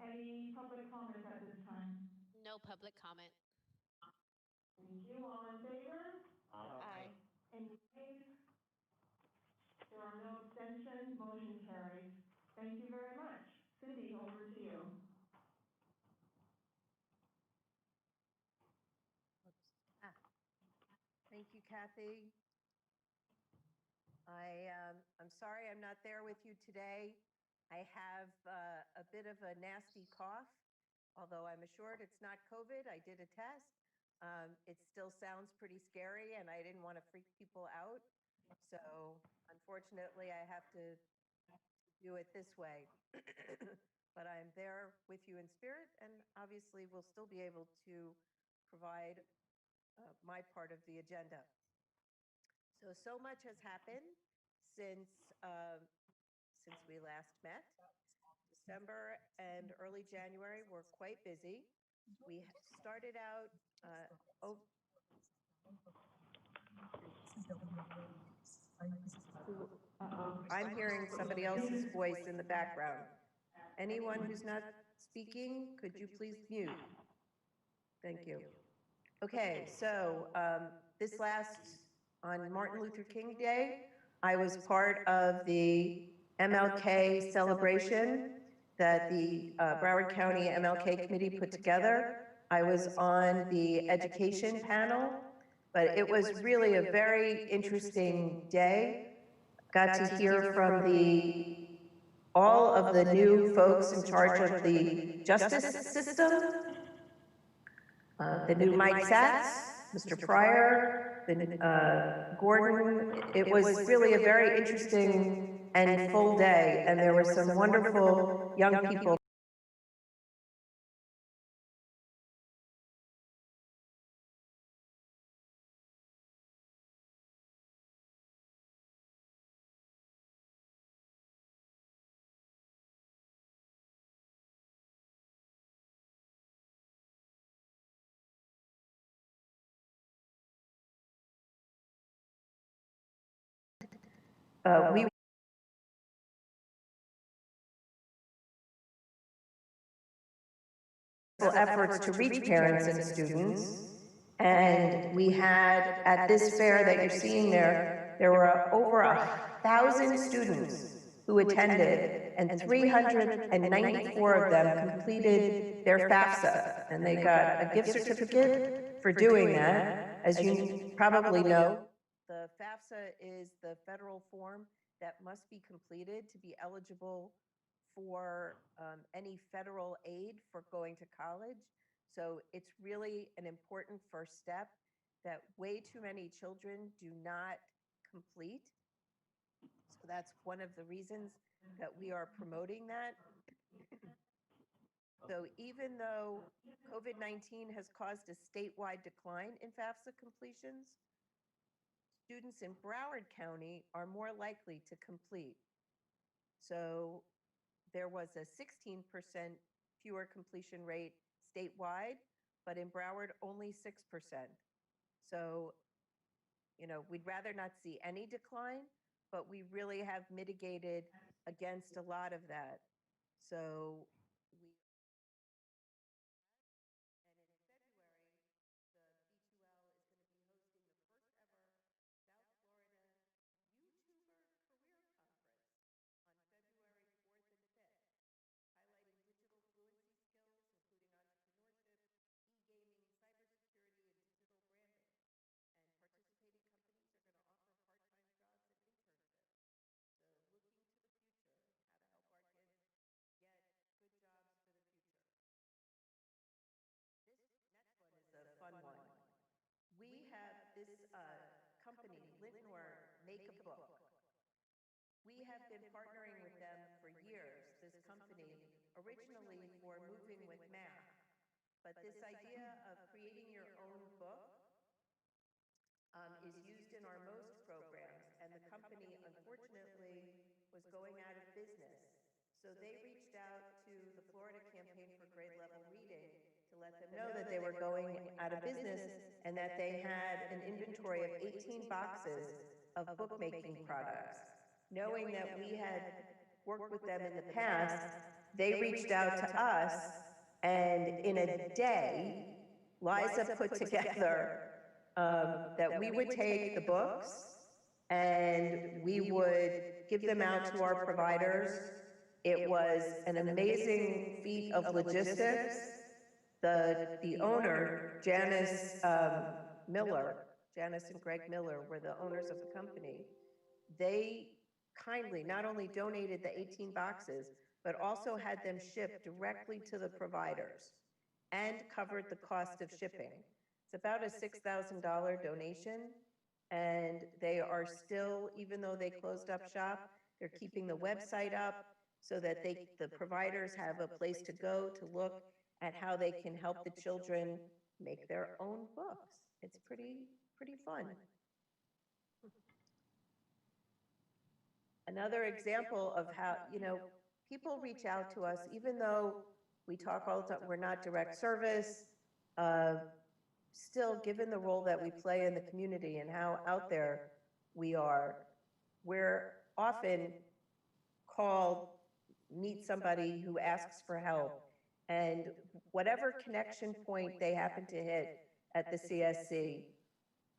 Any public comment at this time? No public comment. Thank you. All in favor? Aye. Any nays? There are no abstentions. Motion carries. Thank you very much. Cindy, over to you. Thank you, Kathy. I'm sorry I'm not there with you today. I have a bit of a nasty cough, although I'm assured it's not COVID. I did a test. It still sounds pretty scary, and I didn't want to freak people out. So unfortunately, I have to do it this way. But I'm there with you in spirit, and obviously we'll still be able to provide my part of the agenda. So much has happened since we last met. December and early January were quite busy. We started out. I'm hearing somebody else's voice in the background. Anyone who's not speaking, could you please mute? Thank you. Okay, so on Martin Luther King Day, I was part of the MLK celebration that the Broward County MLK Committee put together. I was on the education panel, but it was really a very interesting day. Got to hear from all of the new folks in charge of the justice system, the new Mike Satz, Mr. Pryor, Gordon. It was really a very interesting and full day, and there were some wonderful young people. We efforts to reach parents and students. And we had, at this fair that you're seeing there were over 1,000 students who attended, and 394 of them completed their FAFSA, and they got a gift certificate for doing that. As you probably know, the FAFSA is the federal form that must be completed to be eligible for any federal aid for going to college. So it's really an important first step that way too many children do not complete. So that's one of the reasons that we are promoting that. So even though COVID-19 has caused a statewide decline in FAFSA completions, students in Broward County are more likely to complete. So there was a 16% fewer completion rate statewide, but in Broward, only 6%. So, we'd rather not see any decline, but we really have mitigated against a lot of that. So we have this company, Lintnor, Make a Book. We have been partnering with them for years, this company, originally for Moving with Math. But this idea of creating your own book is used in our most programs, and the company, unfortunately, was going out of business. So they reached out to the Florida Campaign for Grade Level Reading to let them know that they were going out of business and that they had an inventory of 18 boxes of bookmaking products. Knowing that we had worked with them in the past, they reached out to us, and in a day, Liza put together that we would take the books and we would give them out to our providers. It was an amazing feat of logistics. The owner, Janice and Greg Miller were the owners of the company. They kindly not only donated the 18 boxes, but also had them shipped directly to the providers and covered the cost of shipping. It's about a $6,000 donation, and they are still, even though they closed up shop, they're keeping the website up so that the providers have a place to go to look at how they can help the children make their own books. It's pretty fun. Another example of how, people reach out to us, even though we talk all the time, we're not direct service, still, given the role that we play in the community and how out there we are, we're often called, meet somebody who asks for help, and whatever connection point they happen to hit at the CSC,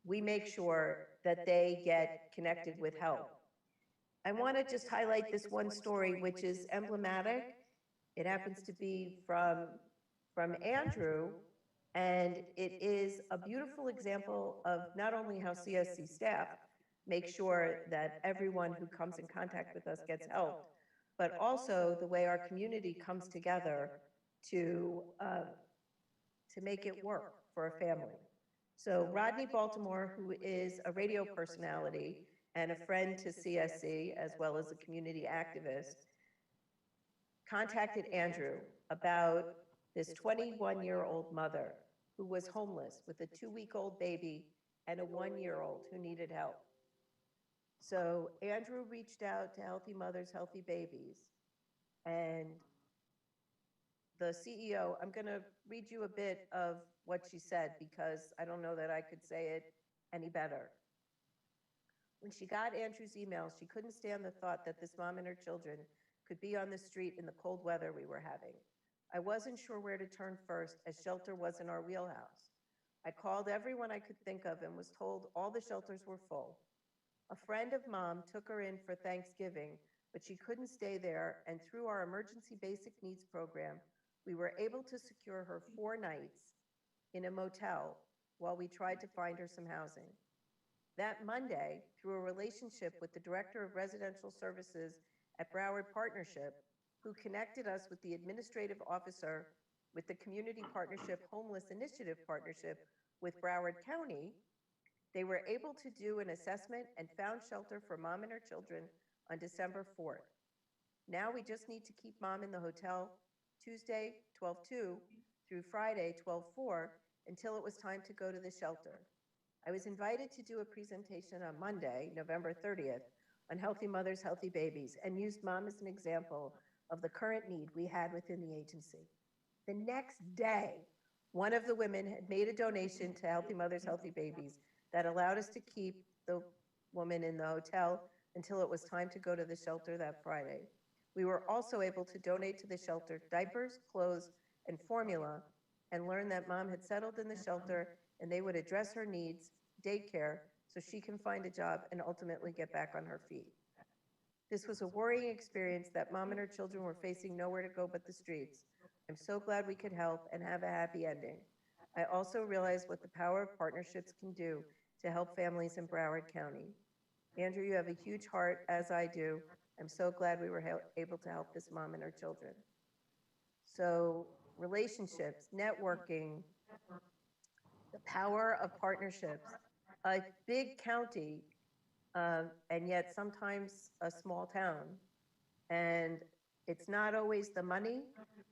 we make sure that they get connected with help. I want to just highlight this one story, which is emblematic. It happens to be from Andrew, and it is a beautiful example of not only how CSC staff make sure that everyone who comes in contact with us gets help, but also the way our community comes together to make it work for a family. So Rodney Baltimore, who is a radio personality and a friend to CSC, as well as a community activist, contacted Andrew about this 21-year-old mother who was homeless with a 2-week-old baby and a 1-year-old who needed help. So Andrew reached out to Healthy Mothers, Healthy Babies, and the CEO, I'm going to read you a bit of what she said because I don't know that I could say it any better. When she got Andrew's email, she couldn't stand the thought that this mom and her children could be on the street in the cold weather we were having. I wasn't sure where to turn first, as shelter wasn't our wheelhouse. I called everyone I could think of and was told all the shelters were full. A friend of mom took her in for Thanksgiving, but she couldn't stay there, and through our emergency basic needs program, we were able to secure her 4 nights in a motel while we tried to find her some housing. That Monday, through a relationship with the Director of Residential Services at Broward Partnership, who connected us with the administrative officer with the Community Partnership Homeless Initiative Partnership with Broward County, they were able to do an assessment and found shelter for mom and her children on December 4th. Now we just need to keep mom in the hotel Tuesday, 12/2, through Friday, 12/4, until it was time to go to the shelter. I was invited to do a presentation on Monday, November 30th, on Healthy Mothers, Healthy Babies, and used mom as an example of the current need we had within the agency. The next day, one of the women had made a donation to Healthy Mothers, Healthy Babies that allowed us to keep the woman in the hotel until it was time to go to the shelter that Friday. We were also able to donate to the shelter diapers, clothes, and formula, and learn that mom had settled in the shelter and they would address her needs, daycare, so she can find a job and ultimately get back on her feet. This was a worrying experience that mom and her children were facing nowhere to go but the streets. I'm so glad we could help and have a happy ending. I also realized what the power of partnerships can do to help families in Broward County. Andrew, you have a huge heart, as I do. I'm so glad we were able to help this mom and her children. So relationships, networking, the power of partnerships, a big county, and yet sometimes a small town. And it's not always the money.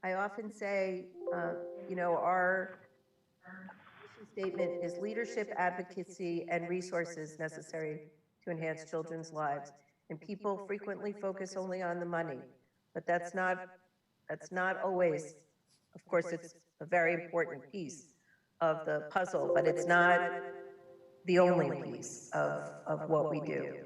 I often say, our mission statement is leadership, advocacy, and resources necessary to enhance children's lives. And people frequently focus only on the money, but that's not always, of course, it's a very important piece of the puzzle, but it's not the only piece of what we do.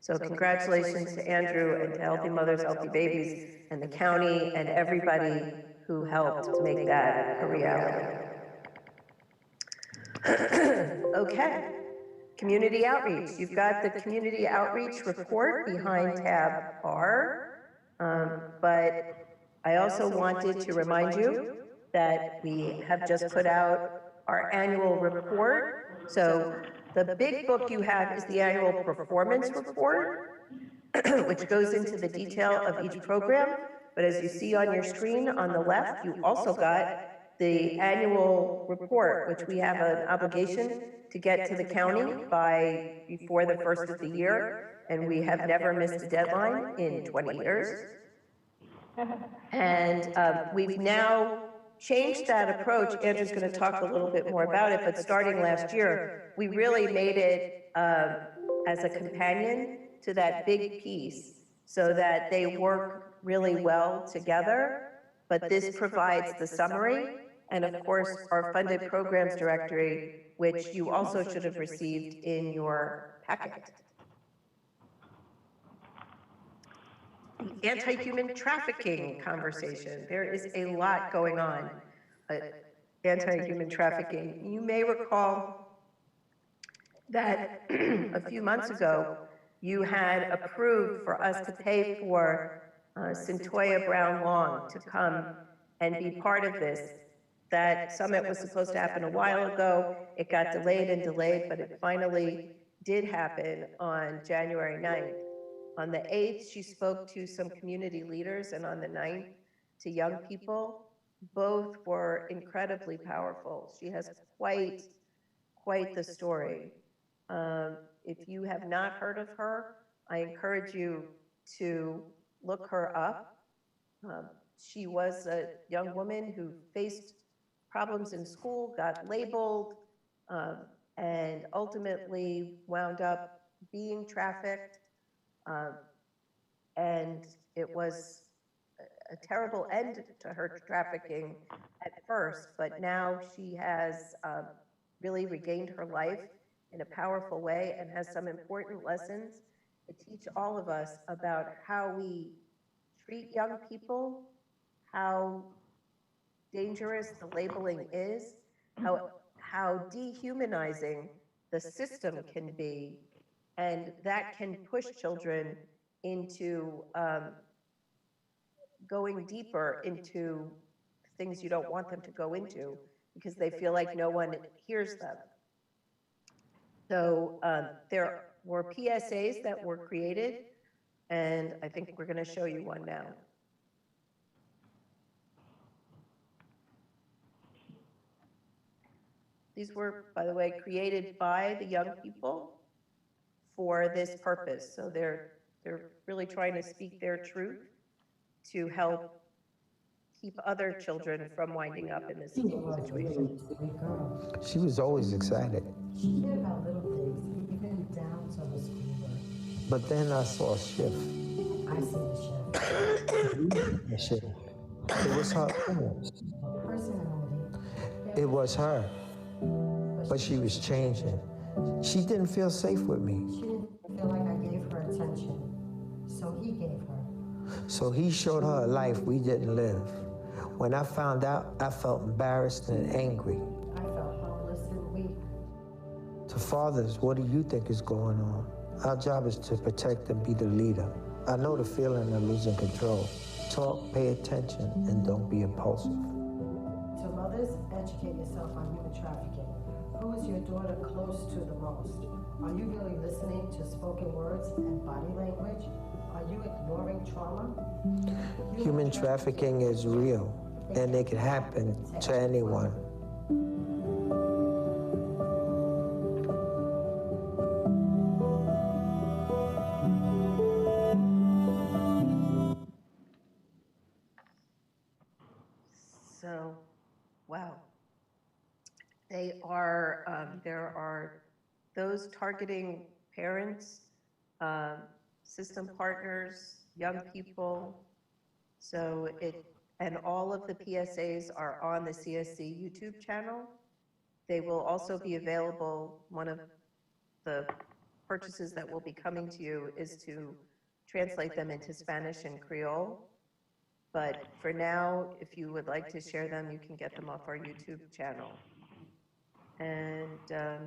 So congratulations to Andrew and to Healthy Mothers, Healthy Babies, and the county and everybody who helped make that a reality. Okay, community outreach. You've got the community outreach report behind tab R, but I also wanted to remind you that we have just put out our annual report. So the big book you have is the annual performance report, which goes into the detail of each program. But as you see on your screen on the left, you also got the annual report, which we have an obligation to get to the county before the first of the year, and we have never missed a deadline in 20 years. And we've now changed that approach. Andrew's going to talk a little bit more about it, but starting last year, we really made it as a companion to that big piece so that they work really well together. But this provides the summary and, of course, our funded programs directory, which you also should have received in your packet. The anti-human trafficking conversation. There is a lot going on. Anti-human trafficking. You may recall that a few months ago, you had approved for us to pay for Centoya Brown Long to come and be part of this. That summit was supposed to happen a while ago. It got delayed and delayed, but it finally did happen on January 9th. On the 8th, she spoke to some community leaders, and on the 9th, to young people. Both were incredibly powerful. She has quite the story. If you have not heard of her, I encourage you to look her up. She was a young woman who faced problems in school, got labeled, and ultimately wound up being trafficked. And it was a terrible end to her trafficking at first, but now she has really regained her life in a powerful way and has some important lessons to teach all of us about how we treat young people, how dangerous the labeling is, how dehumanizing the system can be, and that can push children into going deeper into things you don't want them to go into because they feel like no one hears them. So there were PSAs that were created, and I think we're going to show you one now. These were, by the way, created by the young people for this purpose. So they're really trying to speak their truth to help keep other children from winding up in this situation. She was always excited. She cared about little things, even down to her schoolwork. But then I saw a shift. I see the shift. It was her Personality. It was her. But she was changing. She didn't feel safe with me. She didn't feel like I gave her attention, so he gave her. So he showed her a life we didn't live. When I found out, I felt embarrassed and angry. I felt helpless and weak. To fathers, what do you think is going on? Our job is to protect and be the leader. I know the feeling of losing control. Talk, pay attention, and don't be impulsive. To mothers, educate yourself on human trafficking. Who is your daughter close to the most? Are you really listening to spoken words and body language? Are you ignoring trauma? Human trafficking is real, and it can happen to anyone. So, wow. There are those targeting parents, system partners, young people. So and all of the PSAs are on the CSC YouTube channel. They will also be available. One of the purchases that will be coming to you is to translate them into Spanish and Creole. But for now, if you would like to share them, you can get them off our YouTube channel. And yeah.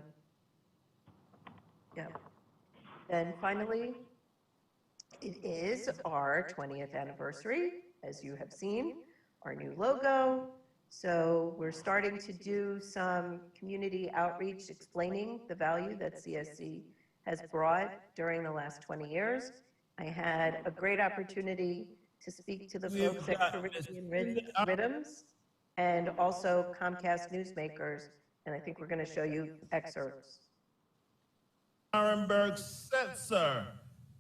Then finally, it is our 20th anniversary, as you have seen, our new logo. So we're starting to do some community outreach explaining the value that CSC has brought during the last 20 years. I had a great opportunity to speak to the folks at Caribbean Rhythms and also Comcast Newsmakers, and I think we're going to show you excerpts. Arenberg Setzer,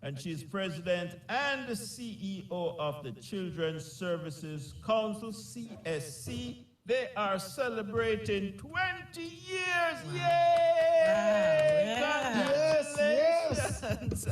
and she's president and the CEO of the Children's Services Council, CSC. They are celebrating 20 years. Wow. Yay! Wow. Congratulations!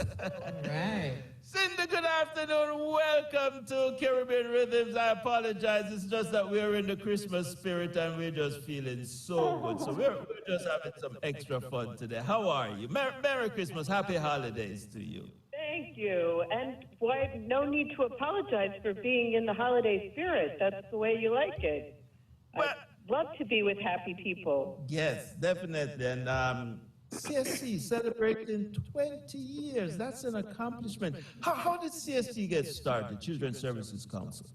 Right. Cindy, good afternoon. Welcome to Caribbean Rhythms. I apologize. It's just that we're in the Christmas spirit and we're just feeling so good. So we're just having some extra fun today. How are you? Merry Christmas. Happy holidays to you. Thank you. And why, no need to apologize for being in the holiday spirit. That's the way you like it. I'd love to be with happy people. Yes, definitely. And CSC celebrating 20 years. That's an accomplishment. How did CSC get started, Children's Services Council?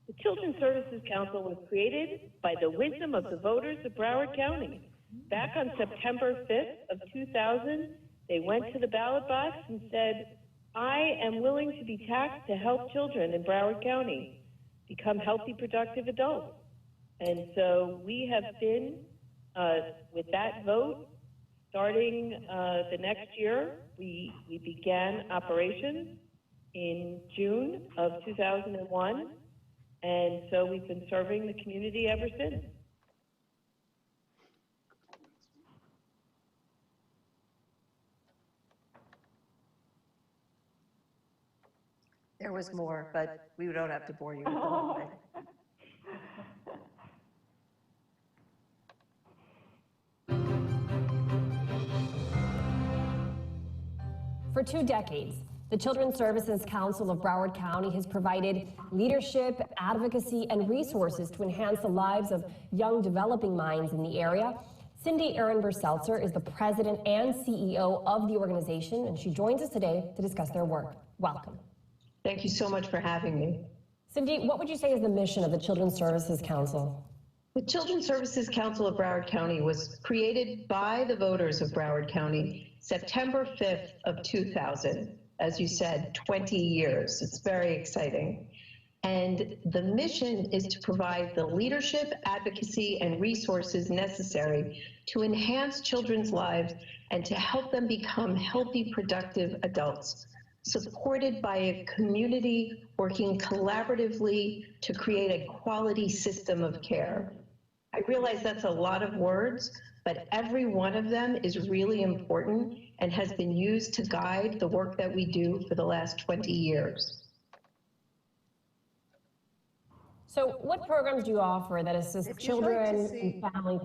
The Children's Services Council was created by the wisdom of the voters of Broward County. Back on September 5th of 2000, they went to the ballot box and said, I am willing to be taxed to help children in Broward County become healthy, productive adults. And so we have been, with that vote, starting the next year, we began operations in June of 2001, and so we've been serving the community ever since. There was more, but we don't have to bore you with the whole thing. For 2 decades, the Children's Services Council of Broward County has provided leadership, advocacy, and resources to enhance the lives of young developing minds in the area. Cindy Ehrenberg-Seltzer is the president and CEO of the organization, and she joins us today to discuss their work. Welcome. Thank you so much for having me. Cindy, what would you say is the mission of the Children's Services Council? The Children's Services Council of Broward County was created by the voters of Broward County September 5th of 2000. As you said, 20 years. It's very exciting. And the mission is to provide the leadership, advocacy, and resources necessary to enhance children's lives and to help them become healthy, productive adults, supported by a community working collaboratively to create a quality system of care. I realize that's a lot of words, but every one of them is really important and has been used to guide the work that we do for the last 20 years. So what programs do you offer that assist children and families?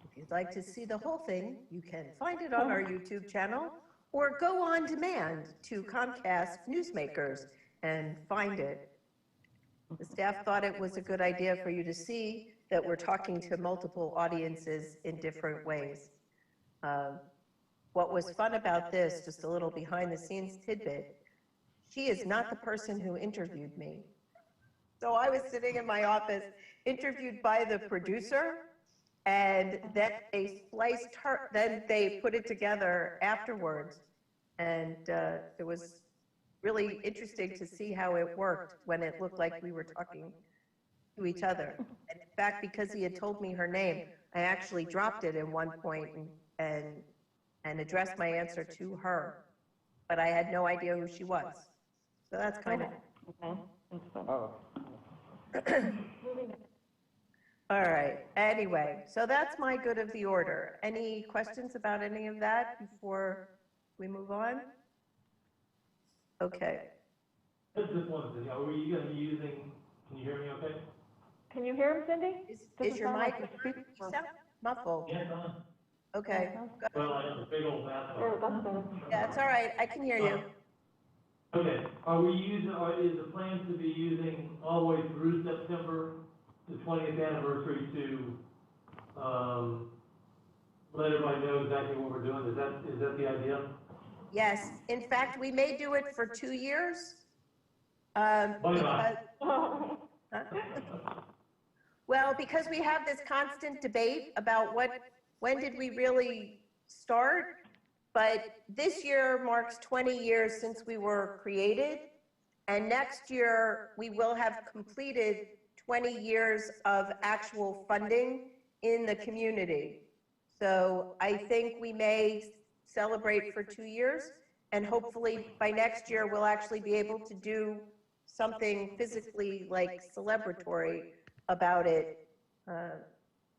If you'd like to see the whole thing, you can find it on our YouTube channel or go on demand to Comcast Newsmakers and find it. The staff thought it was a good idea for you to see that we're talking to multiple audiences in different ways. What was fun about this, just a little behind the scenes tidbit, she is not the person who interviewed me. So I was sitting in my office, interviewed by the producer, and then they spliced her, then they put it together afterwards. And it was really interesting to see how it worked when it looked like we were talking to each other. And in fact, because he had told me her name, I actually dropped it in one point and addressed my answer to her. But I had no idea who she was. So that's kind of... All right, anyway, so that's my good of the order. Any questions about any of that before we move on? Okay. Just one thing, are you going to be using, can you hear me okay? Can you hear him, Cindy? Is your mic muffled? Yes, Okay. Well, like a big old map. Yeah, it's all right. I can hear you. Okay, are we using, or is the plan to be using all the way through September, the 20th anniversary to, let everybody know exactly what we're doing? Is that the idea? Yes. In fact, we may do it for 2 years. Why not? Huh? Well, because we have this constant debate about when did we really start? But this year marks 20 years since we were created. And next year, we will have completed 20 years of actual funding in the community. So I think we may celebrate for 2 years, and hopefully by next year, we'll actually be able to do something physically like celebratory about it.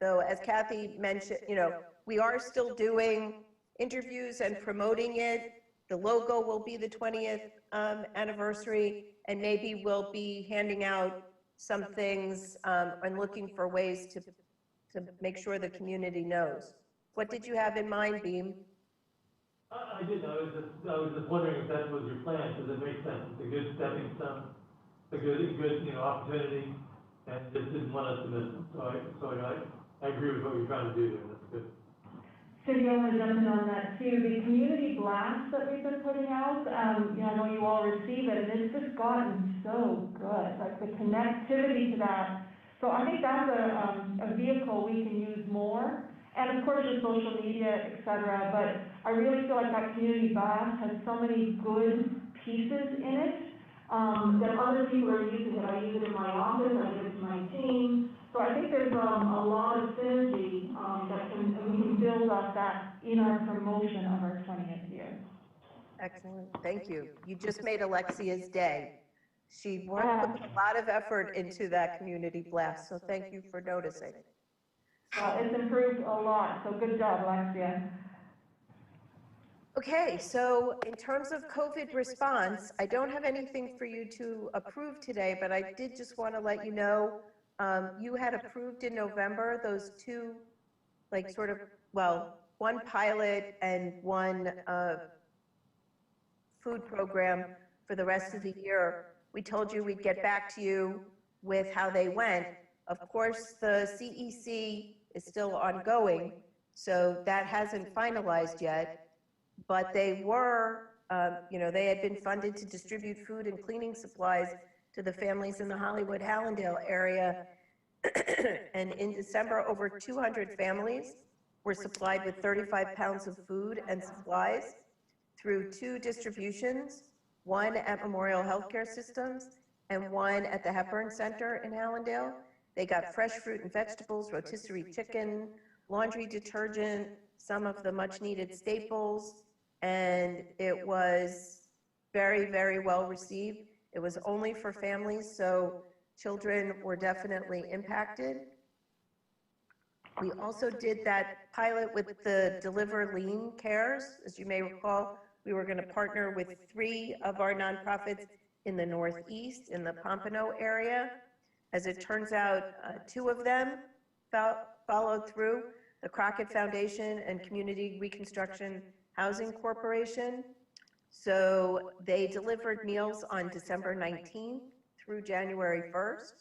Though, as Kathy mentioned, we are still doing interviews and promoting it. The logo will be the 20th anniversary, and maybe we'll be handing out some things and looking for ways to make sure the community knows. What did you have in mind, Beam? I didn't know, I was just wondering if that was your plan, because it makes sense. It's a good stepping stone, a good opportunity, and just didn't want us to miss it. So I agree with what you're trying to do there. That's good. Cindy, I want to jump in on that too. The community blast that we've been putting out, I know you all receive it, and it's just gotten so good. Like the connectivity to that. So I think that's a vehicle we can use more. And of course, your social media, et cetera. But I really feel like that community blast has so many good pieces in it that other people are using it. I use it in my office, I give it to my team. So I think there's a lot of synergy that we can build off that in our promotion of our 20th year. Excellent. Thank you. You just made Alexia's day. She put a lot of effort into that community blast, so thank you for noticing. It's improved a lot, so good job, Alexia. Okay, so in terms of COVID response, I don't have anything for you to approve today, but I did just want to let you know, you had approved in November those two, one pilot and one food program for the rest of the year. We told you we'd get back to you with how they went. Of course, the CEC is still ongoing, so that hasn't finalized yet. But they were, they had been funded to distribute food and cleaning supplies to the families in the Hollywood-Hallandale area. And in December, over 200 families were supplied with 35 pounds of food and supplies through 2 distributions, one at Memorial Healthcare Systems and one at the Hepburn Center in Hallandale. They got fresh fruit and vegetables, rotisserie chicken, laundry detergent, some of the much-needed staples, and it was very, very well received. It was only for families, so children were definitely impacted. We also did that pilot with the Deliver Lean Cares. As you may recall, we were going to partner with 3 of our nonprofits in the Northeast, in the Pompano area. As it turns out, 2 of them followed through, the Crockett Foundation and Community Reconstruction Housing Corporation. So they delivered meals on December 19th through January 1st.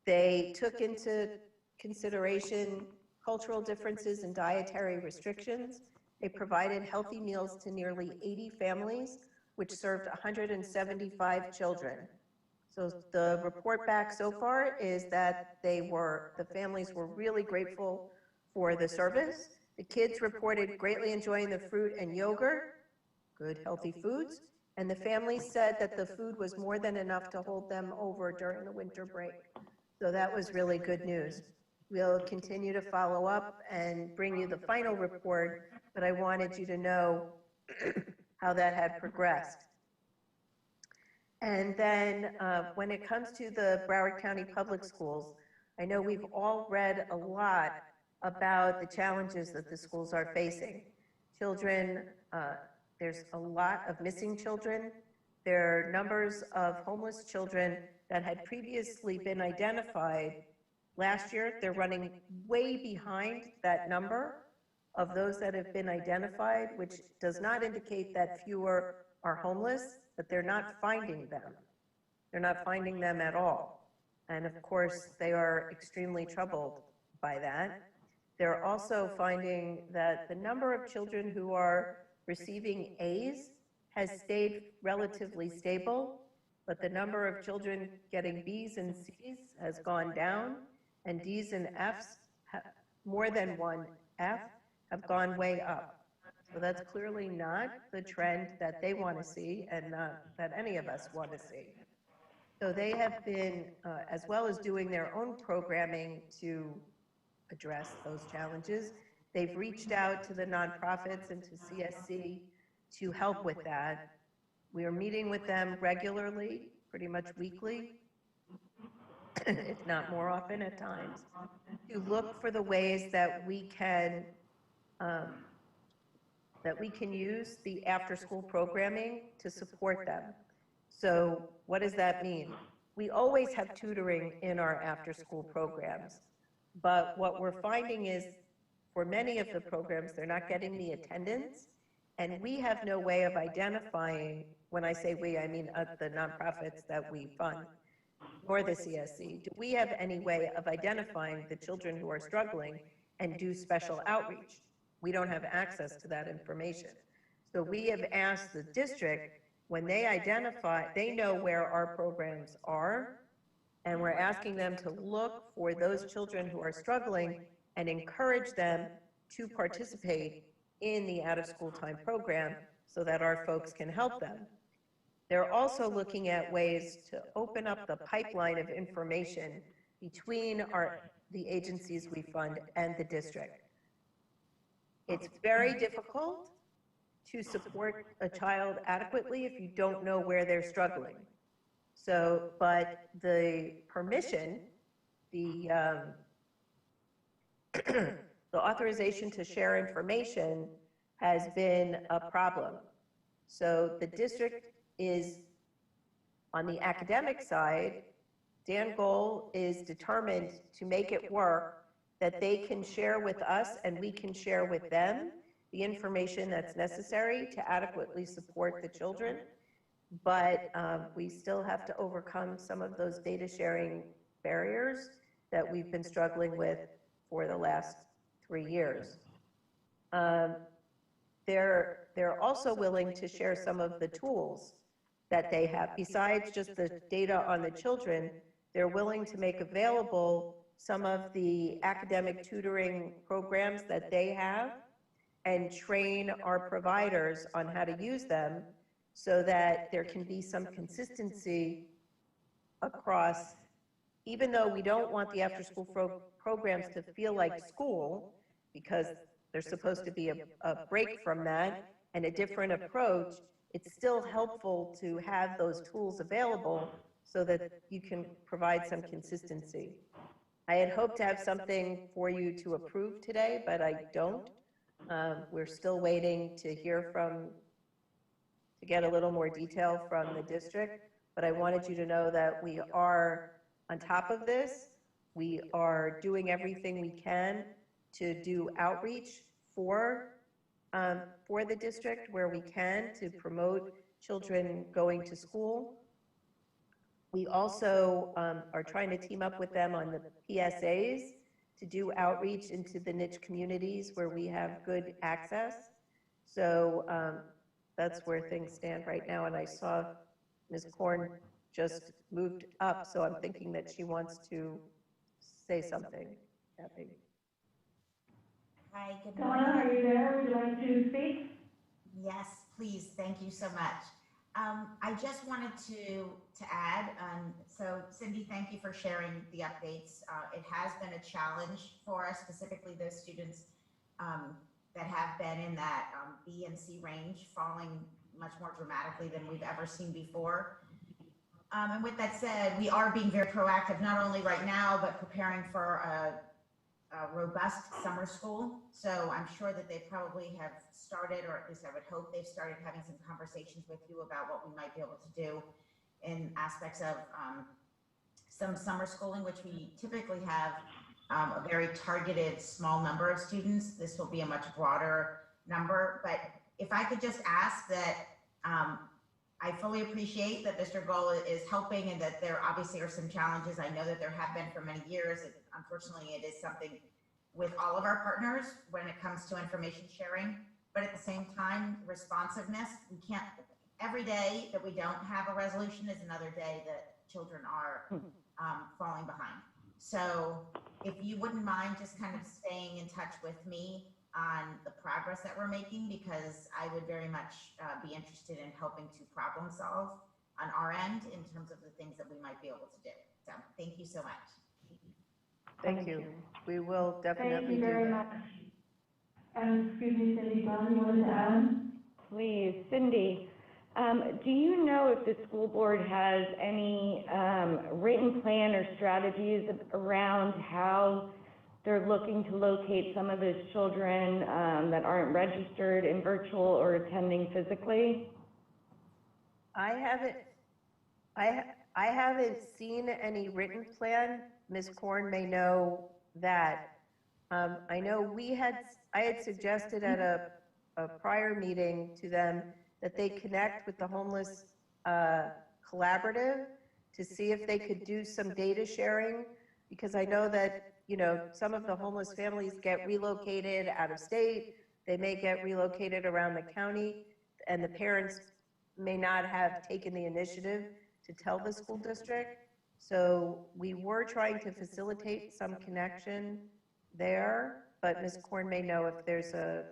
They took into consideration cultural differences and dietary restrictions. They provided healthy meals to nearly 80 families, which served 175 children. So the report back so far is that the families were really grateful for the service. The kids reported greatly enjoying the fruit and yogurt, good healthy foods, and the families said that the food was more than enough to hold them over during the winter break. So that was really good news. We'll continue to follow up and bring you the final report, but I wanted you to know how that had progressed. And then when it comes to the Broward County Public Schools, I know we've all read a lot about the challenges that the schools are facing. Children, there's a lot of missing children. There are numbers of homeless children that had previously been identified. Last year, they're running way behind that number of those that have been identified, which does not indicate that fewer are homeless, but they're not finding them. They're not finding them at all. And of course, they are extremely troubled by that. They're also finding that the number of children who are receiving A's has stayed relatively stable, but the number of children getting B's and C's has gone down, and D's and F's, more than one F, have gone way up. So that's clearly not the trend that they want to see and not that any of us want to see. So they have been, as well as doing their own programming to address those challenges, they've reached out to the nonprofits and to CSC to help with that. We are meeting with them regularly, pretty much weekly, if not more often at times, to look for the ways that we can use the after-school programming to support them. So what does that mean? We always have tutoring in our after-school programs, but what we're finding is for many of the programs, they're not getting the attendance, and we have no way of identifying, when I say we, I mean the nonprofits that we fund, or the CSC. Do we have any way of identifying the children who are struggling and do special outreach? We don't have access to that information. So we have asked the district, when they identify, they know where our programs are, and we're asking them to look for those children who are struggling and encourage them to participate in the out-of-school time program so that our folks can help them. They're also looking at ways to open up the pipeline of information between the agencies we fund and the district. It's very difficult to support a child adequately if you don't know where they're struggling. So, but the permission, the the authorization to share information has been a problem. So the district is, on the academic side, Dan Goal is determined to make it work that they can share with us and we can share with them the information that's necessary to adequately support the children. But we still have to overcome some of those data sharing barriers that we've been struggling with for the last 3 years. They're also willing to share some of the tools that they have. Besides just the data on the children, they're willing to make available some of the academic tutoring programs that they have and train our providers on how to use them so that there can be some consistency across, even though we don't want the after-school programs to feel like school, because there's supposed to be a break from that and a different approach, it's still helpful to have those tools available so that you can provide some consistency. I had hoped to have something for you to approve today, but I don't. We're still waiting to hear to get a little more detail from the district, but I wanted you to know that we are on top of this. We are doing everything we can to do outreach for the district where we can to promote children going to school. We also are trying to team up with them on the PSAs to do outreach into the niche communities where we have good access. So that's where things stand right now. And I saw Ms. Korn just moved up, so I'm thinking that she wants to say something. Kathy. Hi, good Donna, morning. are you there? Would you like to speak? Yes, please. Thank you so much. I just wanted to add, so Cindy, thank you for sharing the updates. It has been a challenge for us, specifically those students that have been in that B and C range, falling much more dramatically than we've ever seen before. And with that said, we are being very proactive, not only right now, but preparing for a robust summer school. So I'm sure that they probably have started, or at least I would hope they've started having some conversations with you about what we might be able to do in aspects of some summer schooling, which we typically have a very targeted small number of students. This will be a much broader number, but if I could just ask that, I fully appreciate that Mr. Gold is helping and that there obviously are some challenges. I know that there have been for many years. Unfortunately, it is something with all of our partners when it comes to information sharing, but at the same time, responsiveness, we can't, every day that we don't have a resolution is another day that children are falling behind. So if you wouldn't mind just kind of staying in touch with me on the progress that we're making, because I would very much be interested in helping to problem solve on our end in terms of the things that we might be able to do. So thank you so much. Thank you. We will definitely Thank you do very that. much. Excuse me, Cindy, Don, you wanted to add? Please, Cindy, do you know if the school board has any written plan or strategies around how they're looking to locate some of those children that aren't registered in virtual or attending physically? I haven't seen any written plan. Ms. Korn may know that. I know I had suggested at a prior meeting to them that they connect with the homeless collaborative to see if they could do some data sharing, because I know that, some of the homeless families get relocated out of state. They may get relocated around the county, and the parents may not have taken the initiative to tell the school district. So we were trying to facilitate some connection there, but Ms. Korn may know if there's a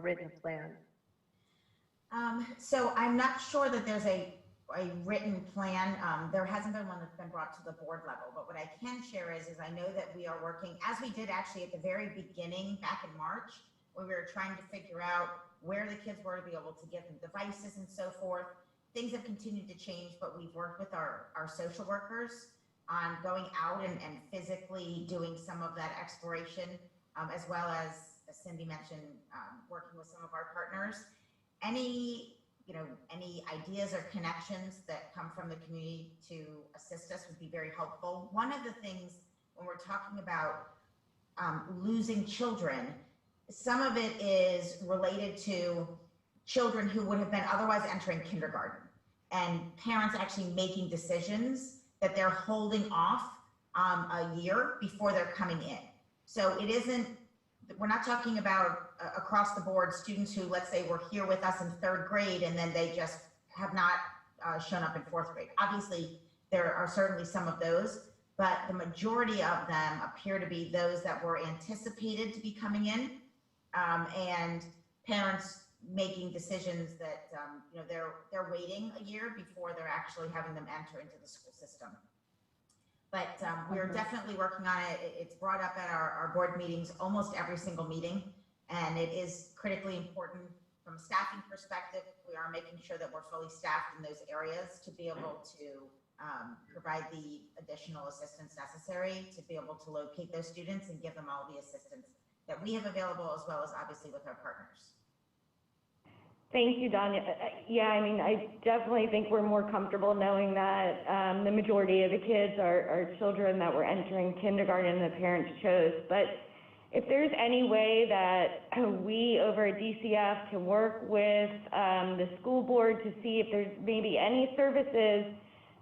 written plan. So I'm not sure that there's a written plan. There hasn't been one that's been brought to the board level, but what I can share is I know that we are working, as we did actually at the very beginning back in March, when we were trying to figure out where the kids were to be able to get them devices and so forth. Things have continued to change, but we've worked with our social workers on going out and physically doing some of that exploration, as well as Cindy mentioned, working with some of our partners. Any ideas or connections that come from the community to assist us would be very helpful. One of the things when we're talking about losing children, some of it is related to children who would have been otherwise entering kindergarten, and parents actually making decisions that they're holding off a year before they're coming in. So we're not talking about across the board students who, let's say, were here with us in 3rd grade and then they just have not shown up in 4th grade. Obviously, there are certainly some of those, but the majority of them appear to be those that were anticipated to be coming in, and parents making decisions that they're waiting a year before they're actually having them enter into the school system. But we're definitely working on it. It's brought up at our board meetings, almost every single meeting, and it is critically important from a staffing perspective. We are making sure that we're fully staffed in those areas to be able to provide the additional assistance necessary to be able to locate those students and give them all the assistance that we have available, as well as obviously with our partners. Thank you, Danya. Yeah, I mean, I definitely think we're more comfortable knowing that the majority of the kids are children that were entering kindergarten and the parents chose. But if there's any way that we over at DCF can work with the school board to see if there's maybe any services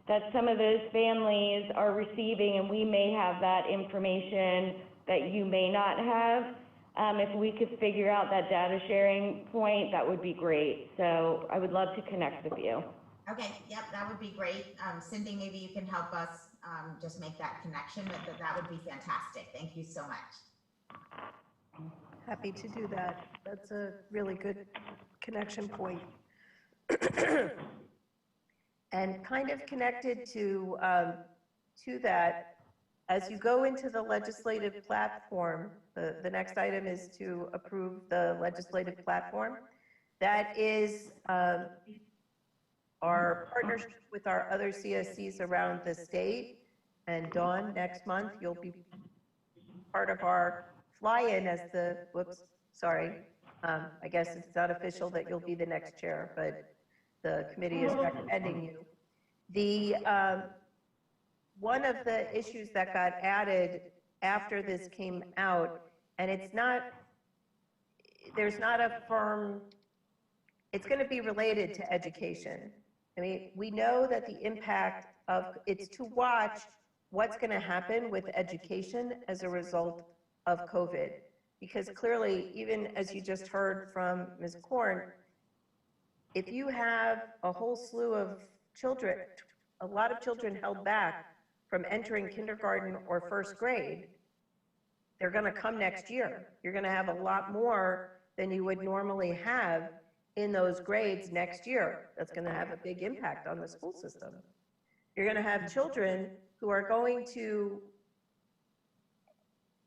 that some of those families are receiving, and we may have that information that you may not have. If we could figure out that data sharing point, that would be great. So I would love to connect with you. Okay, yep, that would be great. Cindy, maybe you can help us just make that connection. That would be fantastic. Thank you so much. Happy to do that. That's a really good connection point. And kind of connected to that, as you go into the legislative platform, the next item is to approve the legislative platform. That is our partnership with our other CSCs around the state. And Dawn, next month, you'll be part of our fly-in as I guess it's not official that you'll be the next chair, but the committee is recommending you. One of the issues that got added after this came out, and there's not a firm, it's going to be related to education. I mean, we know that the impact of, it's to watch what's going to happen with education as a result of COVID. Because clearly, even as you just heard from Ms. Korn, if you have a whole slew of children, a lot of children held back from entering kindergarten or first grade, they're going to come next year. You're going to have a lot more than you would normally have in those grades next year. That's going to have a big impact on the school system. You're going to have children who are going to,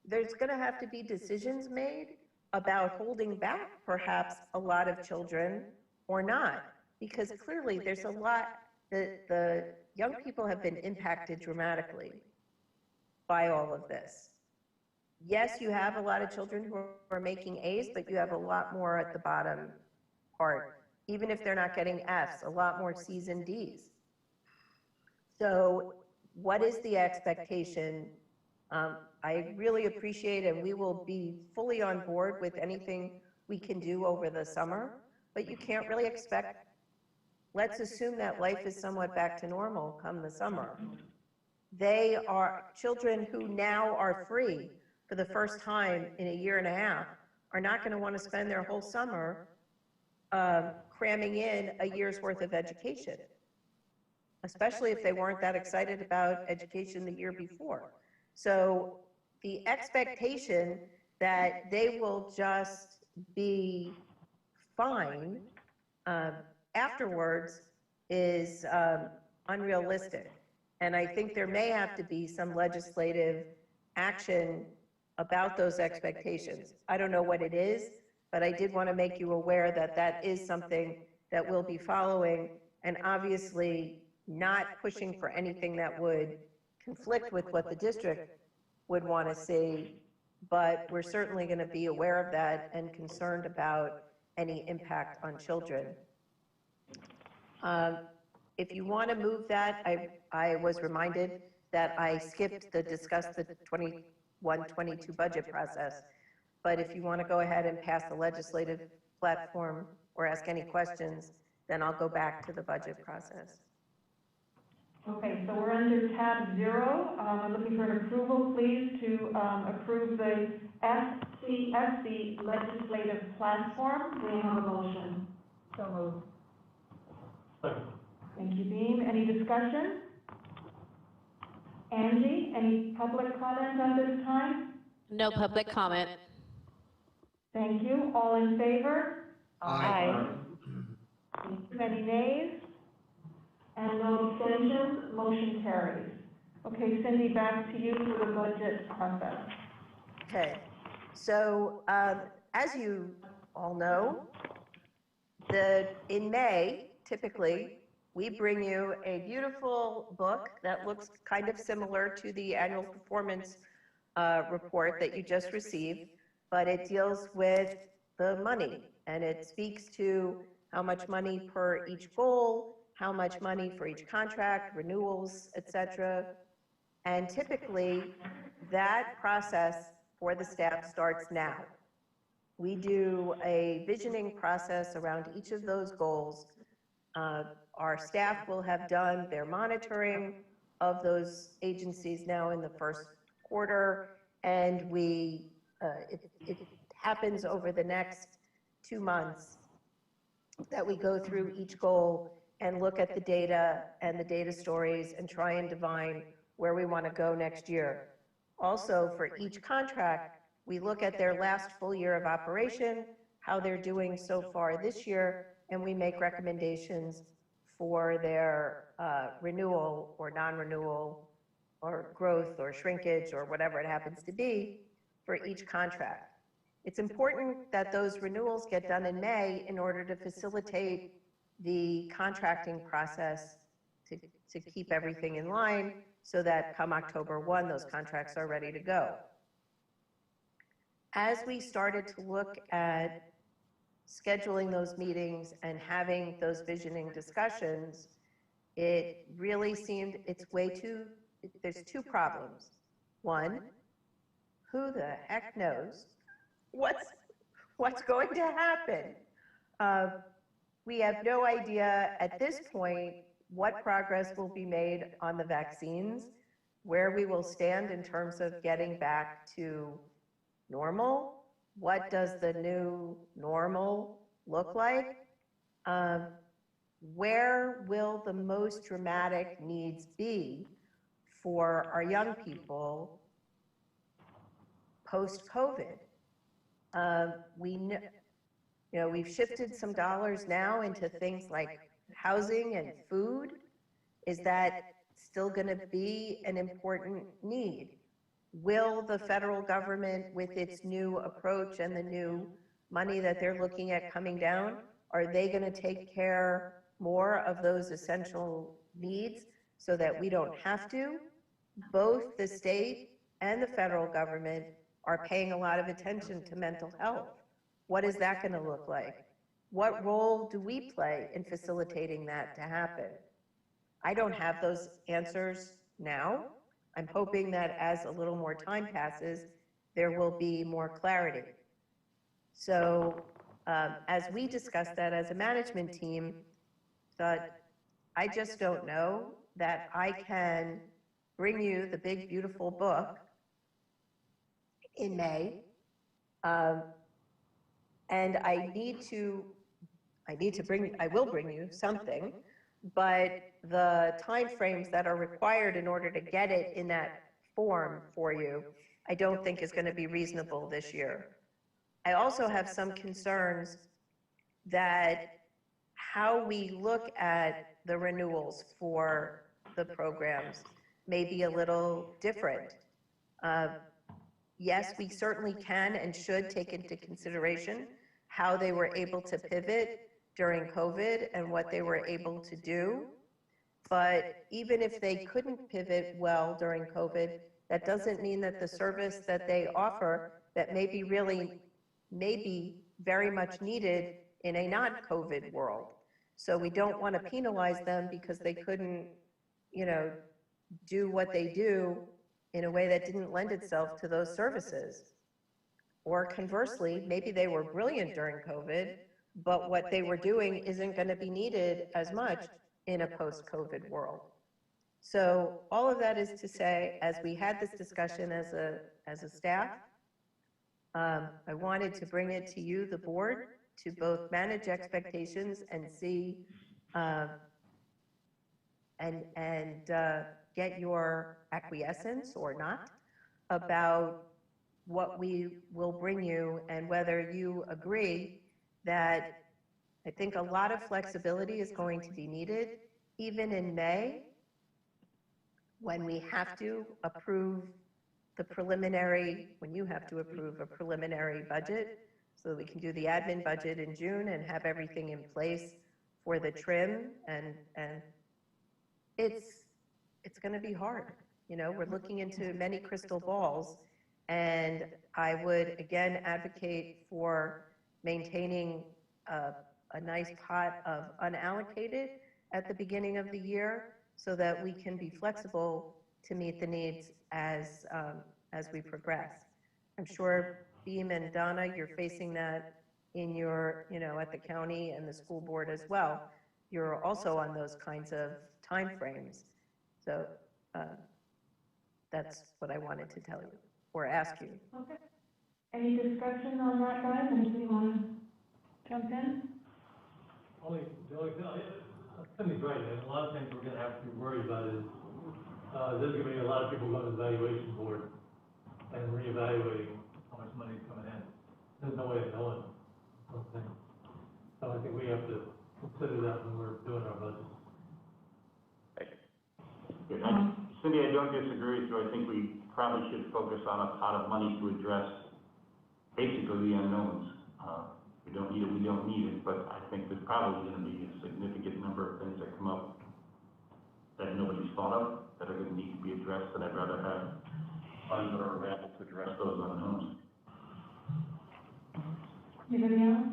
there's going to have to be decisions made about holding back perhaps a lot of children or not, because clearly there's a lot, the young people have been impacted dramatically by all of this. Yes, you have a lot of children who are making A's, but you have a lot more at the bottom part. Even if they're not getting F's, a lot more C's and D's. So what is the expectation? I really appreciate, and we will be fully on board with anything we can do over the summer, but you can't really expect, let's assume that life is somewhat back to normal come the summer. They are children who now are free for the first time in a year and a half, are not going to want to spend their whole summer cramming in a year's worth of education, especially if they weren't that excited about education the year before. So the expectation that they will just be fine afterwards is unrealistic. And I think there may have to be some legislative action about those expectations. I don't know what it is, but I did want to make you aware that that is something that we'll be following, and obviously not pushing for anything that would conflict with what the district would want to see, but we're certainly going to be aware of that and concerned about any impact on children. If you want to move that, I was reminded that I skipped the discuss the 21-22 budget process. But if you want to go ahead and pass the legislative platform or ask any questions, then I'll go back to the budget process. Okay, so we're under tab 0. I'm looking for an approval, please, to approve the CSC legislative platform. Do we have a motion? So moved. Thank you, Beam. Any discussion? Angie, any public comment on this time? No public comment. Thank you. All in favor? Aye. Thank you. Any nays? And no abstentions? Motion carries. Okay, Cindy, back to you for the budget process. Okay, so as you all know, in May, typically, we bring you a beautiful book that looks kind of similar to the annual performance report that you just received, but it deals with the money, and it speaks to how much money per each goal, how much money for each contract, renewals, et cetera. And typically, that process for the staff starts now. We do a visioning process around each of those goals. Our staff will have done their monitoring of those agencies now in the first quarter, and it happens over the next 2 months that we go through each goal and look at the data and the data stories and try and divine where we want to go next year. Also, for each contract, we look at their last full year of operation, how they're doing so far this year, and we make recommendations for their renewal or non-renewal or growth or shrinkage or whatever it happens to be for each contract. It's important that those renewals get done in May in order to facilitate the contracting process to keep everything in line so that come October 1, those contracts are ready to go. As we started to look at scheduling those meetings and having those visioning discussions, it really seemed there's 2 problems. One, who the heck knows what's going to happen? We have no idea at this point what progress will be made on the vaccines, where we will stand in terms of getting back to normal. What does the new normal look like? Where will the most dramatic needs be for our young people post-COVID? We've shifted some dollars now into things like housing and food. Is that still going to be an important need? Will the federal government, with its new approach and the new money that they're looking at coming down, are they going to take care more of those essential needs so that we don't have to? Both the state and the federal government are paying a lot of attention to mental health. What is that going to look like? What role do we play in facilitating that to happen? I don't have those answers now. I'm hoping that as a little more time passes, there will be more clarity. So as we discussed that as a management team, thought, I just don't know that I can bring you the big, beautiful book in May. And I will bring you something, but the timeframes that are required in order to get it in that form for you, I don't think is going to be reasonable this year. I also have some concerns that how we look at the renewals for the programs may be a little different. Yes, we certainly can and should take into consideration how they were able to pivot during COVID and what they were able to do. But even if they couldn't pivot well during COVID, that doesn't mean that the service that they offer that may be very much needed in a non-COVID world. So we don't want to penalize them because they couldn't, do what they do in a way that didn't lend itself to those services. Or conversely, maybe they were brilliant during COVID, but what they were doing isn't going to be needed as much in a post-COVID world. So all of that is to say, as we had this discussion as a staff, I wanted to bring it to you, the board, to both manage expectations and see and get your acquiescence or not about what we will bring you and whether you agree that I think a lot of flexibility is going to be needed, even in May, when we have to approve when you have to approve a preliminary budget, so that we can do the admin budget in June and have everything in place for the trim, and it's going to be hard. We're looking into many crystal balls, and I would again advocate for maintaining a nice pot of unallocated at the beginning of the year so that we can be flexible to meet the needs as we progress. I'm sure Beam and Donna, you're facing that in your, at the county and the school board as well. You're also on those kinds of timeframes. So that's what I wanted to tell you or ask you. Okay. Any discussion on that, guys? Anybody want to jump in? The only thing, Cindy's right, and a lot of things we're going to have to worry about is there's going to be a lot of people going to the evaluation board and reevaluating how much money is coming in. There's no way of knowing something. So I think we have to consider that when we're doing our budget. Cindy, I don't disagree with you. I think we probably should focus on a pot of money to address basically the unknowns. We don't need it, we don't need it, but I think there's probably going to be a significant number of things that come up that nobody's thought of that are going to need to be addressed, and I'd rather have funds that are available to address those unknowns. Anybody else?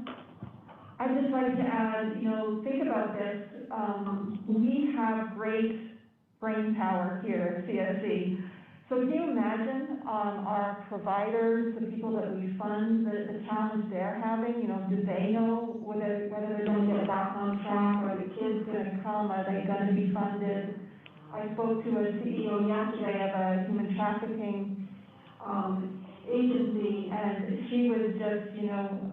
I'd just like to add, think about this. We have great brain power here at CSC. So can you imagine, our providers, the people that we fund, the challenge they're having? You know, do they know whether they're going to get back on track? Are the kids gonna come? Are they gonna be funded? I spoke to a CEO yesterday of a human trafficking, agency, and she was just, you know,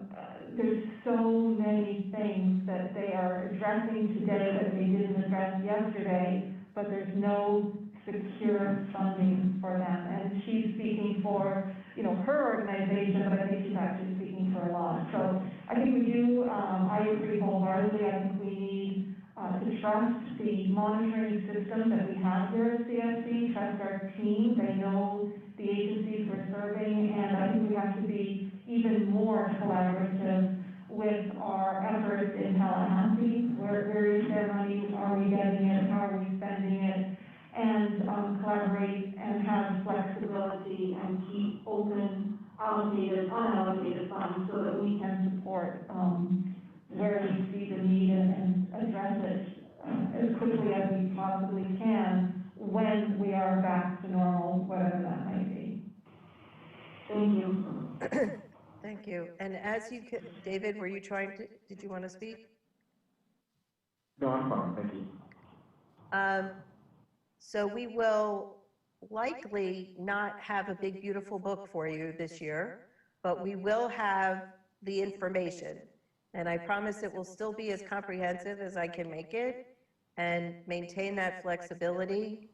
there's so many things that they are addressing today that they didn't address yesterday, but there's no secure funding for them. And she's speaking for, you know, her organization, but I think she's actually speaking for a lot. So I think we do, I agree wholeheartedly. I think we need to trust the monitoring system that we have here at CSC, trust our team. They know the agencies we're serving, and I think we have to be even more collaborative with our efforts in Tallahassee. Where is their money? Are we getting it? How are we spending it? And collaborate and have flexibility and keep open, allocated, unallocated funds so that we can support where we see the need and address it as quickly as we possibly can when we are back to normal, whatever that might be. Thank you. Thank you. And as you could, David, were you trying to, did you want to speak? No, I'm fine, thank you. So we will likely not have a big, beautiful book for you this year, but we will have the information. And I promise it will still be as comprehensive as I can make it and maintain that flexibility.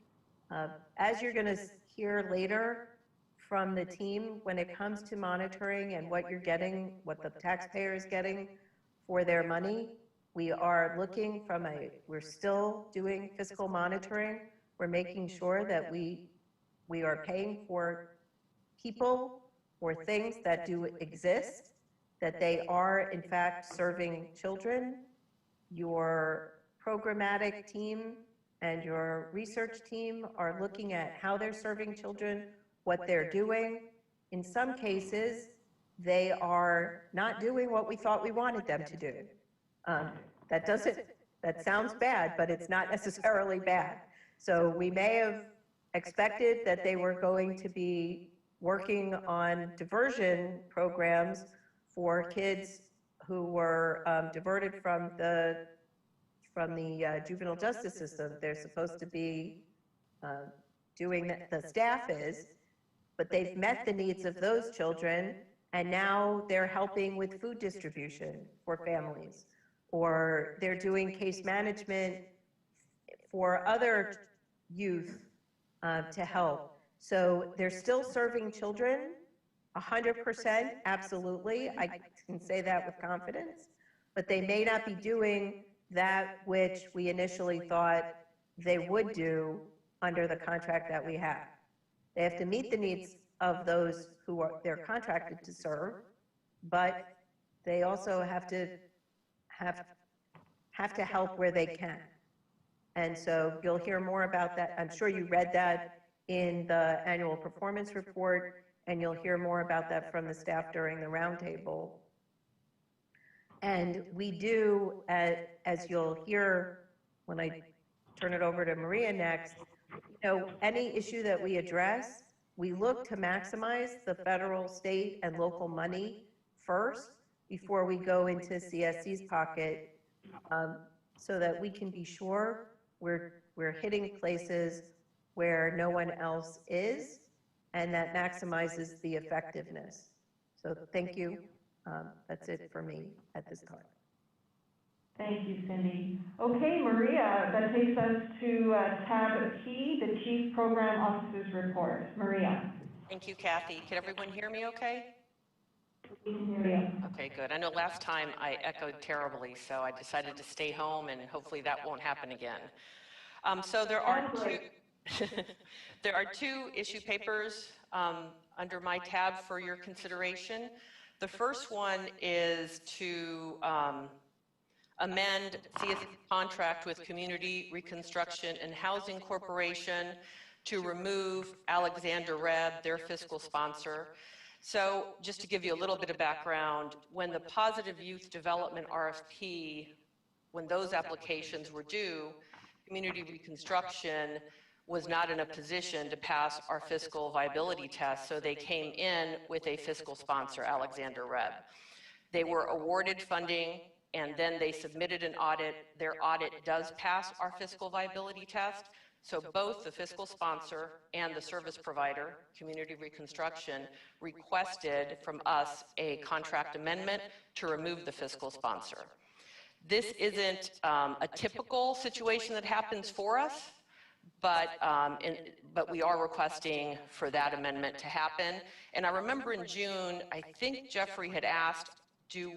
As you're going to hear later from the team, when it comes to monitoring and what you're getting, what the taxpayer is getting for their money, we are looking from we're still doing fiscal monitoring. We're making sure that we are paying for people or things that do exist, that they are in fact serving children. Your programmatic team and your research team are looking at how they're serving children, what they're doing. In some cases, they are not doing what we thought we wanted them to do. That sounds bad, but it's not necessarily bad. So we may have expected that they were going to be working on diversion programs for kids who were diverted from the juvenile justice system. They're supposed to be doing that, the staff is, but they've met the needs of those children, and now they're helping with food distribution for families, or they're doing case management for other youth to help. So they're still serving children, 100%, absolutely. I can say that with confidence, but they may not be doing that which we initially thought they would do under the contract that we have. They have to meet the needs of those who they're contracted to serve, but they also have to help where they can. And so you'll hear more about that. I'm sure you read that in the annual performance report, and you'll hear more about that from the staff during the roundtable. And we do, as you'll hear when I turn it over to Maria next, any issue that we address, we look to maximize the federal, state, and local money first before we go into CSC's pocket, so that we can be sure we're hitting places where no one else is, and that maximizes the effectiveness. So thank you. That's it for me at this time. Thank you, Cindy. Okay, Maria, that takes us to tab P, the Chief Program Officer's Report. Maria. Thank you, Kathy. Can everyone hear me okay? We can hear you. Okay, good. I know last time I echoed terribly, so I decided to stay home, and hopefully that won't happen again. So there are two issue papers under my tab for your consideration. The first one is to amend CSC contract with Community Reconstruction and Housing Corporation to remove Alexander Reb, their fiscal sponsor. So just to give you a little bit of background, when the Positive Youth Development RFP, when those applications were due, Community Reconstruction was not in a position to pass our fiscal viability test, so they came in with a fiscal sponsor, Alexander Reb. They were awarded funding, and then they submitted an audit. Their audit does pass our fiscal viability test, so both the fiscal sponsor and the service provider, Community Reconstruction, requested from us a contract amendment to remove the fiscal sponsor. This isn't a typical situation that happens for us, but we are requesting for that amendment to happen. And I remember in June, I think Jeffrey had asked, do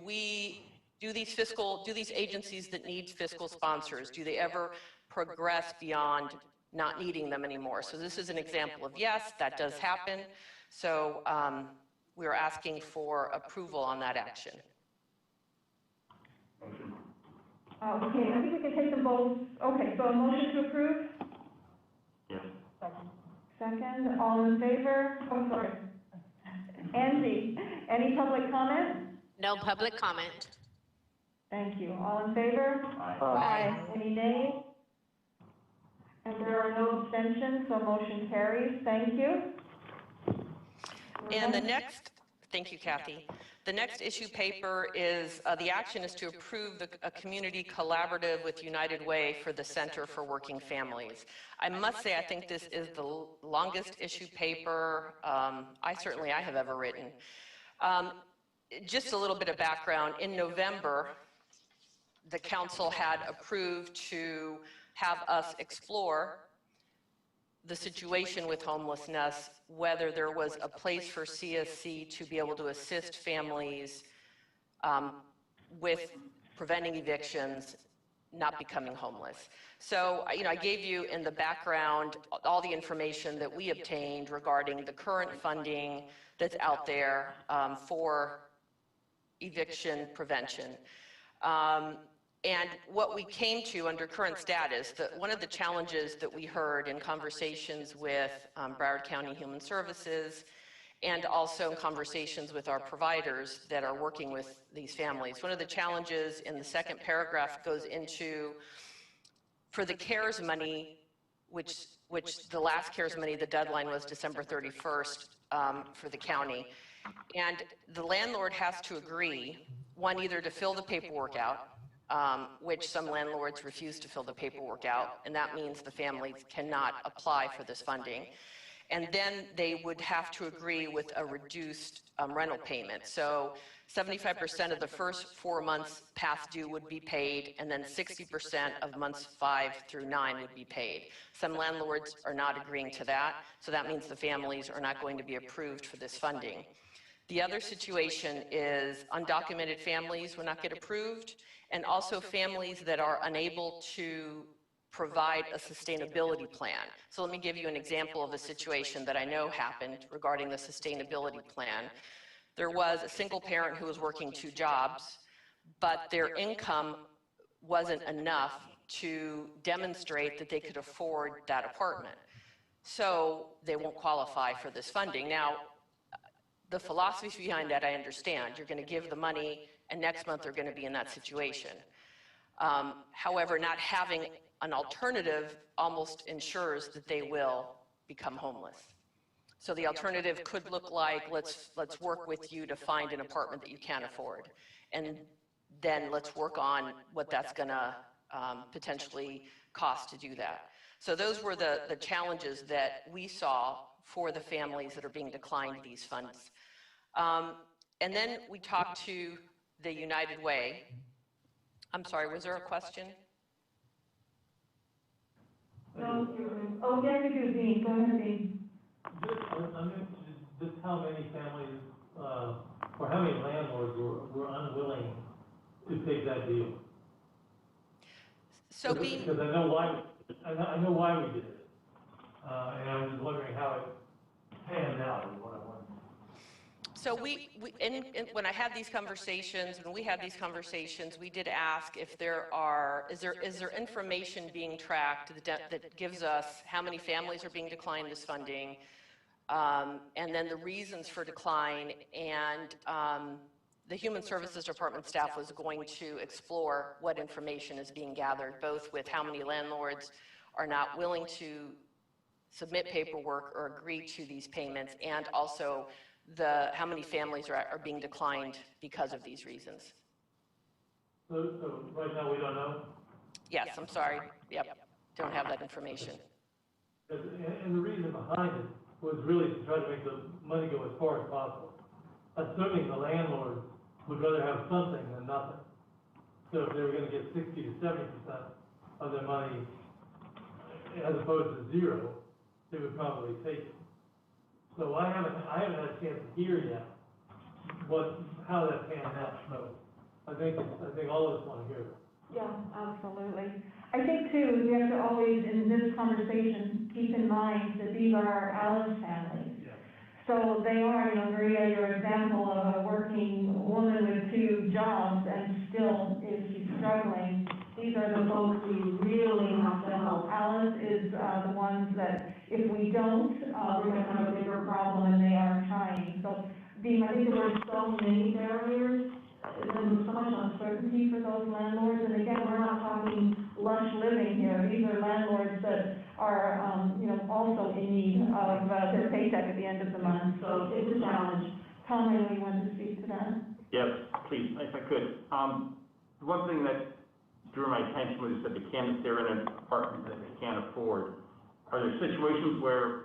these agencies that need fiscal sponsors, do they ever progress beyond not needing them anymore? So this is an example of yes, that does happen. So we're asking for approval on that action. Okay, I think we can take them both. Okay, so a motion to approve? Yes. Second, all in favor? Oh, sorry. Angie, any public comment? No public comment. Thank you. All in favor? Aye. Any nays? And there are no abstentions, so motion carries. Thank you. And the next, thank you, Kathy. The next issue paper is, the action is to approve a community collaborative with United Way for the Center for Working Families. I must say, I think this is the longest issue paper I have ever written. Just a little bit of background. In November, the council had approved to have us explore the situation with homelessness, whether there was a place for CSC to be able to assist families with preventing evictions, not becoming homeless. So, I gave you in the background all the information that we obtained regarding the current funding that's out there for eviction prevention. And what we came to under current status, one of the challenges that we heard in conversations with Broward County Human Services and also in conversations with our providers that are working with these families, one of the challenges in the second paragraph goes into, for the CARES money, which the last CARES money, the deadline was December 31st for the county. And the landlord has to agree, one, either to fill the paperwork out, which some landlords refuse to fill the paperwork out, and that means the families cannot apply for this funding. And then they would have to agree with a reduced rental payment. So 75% of the first 4 months past due would be paid, and then 60% of months 5 through 9 would be paid. Some landlords are not agreeing to that, so that means the families are not going to be approved for this funding. The other situation is undocumented families will not get approved, and also families that are unable to provide a sustainability plan. So let me give you an example of a situation that I know happened regarding the sustainability plan. There was a single parent who was working 2 jobs, but their income wasn't enough to demonstrate that they could afford that apartment. So they won't qualify for this funding. Now, the philosophies behind that I understand. You're going to give the money, and next month they're going to be in that situation. However, not having an alternative almost ensures that they will become homeless. So the alternative could look like, let's work with you to find an apartment that you can't afford. And then let's work on what that's going to potentially cost to do that. So those were the challenges that we saw for the families that are being declined these funds. And then we talked to the United Way. I'm sorry, was there a question? No. Oh, yes, we do, Dean. Go ahead, Dean. I'm interested, just how many families, or how many landlords were unwilling to take that deal? So because I know why we did it. And I was just wondering how it panned out is what I wanted. So when I had these conversations, when we had these conversations, we did ask if is there information being tracked that gives us how many families are being declined this funding, and then the reasons for decline, and the Human Services Department staff was going to explore what information is being gathered, both with how many landlords are not willing to submit paperwork or agree to these payments, and also how many families are being declined because of these reasons. So right now, we don't know? Yes, I'm sorry. Yep, don't have that information. And the reason behind it was really to try to make the money go as far as possible. Assuming the landlord would rather have something than nothing. So if they were gonna get 60 to 70% of their money as opposed to zero, they would probably take it. So I haven't had a chance to hear yet how that panned out. So I think all of us wanna hear it. Yeah, absolutely. I think too, we have to always, in this conversation, keep in mind that these are our Alice families. Yeah. So they are, Maria, your example of a working woman with 2 jobs and still is she's struggling. These are the folks we really have to help. Alice is the ones that if we don't, we're gonna have a bigger problem, and they are trying. So, I think there were so many barriers, and there's so much uncertainty for those landlords. And again, we're not talking lush living here. These are landlords that are, also in need of their paycheck at the end of the month. So it's a challenge. Tom, I know you wanted to speak to that. Yes, please, if I could. One thing that drew my attention was that they're in an apartment that they can't afford. Are there situations where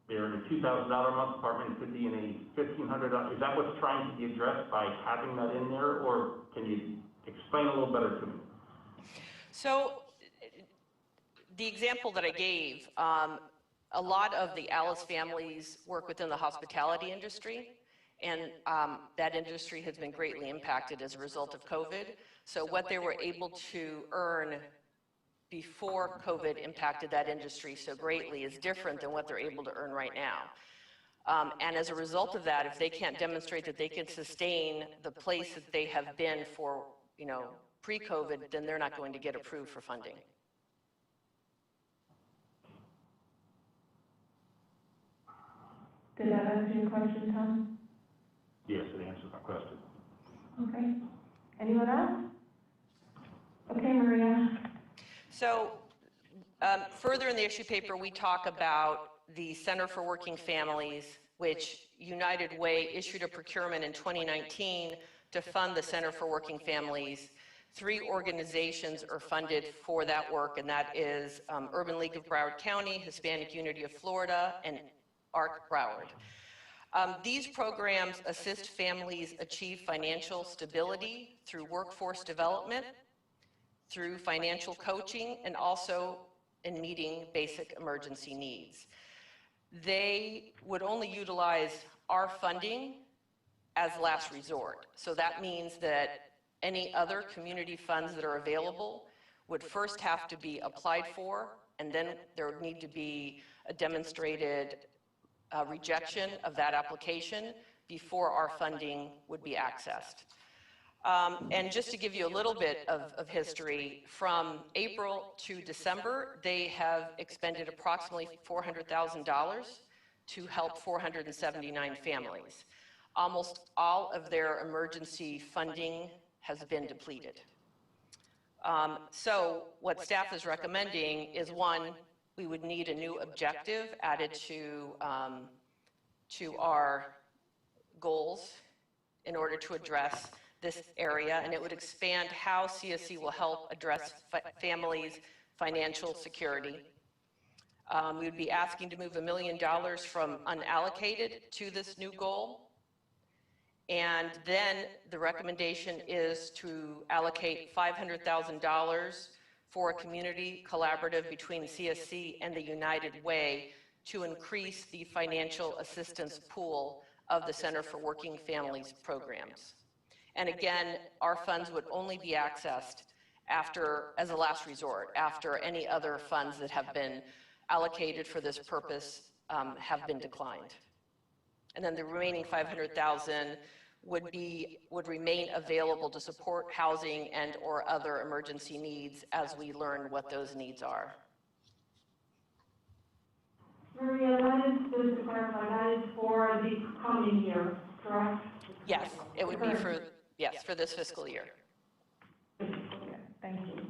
they're in a $2,000 a month apartment, it could be in a $1,500? Is that what's trying to be addressed by having that in there, or can you explain a little better to me? So the example that I gave, a lot of the Alice families work within the hospitality industry, and that industry has been greatly impacted as a result of COVID. So what they were able to earn before COVID impacted that industry so greatly is different than what they're able to earn right now. And as a result of that, if they can't demonstrate that they can sustain the place that they have been for, pre-COVID, then they're not going to get approved for funding. Did that answer your question, Tom? Yes, it answers my question. Okay. Anyone else? Okay, Maria. So further in the issue paper, we talk about the Center for Working Families, which United Way issued a procurement in 2019 to fund the Center for Working Families. 3 organizations are funded for that work, and that is Urban League of Broward County, Hispanic Unity of Florida, and ARC Broward. These programs assist families achieve financial stability through workforce development, through financial coaching, and also in meeting basic emergency needs. They would only utilize our funding as last resort. So that means that any other community funds that are available would first have to be applied for, and then there would need to be a demonstrated rejection of that application before our funding would be accessed. And just to give you a little bit of history, from April to December, they have expended approximately $400,000 to help 479 families. Almost all of their emergency funding has been depleted. So what staff is recommending is, one, we would need a new objective added to our goals in order to address this area, and it would expand how CSC will help address families' financial security. We would be asking to move $1 million from unallocated to this new goal. And then the recommendation is to allocate $500,000 for a community collaborative between CSC and the United Way to increase the financial assistance pool of the Center for Working Families programs. And again, our funds would only be accessed as a last resort, after any other funds that have been allocated for this purpose have been declined. And then the remaining $500,000 would remain available to support housing and or other emergency needs as we learn what those needs are. Maria, that is, just to clarify, that is for the coming year, correct? Yes, it would be for this fiscal year. Okay, thank you.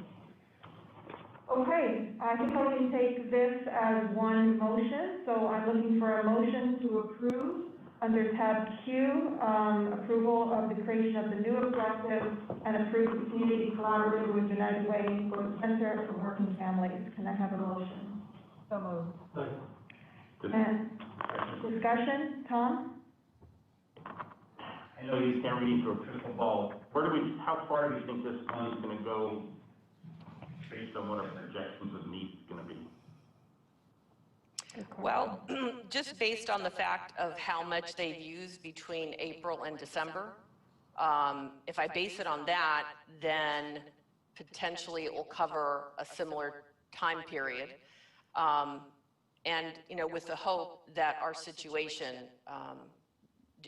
Okay, I think I can take this as one motion, so I'm looking for a motion to approve under tab Q, approval of the creation of the new objective and approve the community collaborative with United Way for the Center for Working Families. Can I have a motion? So moved. And discussion, Tom? I know you can't read into a crystal ball. How far do you think this money's gonna go based on what our projections of need is gonna be? Well, just based on the fact of how much they've used between April and December, if I base it on that, then potentially it will cover a similar time period. And, you know, with the hope that our situation,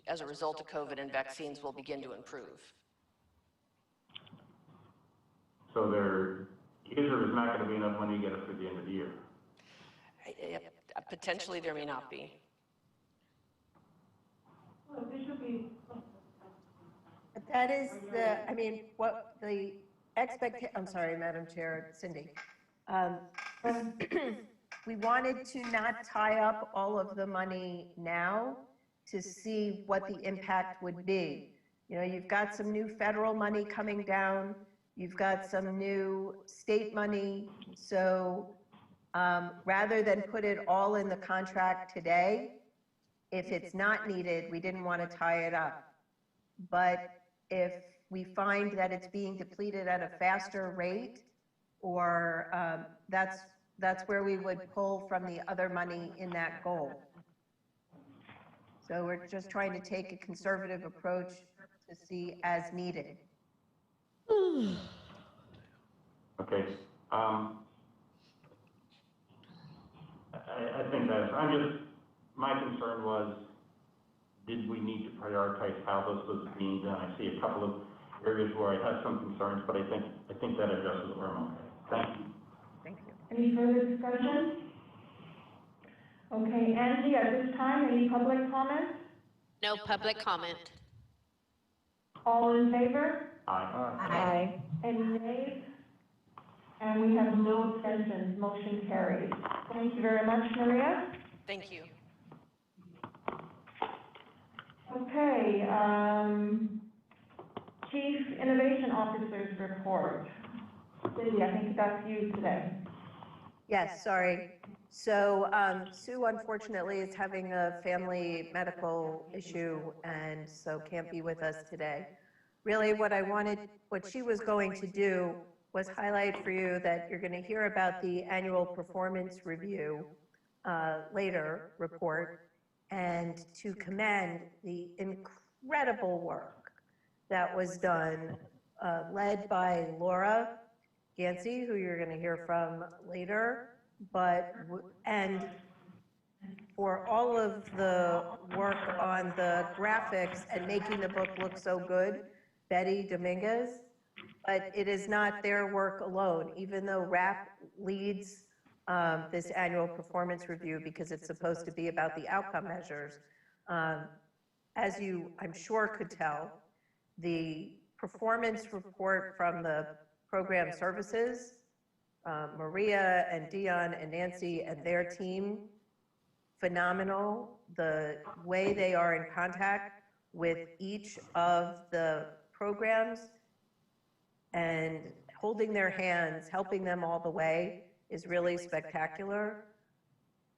as a result of COVID and vaccines, will begin to improve. So there is or is not gonna be enough money to get us through the end of the year? Potentially there may not be. That is the, I mean, what the I'm sorry, Madam Chair, Cindy. We wanted to not tie up all of the money now to see what the impact would be. You know, you've got some new federal money coming down, you've got some new state money, so rather than put it all in the contract today, if it's not needed, we didn't want to tie it up. But if we find that it's being depleted at a faster rate, or that's where we would pull from the other money in that goal. So we're just trying to take a conservative approach to see as needed. Okay. I think my concern was, did we need to prioritize how this was being done? I see a couple of areas where I have some concerns, but I think that addresses where I'm okay. Thank you. Thank you. Any further discussion? Okay, Angie, at this time, any public comment? No public comment. All in favor? Aye. Aye. Any nays? And we have no abstentions. Motion carries. Thank you very much, Maria. Thank you. Okay, Chief Innovation Officer's report. Cindy, I think that's you today. Yes, sorry. So Sue, unfortunately, is having a family medical issue and so can't be with us today. Really what she was going to do was highlight for you that you're going to hear about the annual performance review later report, and to commend the incredible work that was done, led by Laura Gansey, who you're going to hear from later, and for all of the work on the graphics and making the book look so good, Betty Dominguez. But it is not their work alone, even though RAP leads this annual performance review because it's supposed to be about the outcome measures. As you, I'm sure, could tell, the performance report from the program services, Maria and Dion and Nancy and their team, phenomenal. The way they are in contact with each of the programs and holding their hands, helping them all the way is really spectacular.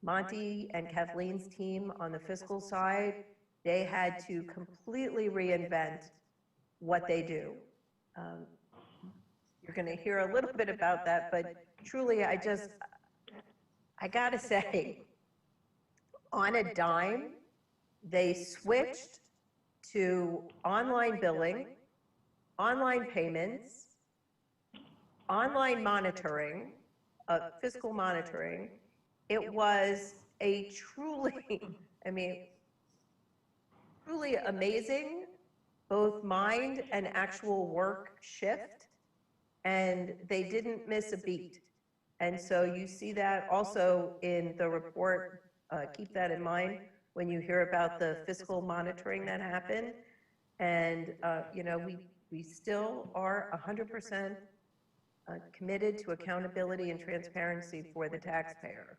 Monty and Kathleen's team on the fiscal side, they had to completely reinvent what they do. You're going to hear a little bit about that, but truly, I got to say, on a dime, they switched to online billing, online payments, online monitoring, fiscal monitoring. It was a truly, truly amazing, both mind and actual work shift, and they didn't miss a beat. And so you see that also in the report. Keep that in mind when you hear about the fiscal monitoring that happened. And, you know, we still are 100% committed to accountability and transparency for the taxpayer.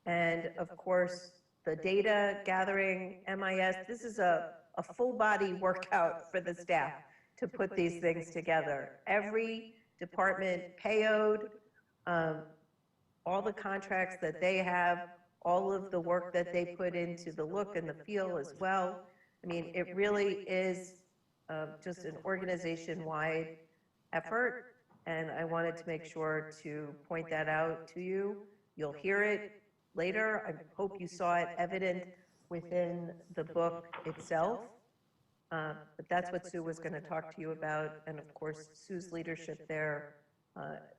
And of course, the data gathering, MIS, this is a full body workout for the staff to put these things together. Every department, payode, all the contracts that they have, all of the work that they put into the look and the feel as well. I mean, it really is just an organization-wide effort, and I wanted to make sure to point that out to you. You'll hear it later. I hope you saw it evident within the book itself. But that's what Sue was going to talk to you about, and of course, Sue's leadership there,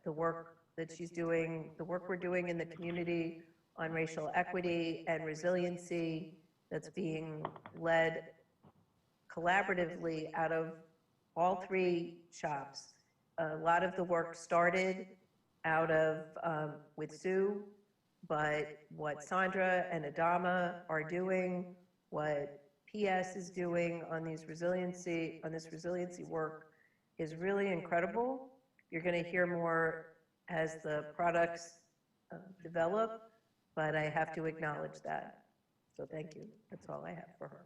the work that she's doing, the work we're doing in the community on racial equity and resiliency that's being led collaboratively out of all three shops. A lot of the work started out of with Sue, but what Sandra and Adama are doing, what PS is doing on this resiliency work is really incredible. You're going to hear more as the products develop, but I have to acknowledge that. So thank you. That's all I have for her.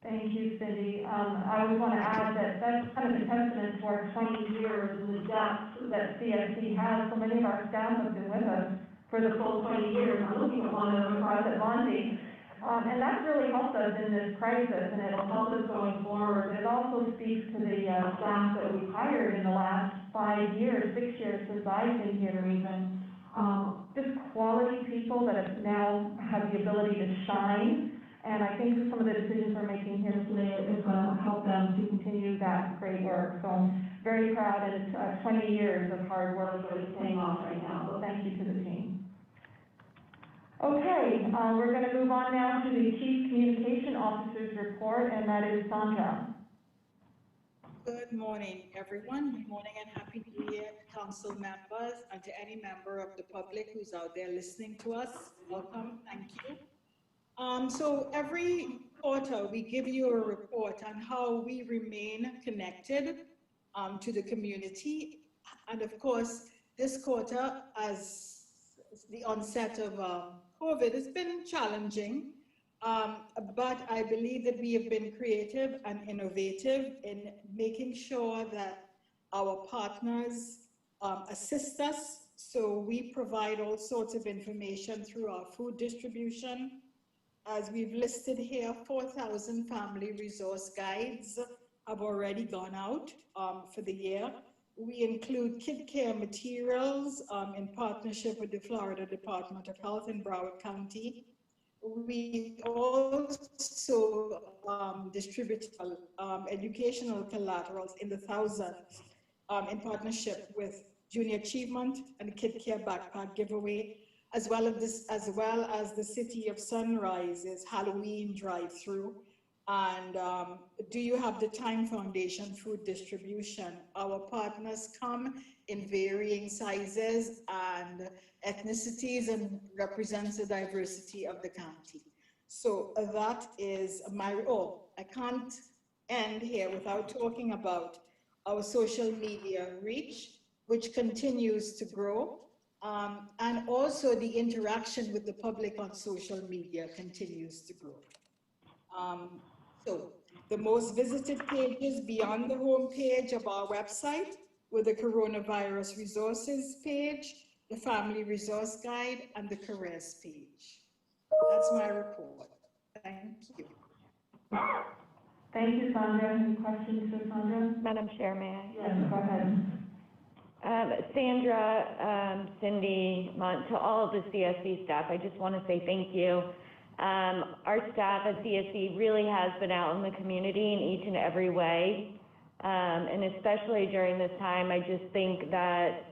Thank you, Cindy. I would want to add that that's kind of a testament to our 20 years and the depth that CSC has. So many of our staff have been with us for the full 20 years. I'm looking at one of them across at Monty. And that's really helped us in this crisis, and it'll help us going forward. It also speaks to the staff that we've hired in the last 5 years, 6 years since I've been here even. Just quality people that have now have the ability to shine. And I think some of the decisions we're making here today is going to help them to continue that great work. So I'm very proud, and it's 20 years of hard work that is paying off right now. So thank you to the team. Okay, we're going to move on now to the Chief Communication Officer's report, and that is Sandra. Good morning, everyone. Good morning and happy New Year, council members, and to any member of the public who's out there listening to us. Welcome, thank you. So every quarter, we give you a report on how we remain connected to the community. And of course, this quarter, as the onset of COVID, has been challenging, but I believe that we have been creative and innovative in making sure that our partners assist us. So we provide all sorts of information through our food distribution. As we've listed here, 4,000 family resource guides have already gone out for the year. We include kid care materials in partnership with the Florida Department of Health in Broward County. We also distribute educational collaterals in the thousands in partnership with Junior Achievement and the Kid Care Backpack Giveaway, as well as the City of Sunrise's Halloween drive-through. And Do You Have the Time Foundation food distribution. Our partners come in varying sizes and ethnicities and represents the diversity of the county. So that is I can't end here without talking about our social media reach, which continues to grow. And also the interaction with the public on social media continues to grow. So the most visited pages beyond the home page of our website were the Coronavirus Resources page, the Family Resource Guide, and the Careers page. That's my report. Thank you. Thank you, Sandra. Any questions for Sandra? Madam Chair, may I? Yes, go ahead. Sandra, Cindy, to all of the CSC staff, I just want to say thank you. Our staff at CSC really has been out in the community in each and every way, and especially during this time, I just think that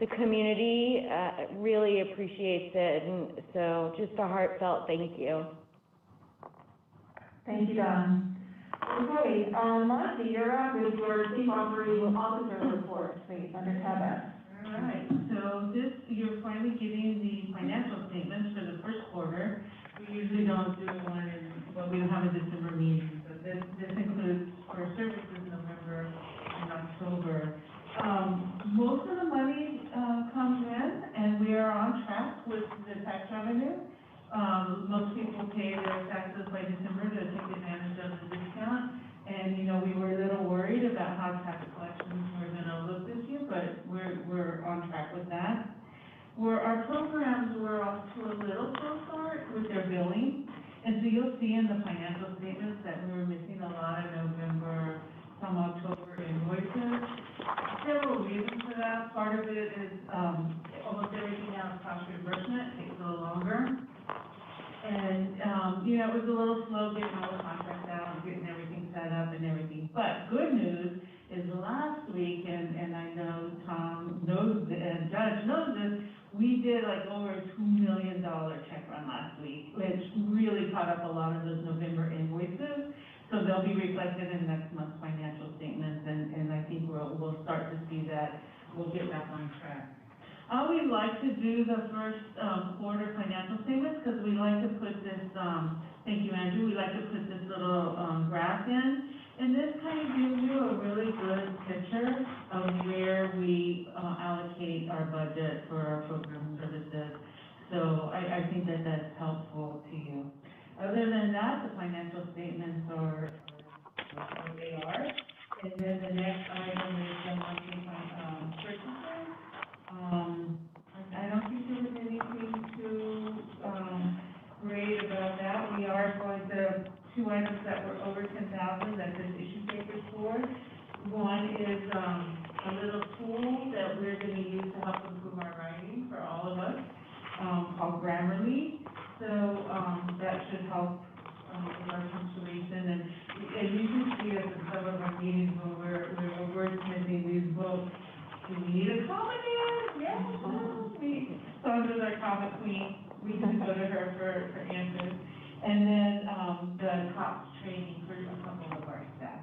the community really appreciates it, and so just a heartfelt thank you. Thank you, Don. Okay, Monty, you're up with your Chief Operating Officer report, please, under tab S. All right, so you're finally getting the financial statements for the first quarter. We usually don't do one we don't have a December meeting, but this includes for services November and October. revenue. Most people pay their taxes by December to take advantage of the discount. And, you know, we were a little worried about how tax collections were gonna look this year, but we're on track with that. Our programs were off to a little slow start with their billing. And so you'll see in the financial statements that we were missing a lot of November, some October invoices. Several reasons for that. Part of it is, almost everything now is cost reimbursement, takes a little longer. And, you know, it was a little slow getting all the contracts out and getting everything set up and everything. But good news is last week, and I know Tom knows this, and Judge knows this, we did like over a $2 million check run last week, which really caught up a lot of those November invoices. So they'll be reflected in next month's financial statements, and I think we'll start to see that we'll get back on track. We like to do the first quarter financial statements because we like to put this, thank you, Andrew, we like to put this little graph in. And this kind of gives you a really good picture of where we allocate our budget for our program services. So I think that that's helpful to you. Other than that, the financial statements are what they are. And then the next item is the monthly purchases. I don't think there was anything too great about that. We are going to, 2 items that were over 10,000 that this issue papers for. One is a little tool that we're going to use to help improve our writing for all of us, called Grammarly. So that should help with our punctuation. And you can see us in some of our meetings where we're wordsmithing these books. Do we need a comment in? Yes. Sondra's our comment queen. We can go to her for answers. And then the COPS training for a couple of our staff.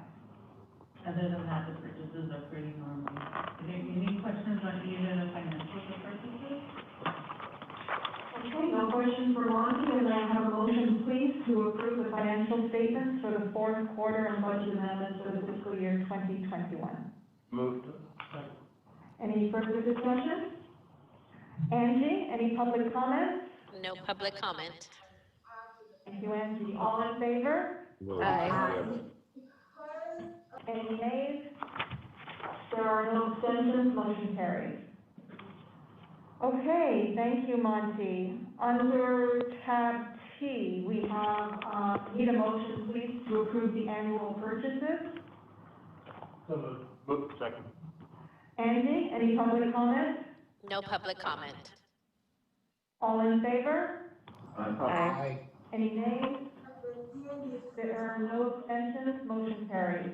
Other than that, the purchases are pretty normal. Any questions on either the financials or purchases? Okay, no questions for Monty, and I have a motion, please, to approve the financial statements for the fourth quarter and budget amendments for the fiscal year 2021. Moved. Any further discussion? Angie, any public comments? No public comment. Thank you, Angie. All in favor? Aye. Any nays? There are no abstentions, motion carries. Okay, thank you, Monty. Under tab T, we have, need a motion, please, to approve the annual purchases. So moved. Moved. Second. Angie, any public comment? No public comment. All in favor? Aye. Any nays? There are no abstentions, motion carries.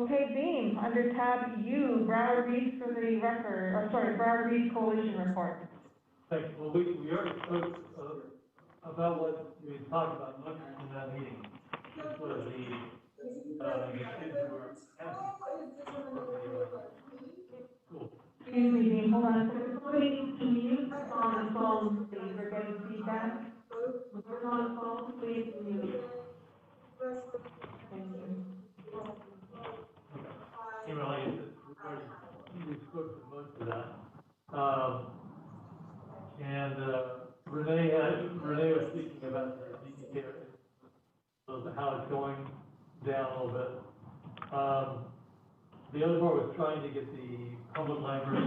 Okay, Beam, under tab U, Broward Reads for the record, or sorry, Broward Reads Coalition Report. Thanks. Well, we already spoke about what we talked about much in that meeting. This was the kids who were cool. Excuse me, Beam, hold on. Somebody can mute on the phone, please, we're getting feedback. We're on the phone, please mute. Thank you. We spoke to most of that. And Renee was speaking about the DTK, how it's going down a little bit. The other part was trying to get the public library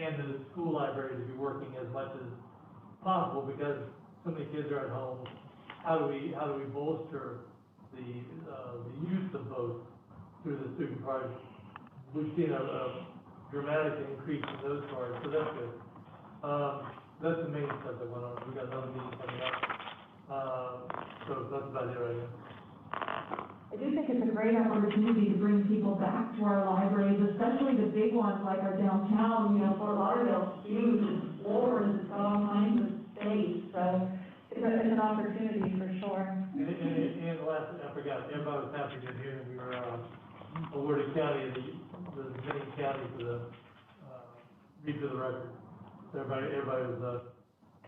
and the school library to be working as much as possible because so many kids are at home. How do we bolster the use of both through the student cards? We've seen a dramatic increase in those cards, so that's good. That's the main stuff that went on. We got another meeting coming up. So that's about it right now. I do think it's a great opportunity to bring people back to our libraries, especially the big ones like our downtown. You know, Fort Lauderdale's huge, it's floors, it's got all kinds of space, so it's an opportunity for sure. And last, I forgot, everybody was happy to hear we were awarded county, the main county for the read to the record. So everybody was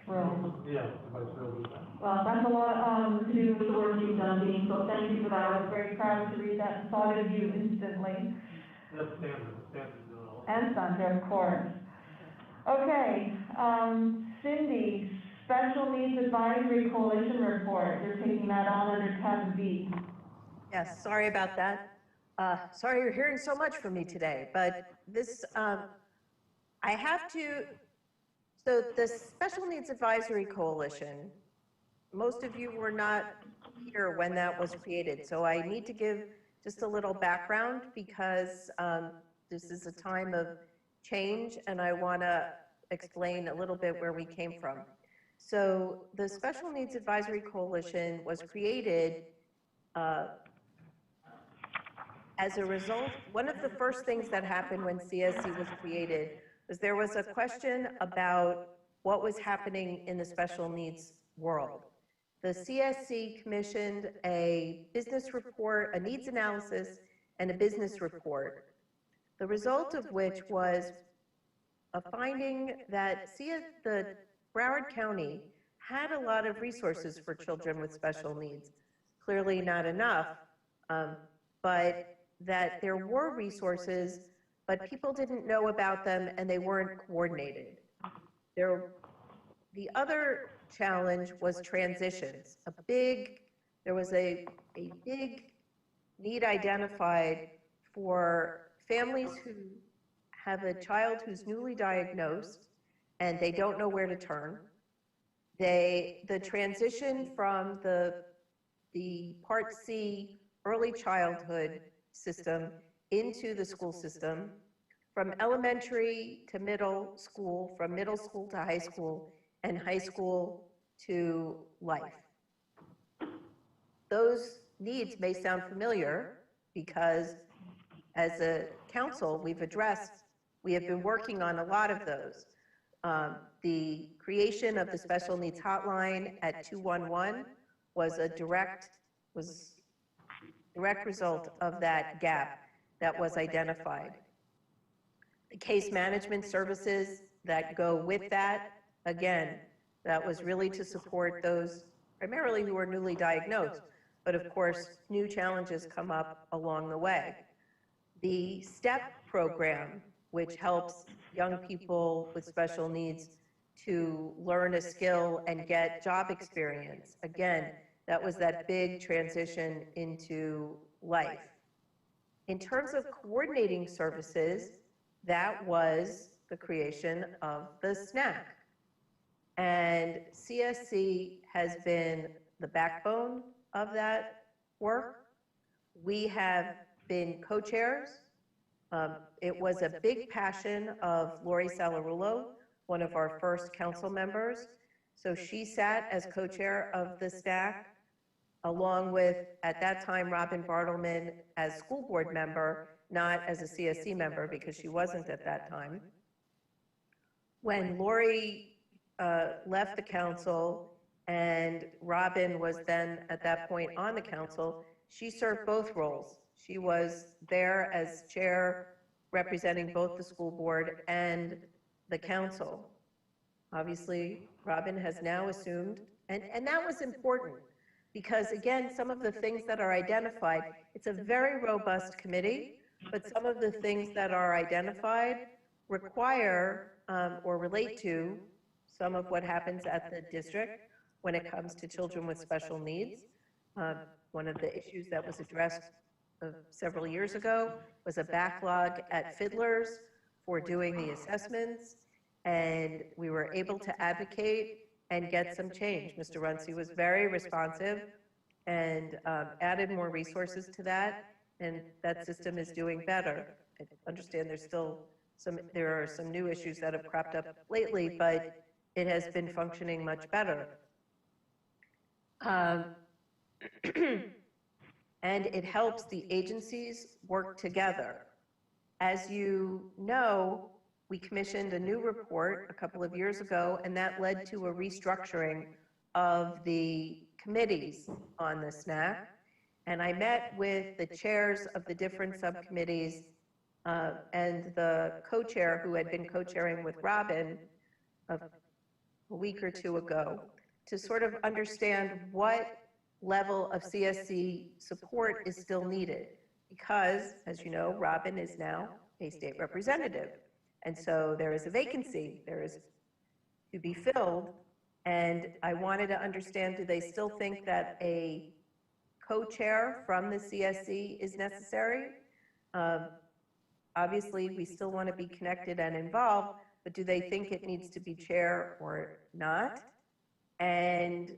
thrilled. Yeah, everybody's thrilled with that. Well, that's a lot to do with the work you've done, Dean, so thank you for that. I was very proud to read that and thought of you instantly. That's Sandra doing all that. And Sandra, of course. Okay, Cindy, Special Needs Advisory Coalition report, you're taking that on under tab B. Yes, sorry about that. Sorry you're hearing so much from me today, but this, I have to, so the Special Needs Advisory Coalition, most of you were not here when that was created, so I need to give just a little background because this is a time of change and I want to explain a little bit where we came from. So the Special Needs Advisory Coalition was created as a result, one of the first things that happened when CSC was created was there was a question about what was happening in the special needs world. The CSC commissioned a business report, a needs analysis, and a business report, the result of which was a finding that the Broward County had a lot of resources for children with special needs. Clearly not enough, but that there were resources, but people didn't know about them and they weren't coordinated. The other challenge was transitions. There was a big need identified for families who have a child who's newly diagnosed and they don't know where to turn. The transition from the Part C early childhood system into the school system, from elementary to middle school, from middle school to high school, and high school to life. Those needs may sound familiar because as a council, we have been working on a lot of those. The creation of the special needs hotline at 211 was a direct result of that gap that was identified. The case management services that go with that, again, that was really to support those primarily who are newly diagnosed, but of course, new challenges come up along the way. The STEP program, which helps young people with special needs to learn a skill and get job experience, again, that was that big transition into life. In terms of coordinating services, that was the creation of the SNAC. And CSC has been the backbone of that work. We have been co-chairs. It was a big passion of Lori Salarulo, one of our first council members. So she sat as co-chair of the SNAC, along with, at that time, Robin Bartleman as school board member, not as a CSC member because she wasn't at that time. When Lori left the council and Robin was then at that point on the council, she served both roles. She was there as chair representing both the school board and the council. Obviously, Robin has now assumed, and that was important because again, some of the things that are identified, it's a very robust committee, but some of the things that are identified require or relate to some of what happens at the district when it comes to children with special needs. One of the issues that was addressed several years ago was a backlog at Fiddler's for doing the assessments, and we were able to advocate and get some change. Mr. Runcie was very responsive and added more resources to that, and that system is doing better. I understand there are some new issues that have cropped up lately, but it has been functioning much better. And it helps the agencies work together. As you know, we commissioned a new report a couple of years ago, and that led to a restructuring of the committees on the SNAC. And I met with the chairs of the different subcommittees and the co-chair who had been co-chairing with Robin a week or two ago to sort of understand what level of CSC support is still needed. Because, as you know, Robin is now a state representative. And so there is a vacancy. to be filled. And I wanted to understand, do they still think that a co-chair from the CSC is necessary? Obviously, we still want to be connected and involved, but do they think it needs to be chair or not? And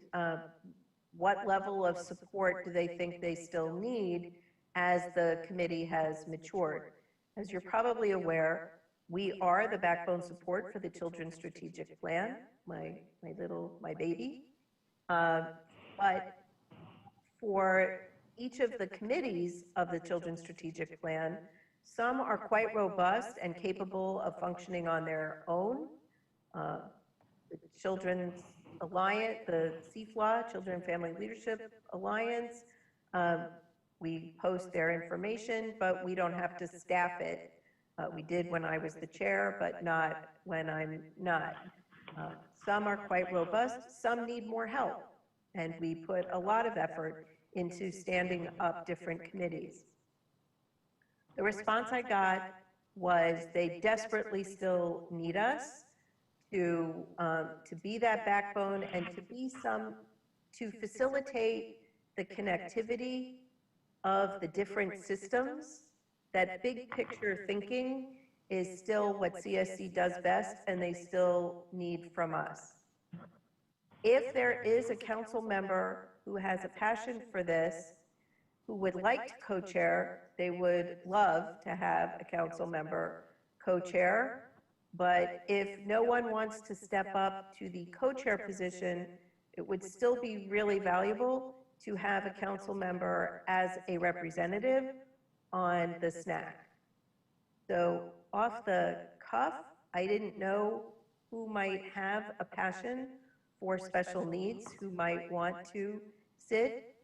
what level of support do they think they still need as the committee has matured? As you're probably aware, we are the backbone support for the Children's Strategic Plan, my baby. But for each of the committees of the Children's Strategic Plan, some are quite robust and capable of functioning on their own. The Children's Alliance, the CFLA, Children and Family Leadership Alliance, we post their information, but we don't have to staff it. We did when I was the chair, but not when I'm not. Some are quite robust, some need more help, and we put a lot of effort into standing up different committees. The response I got was they desperately still need us to be that backbone and to facilitate the connectivity of the different systems. That big picture thinking is still what CSC does best, and they still need from us. If there is a council member who has a passion for this, who would like to co-chair, they would love to have a council member co-chair. But if no one wants to step up to the co-chair position, it would still be really valuable to have a council member as a representative on the SNAC. So off the cuff, I didn't know who might have a passion for special needs, who might want to sit.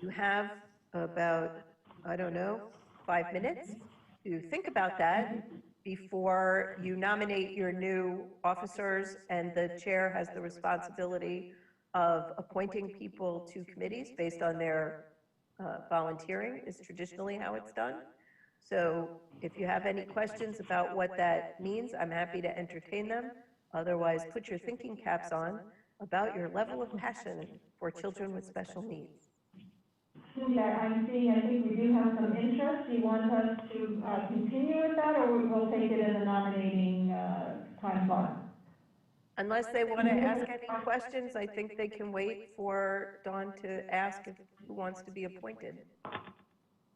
You have about, I don't know, 5 minutes to think about that before you nominate your new officers, and the chair has the responsibility of appointing people to committees based on their volunteering, is traditionally how it's done. So if you have any questions about what that means, I'm happy to entertain them. Otherwise, put your thinking caps on about your level of passion for children with special needs. Cindy, I'm seeing, I think we do have some interest. Do you want us to continue with that, or we'll take it in the nominating time slot? Unless they want to ask any questions, I think they can wait for Dawn to ask who wants to be appointed.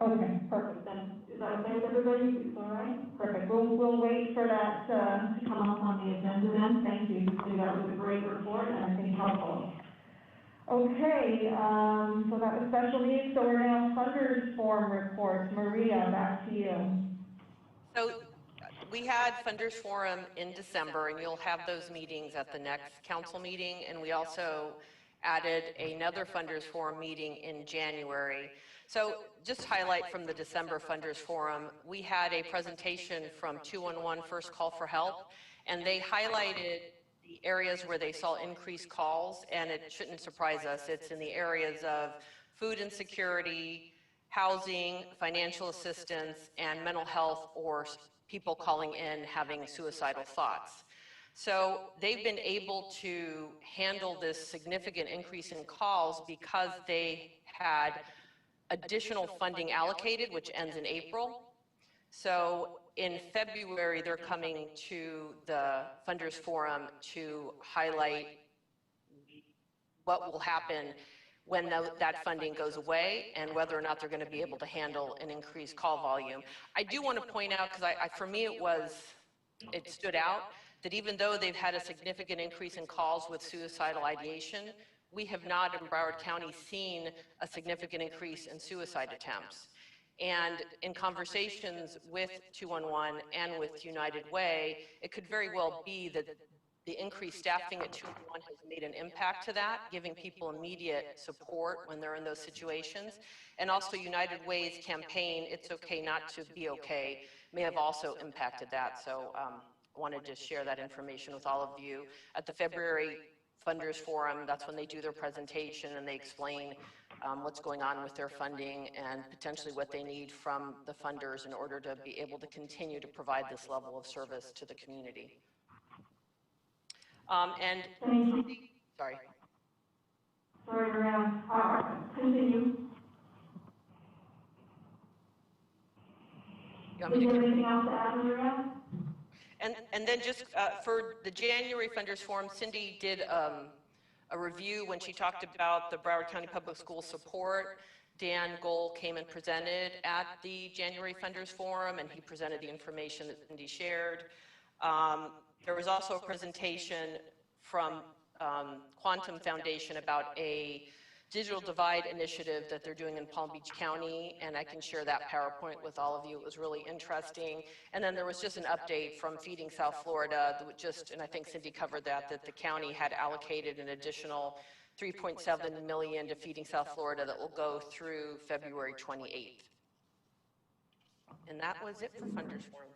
Okay, perfect. Then is that okay with everybody? Is all right? Perfect. We'll wait for that to come up on the agenda then. Thank you. That was a great report and I think helpful. Okay, so that was special needs. So we're now funders forum reports. Maria, back to you. So we had Funders Forum in December, and you'll have those meetings at the next council meeting, and we also added another Funders Forum meeting in January. So just highlight from the December Funders Forum, we had a presentation from 211 First Call for Help, and they highlighted the areas where they saw increased calls, and it shouldn't surprise us. It's in the areas of food insecurity, housing, financial assistance, and mental health, or people calling in having suicidal thoughts. So they've been able to handle this significant increase in calls because they had additional funding allocated, which ends in April. So in February, they're coming to the Funders Forum to highlight what will happen when that funding goes away and whether or not they're going to be able to handle an increased call volume. I do want to point out, because for me it stood out, that even though they've had a significant increase in calls with suicidal ideation, we have not in Broward County seen a significant increase in suicide attempts. And in conversations with 211 and with United Way, it could very well be that the increased staffing at 211 has made an impact to that, giving people immediate support when they're in those situations. And also United Way's campaign, It's Okay Not to Be Okay, may have also impacted that. So I wanted to share that information with all of you. At the February Funders Forum, that's when they do their presentation and they explain what's going on with their funding and potentially what they need from the funders in order to be able to continue to provide this level of service to the community. And, sorry. Sorry, Maria, continue. Is there anything else to add, Maria? And then just for the January Funders Forum, Cindy did a review when she talked about the Broward County Public Schools support. Dan Gold came and presented at the January Funders Forum, and he presented the information that Cindy shared. There was also a presentation from Quantum Foundation about a digital divide initiative that they're doing in Palm Beach County, and I can share that PowerPoint with all of you. It was really interesting. And then there was just an update from Feeding South Florida, and I think Cindy covered that the county had allocated an additional $3.7 million to Feeding South Florida that will go through February 28th. And that was it for Funders Forum.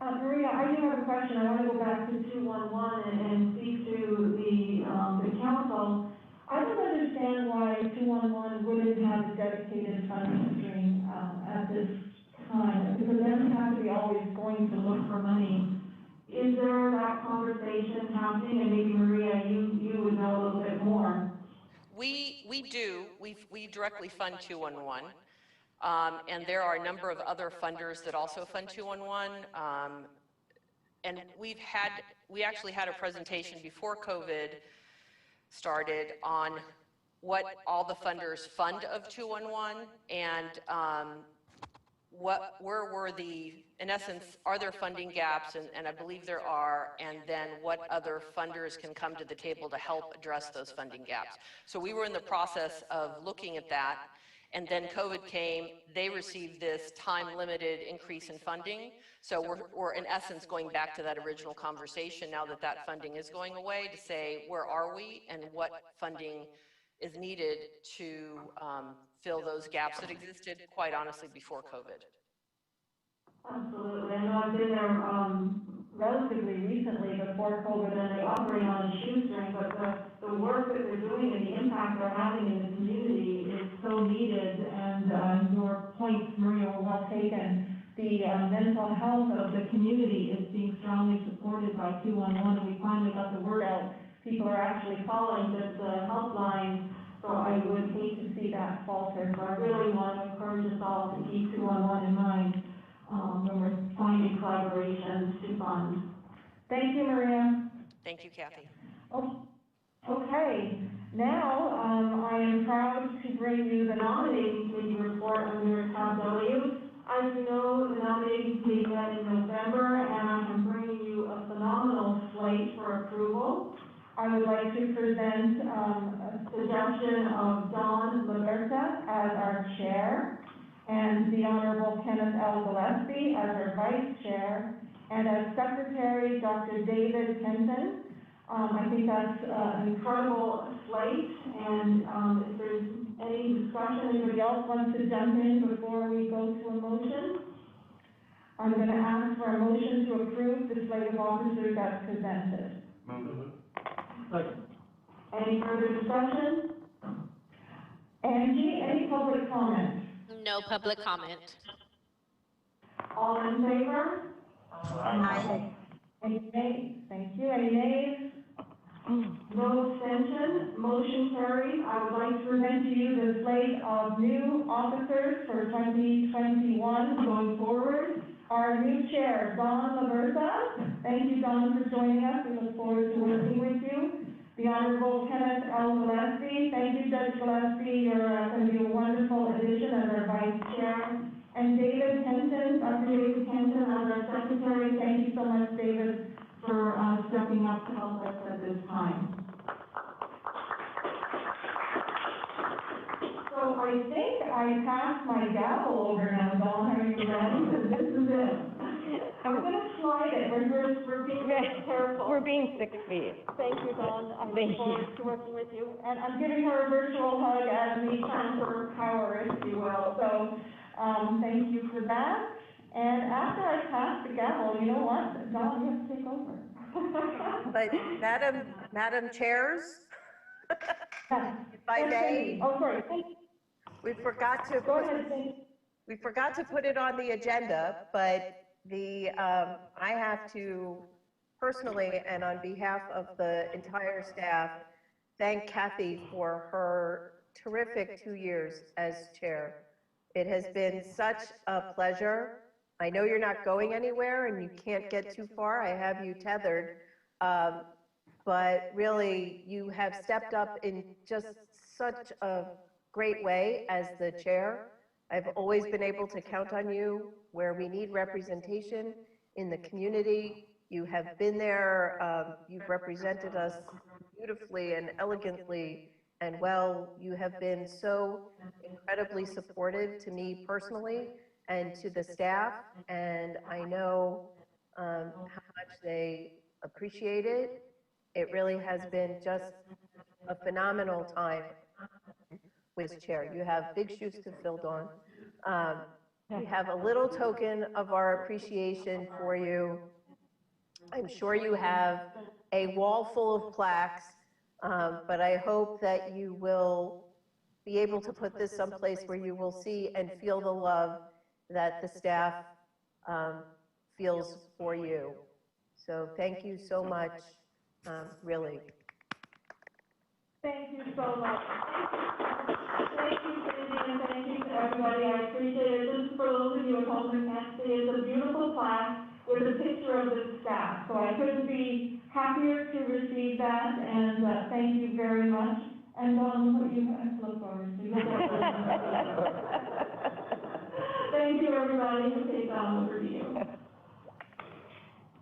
Maria, I do have a question. I want to go back to 211 and speak to the council. I don't understand why 211 wouldn't have a dedicated funding stream at this time, because it doesn't have to be always going to look for money. Is there that conversation happening? And maybe Maria, you would know a little bit more. We do. We directly fund 211. And there are a number of other funders that also fund 211. And we actually had a presentation before COVID started on what all the funders fund of 211 and where were in essence, are there funding gaps, and I believe there are, and then what other funders can come to the table to help address those funding gaps. So we were in the process of looking at that, and then COVID came, they received this time-limited increase in funding. So we're in essence going back to that original conversation now that funding is going away to say, where are we and what funding is needed to fill those gaps that existed, quite honestly, before COVID. Absolutely. I know I've been there relatively recently before COVID, and they operate on a shoestring, but the work that they're doing and the impact they're having in the community is so needed, and your points, Maria, were well taken. The mental health of the community is being strongly supported by 211, and we finally got the word out. People are actually calling the helpline, so I would hate to see that falter. So I really want to encourage us all to keep 211 in mind when we're finding collaborations to fund. Thank you, Maria. Thank you, Kathy. Oh, okay. Now, I am proud to bring you the nominating committee report under tab W. As you know, the nominating committee met in November, and I am bringing you a phenomenal slate for approval. I would like to present a suggestion of Dawn Laberta as our chair, and the Honorable Kenneth L. Gillespie as our vice chair, and as secretary, Dr. David Kenton. I think that's an incredible slate, and if there's any discussion, anybody else wants to jump in before we go to a motion? I'm going to ask for a motion to approve the slate of officers as presented. Any further discussion? Angie, any public comment? No public comment. All in favor? Aye. Any nays? Thank you. Any nays? No abstention. Motion carried. I would like to present to you the slate of new officers for 2021 going forward. Our new chair, Dawn Laberta. Thank you, Dawn, for joining us. We look forward to working with you. The Honorable Kenneth L. Gillespie. Thank you, Judge Gillespie. You're going to be a wonderful addition as our vice chair. And David Kenton, Dr. David Kenton, as our secretary. Thank you so much, David, for stepping up to help us at this time. So I think I passed my gavel over now, Dawn. Are you ready? This is it. I'm going to slide it. We're being very careful. We're being 6 feet. Thank you, Dawn. I look Thank you. forward to working with you. And I'm giving her a virtual hug as we transfer power, if you will. So thank you for that. And after I pass the gavel, you know what? Dawn, you have to take over. But Madam Chairs, if I may. Oh, sorry. We forgot to put it on the agenda, but I have to personally and on behalf of the entire staff, thank Kathy for her terrific 2 years as chair. It has been such a pleasure. I know you're not going anywhere and you can't get too far. I have you tethered. But really, you have stepped up in just such a great way as the chair. I've always been able to count on you where we need representation in the community. You have been there. You've represented us beautifully and elegantly and well. You have been so incredibly supportive to me personally and to the staff, and I know how much they appreciate it. It really has been just a phenomenal time with Chair. You have big shoes to fill, Dawn. We have a little token of our appreciation for you. I'm sure you have a wall full of plaques, but I hope that you will be able to put this someplace where you will see and feel the love that the staff feels for you. So thank you so much, really. Thank you so much. Thank you, Cindy, and thank you to everybody. I appreciate it. Just for those of you at home who can't see, it's a beautiful plaque with a picture of the staff. So I couldn't be happier to receive that, and thank you very much. And what you have to look forward to. Thank you, everybody. Okay, Dawn, over to you.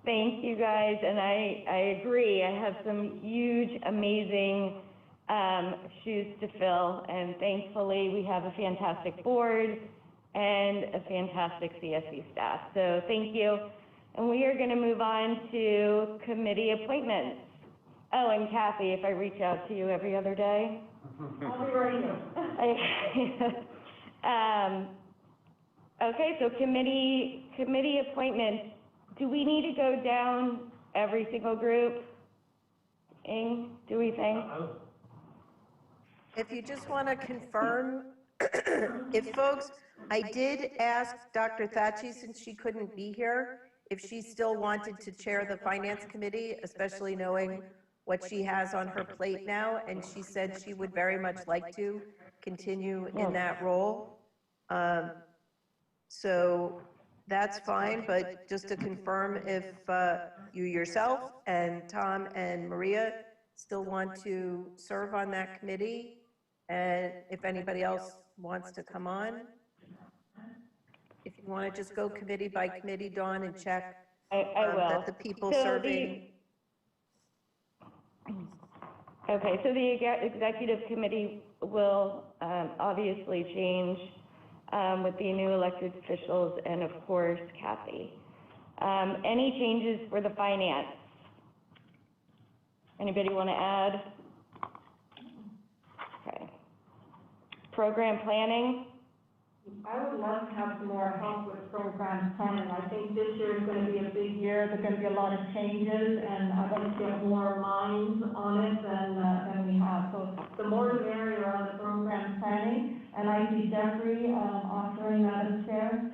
Thank you, guys, and I agree. I have some huge, amazing shoes to fill, and thankfully we have a fantastic board and a fantastic CSC staff. So thank you. And we are going to move on to committee appointments. Oh, and Kathy, if I reach out to you every other day. I'll be right here. Okay, so committee appointments. Do we need to go down every single group? Ing, do we think? If you just want to confirm, if folks, I did ask Dr. Thatchy, since she couldn't be here, if she still wanted to chair the Finance Committee, especially knowing what she has on her plate now, and she said she would very much like to continue in that role. So that's fine, but just to confirm if you yourself and Tom and Maria still want to serve on that committee, and if anybody else wants to come on. If you want to just go committee by committee, Dawn, and check I will. that the people So serving. Okay, so the executive committee will obviously change with the new elected officials and, of course, Kathy. Any changes for the finance? Anybody want to add? Okay. Program planning? I would love to have some more help with program planning. I think this year is going to be a big year. There's going to be a lot of changes, and I'd like to get more minds on it than we have. So the more the merrier on the program planning, and I see Jeffrey offering that as chair.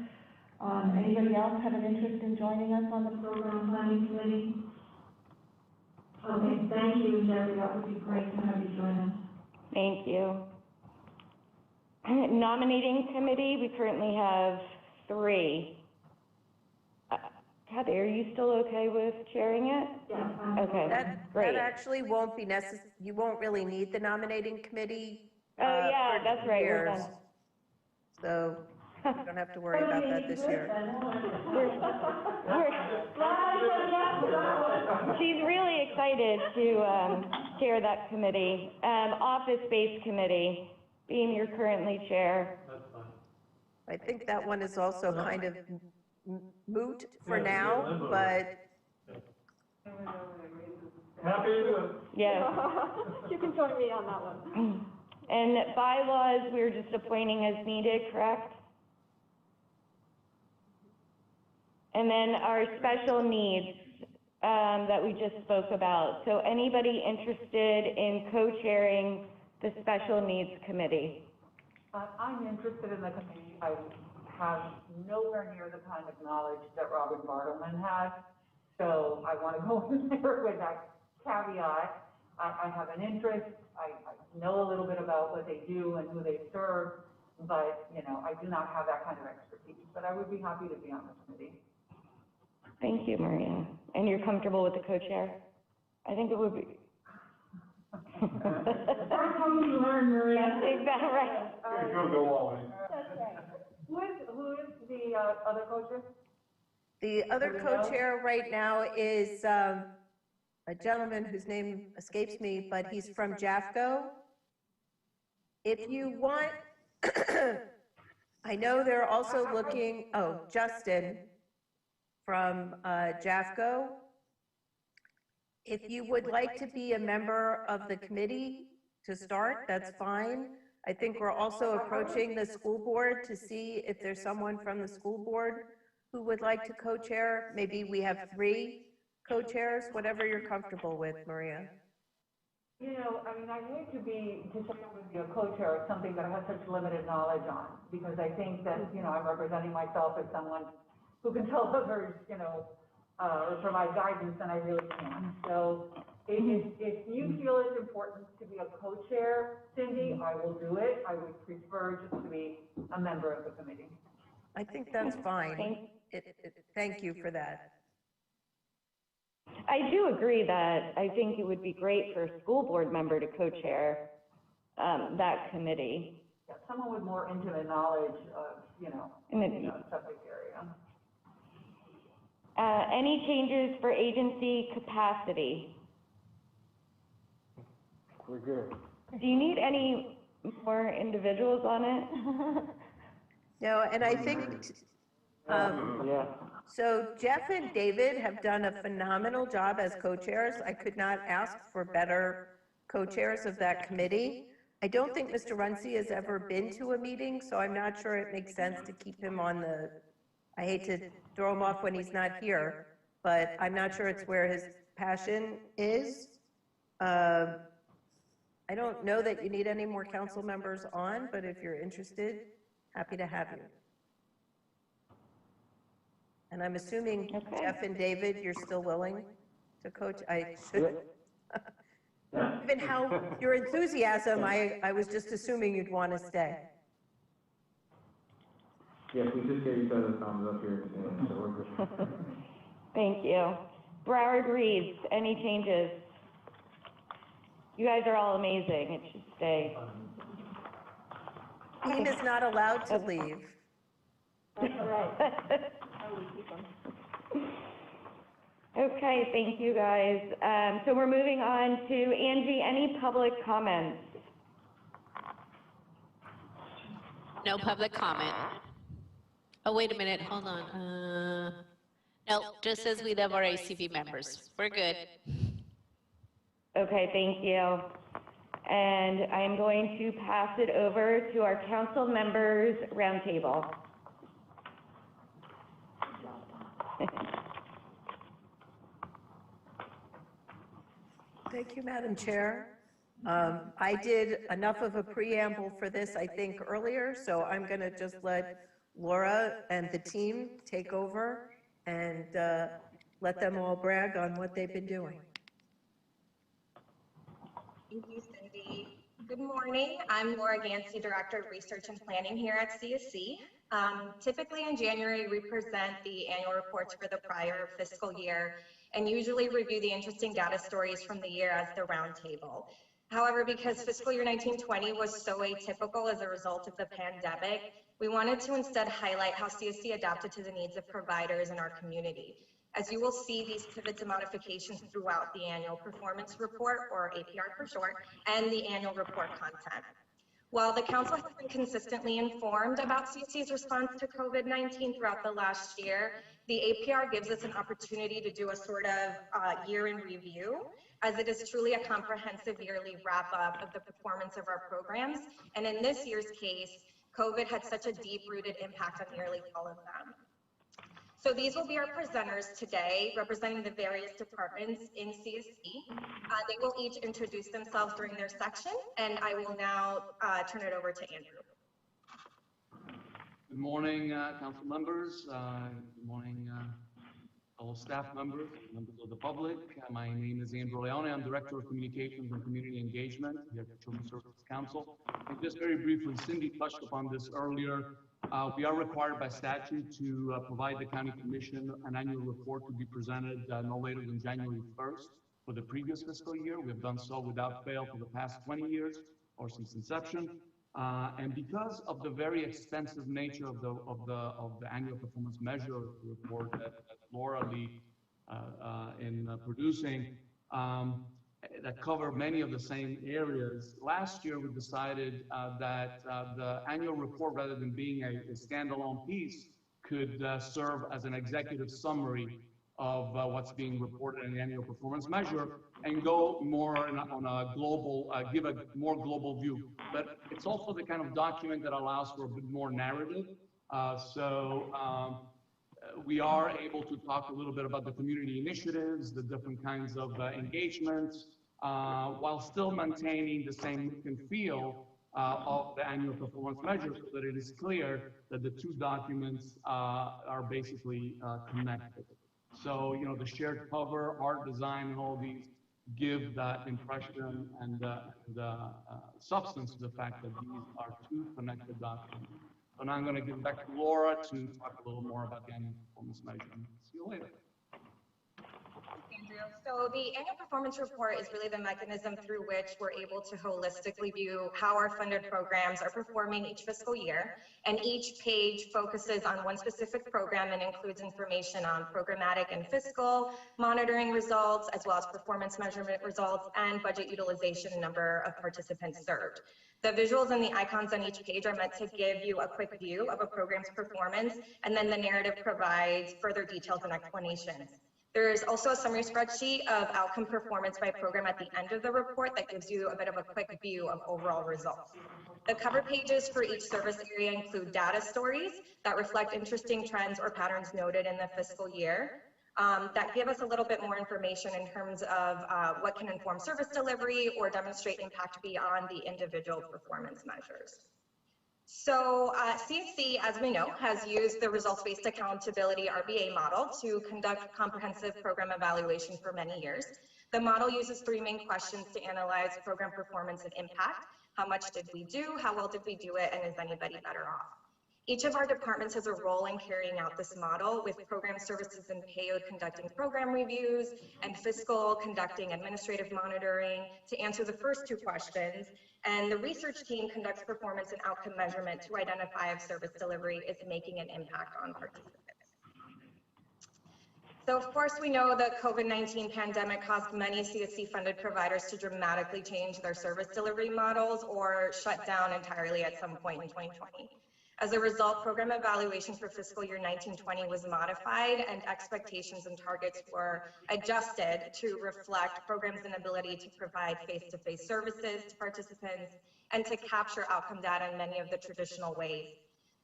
Anybody else have an interest in joining us on the program planning committee? Okay, thank you, Jeffrey. That would be great to have you join us. Thank you. Nominating committee, we currently have 3. Kathy, are you still okay with chairing it? Yeah. Okay, great. That actually won't be necessary. You won't really need the nominating committee. Oh, yeah, for that's right, we're years. done. So you don't have to worry about that this year. She's really excited to chair that committee. Office-based committee, being you're currently chair. That's fine. I think that one is also kind of moot for now, but Happy to do it. Yeah. You can join me on that one. And bylaws, we're just appointing as needed, correct? And then our special needs that we just spoke about. So anybody interested in co-chairing the special needs committee? I'm interested in the committee. I have nowhere near the kind of knowledge that Robin Bartleman has. So I want to go in there with that caveat. I have an interest, I know a little bit about what they do and who they serve, but, you know, I do not have that kind of expertise, but I would be happy to be on the committee. Thank you, Maria. And you're comfortable with the co-chair? I think it would be. That's how you learn, Maria. That's exactly right. Go all in. That's right. Who is the other co-chair? The other co-chair right now is a gentleman whose name escapes me, but he's from JAFCO. If you want, I know they're also looking, Justin from JAFCO. If you would like to be a member of the committee to start, that's fine. I think we're also approaching the school board to see if there's someone from the school board who would like to co-chair. Maybe we have 3 co-chairs, whatever you're comfortable with, Maria. You know, I mean, I hate to say I would be a co-chair of something that I have such limited knowledge on, because I think that, you know, I'm representing myself as someone who can tell others, you know, or provide guidance, and I really can. So if you feel it's important to be a co-chair, Cindy, I will do it. I would prefer just to be a member of the committee. I think that's fine. Thank you for that. I do agree that I think it would be great for a school board member to co-chair that committee. Yeah, someone with more intimate knowledge of, you know, subject area. Any changes for agency capacity? We're good. Do you need any more individuals on it? No, and I think, so Jeff and David have done a phenomenal job as co-chairs. I could not ask for better co-chairs of that committee. I don't think Mr. Runcie has ever been to a meeting, so I'm not sure it makes sense to keep him on the, I hate to throw him off when he's not here, but I'm not sure it's where his passion is. I don't know that you need any more council members on, but if you're interested, happy to have you. And I'm assuming Jeff and David, you're still willing to coach? I should. Given how your enthusiasm, I was just assuming you'd want to stay. Yes, we just gave each other thumbs up here today, so we're good. Thank you. Broward Reeds, any changes? You guys are all amazing. It should stay. Dean is not allowed to leave. That's right. Okay, thank you guys. So we're moving on to Angie, any public comments? No public comment. Oh, wait a minute, hold on. No, just says we love our ACB members. We're good. Okay, thank you. And I am going to pass it over to our council members roundtable. Thank you, Madam Chair. I did enough of a preamble for this, I think, earlier, so I'm going to just let Laura and the team take over and let them all brag on what they've been doing. Thank you, Cindy. Good morning. I'm Laura Gansey, Director of Research and Planning here at CSC. Typically in January, we present the annual reports for the prior fiscal year and usually review the interesting data stories from the year as the roundtable. However, because fiscal year 1920 was so atypical as a result of the pandemic, we wanted to instead highlight how CSC adapted to the needs of providers in our community. As you will see, these pivots and modifications throughout the annual performance report, or APR for short, and the annual report content. While the council has been consistently informed about CSC's response to COVID-19 throughout the last year, the APR gives us an opportunity to do a sort of year in review, as it is truly a comprehensive yearly wrap-up of the performance of our programs. And in this year's case, COVID had such a deep-rooted impact on nearly all of them. So these will be our presenters today, representing the various departments in CSC. They will each introduce themselves during their section, and I will now turn it over to Andrew. Good morning, council members. Good morning, fellow staff members, members of the public. My name is Andrew Leone. I'm Director of Communications and Community Engagement here at the Children's Services Council. And just very briefly, Cindy touched upon this earlier. We are required by statute to provide the County Commission an annual report to be presented no later than January 1st for the previous fiscal year. We have done so without fail for the past 20 years or since inception. And because of the very extensive nature of the annual performance measure report that Laura lead in producing, that cover many of the same areas. Last year, we decided that the annual report, rather than being a standalone piece, could serve as an executive summary of what's being reported in the annual performance measure and go more on a global, give a more global view. But it's also the kind of document that allows for a bit more narrative. We are able to talk a little bit about the community initiatives, the different kinds of engagements, while still maintaining the same look and feel of the annual performance measure, so that it is clear that the two documents are basically connected. So, you know, the shared cover, art, design, and all these give that impression and substance to the fact that these are two connected documents. So now I'm going to give it back to Laura to talk a little more about the annual performance measure. See you later. Andrew. So the annual performance report is really the mechanism through which we're able to holistically view how our funded programs are performing each fiscal year. And each page focuses on one specific program and includes information on programmatic and fiscal monitoring results, as well as performance measurement results and budget utilization and number of participants served. The visuals and the icons on each page are meant to give you a quick view of a program's performance, and then the narrative provides further details and explanations. There's also a summary spreadsheet of outcome performance by program at the end of the report that gives you a bit of a quick view of overall results. The cover pages for each service area include data stories that reflect interesting trends or patterns noted in the fiscal year. That give us a little bit more information in terms of what can inform service delivery or demonstrate impact beyond the individual performance measures. So CSC, as we know, has used the results-based accountability RBA model to conduct comprehensive program evaluation for many years. The model uses three main questions to analyze program performance and impact. How much did we do? How well did we do it? And is anybody better off? Each of our departments has a role in carrying out this model, with program services and payload conducting program reviews and fiscal conducting administrative monitoring to answer the first two questions. And the research team conducts performance and outcome measurement to identify if service delivery is making an impact on participants. So of course, we know the COVID-19 pandemic caused many CSC-funded providers to dramatically change their service delivery models or shut down entirely at some point in 2020. As a result, program evaluation for fiscal year 1920 was modified, and expectations and targets were adjusted to reflect programs' inability to provide face-to-face services to participants and to capture outcome data in many of the traditional ways.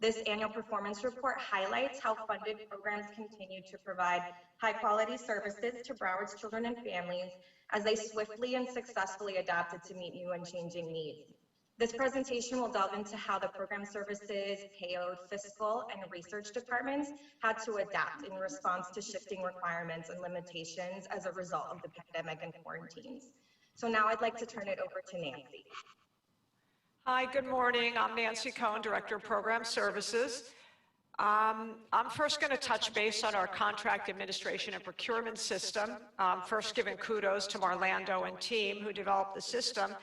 This annual performance report highlights how funded programs continue to provide high-quality services to Broward's children and families as they swiftly and successfully adapted to meet new and changing needs. This presentation will delve into how the program services, payload, fiscal, and research departments had to adapt in response to shifting requirements and limitations as a result of the pandemic and quarantines. So now I'd like to turn it over to Nancy. Hi, good morning. I'm Nancy Cohen, Director of Program Services. I'm first going to touch base on our contract administration and procurement system. First giving kudos to Marlando and team who developed the system.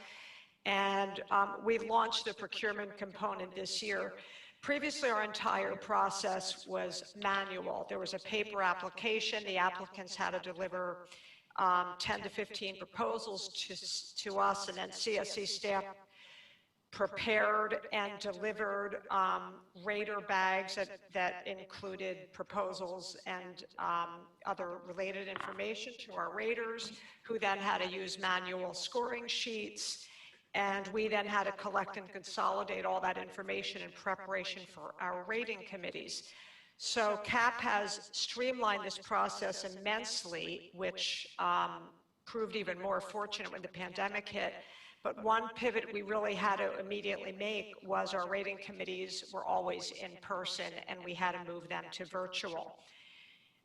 And we've launched the procurement component this year. Previously, our entire process was manual. There was a paper application. The applicants had to deliver 10 to 15 proposals to us, and then CSC staff prepared and delivered rater bags that included proposals and other related information to our raters, who then had to use manual scoring sheets. And we then had to collect and consolidate all that information in preparation for our rating committees. So CAP has streamlined this process immensely, which proved even more fortunate when the pandemic hit. But one pivot we really had to immediately make was our rating committees were always in person, and we had to move them to virtual.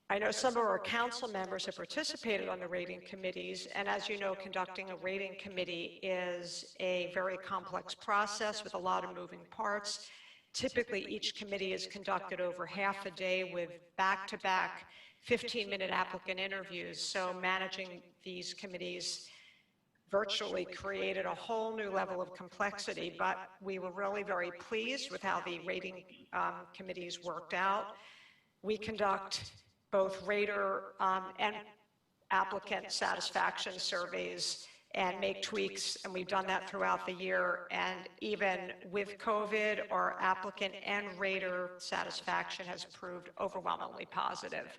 I know some of our council members have participated on the rating committees, and as you know, conducting a rating committee is a very complex process with a lot of moving parts. Typically, each committee is conducted over half a day with back-to-back 15-minute applicant interviews, so managing these committees virtually created a whole new level of complexity, but we were really very pleased with how the rating committees worked out. We conduct both rater and applicant satisfaction surveys and make tweaks, and we've done that throughout the year. And even with COVID, our applicant and rater satisfaction has proved overwhelmingly positive.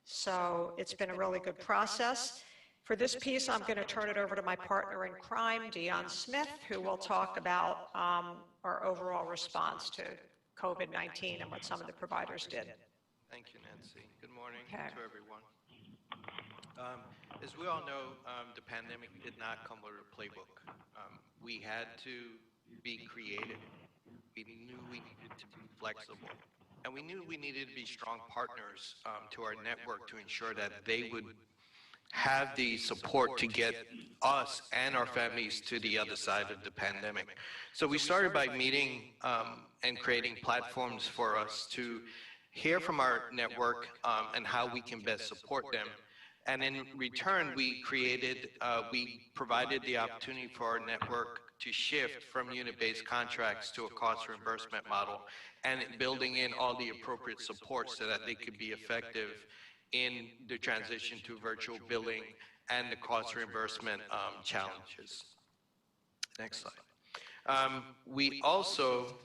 So it's been a really good process. For this piece, I'm going to turn it over to my partner in crime, Dion Smith, who will talk about our overall response to COVID-19 and what some of the providers did. Thank you, Nancy. Good morning to everyone. As we all know, the pandemic did not come with a playbook. We had to be creative. We knew we needed to be flexible. And we knew we needed to be strong partners to our network to ensure that they would have the support to get us and our families to the other side of the pandemic. So we started by meeting and creating platforms for us to hear from our network and how we can best support them. And in return, we provided the opportunity for our network to shift from unit-based contracts to a cost reimbursement model, and building in all the appropriate support so that they could be effective in the transition to virtual billing and the cost reimbursement challenges. Next slide. We also,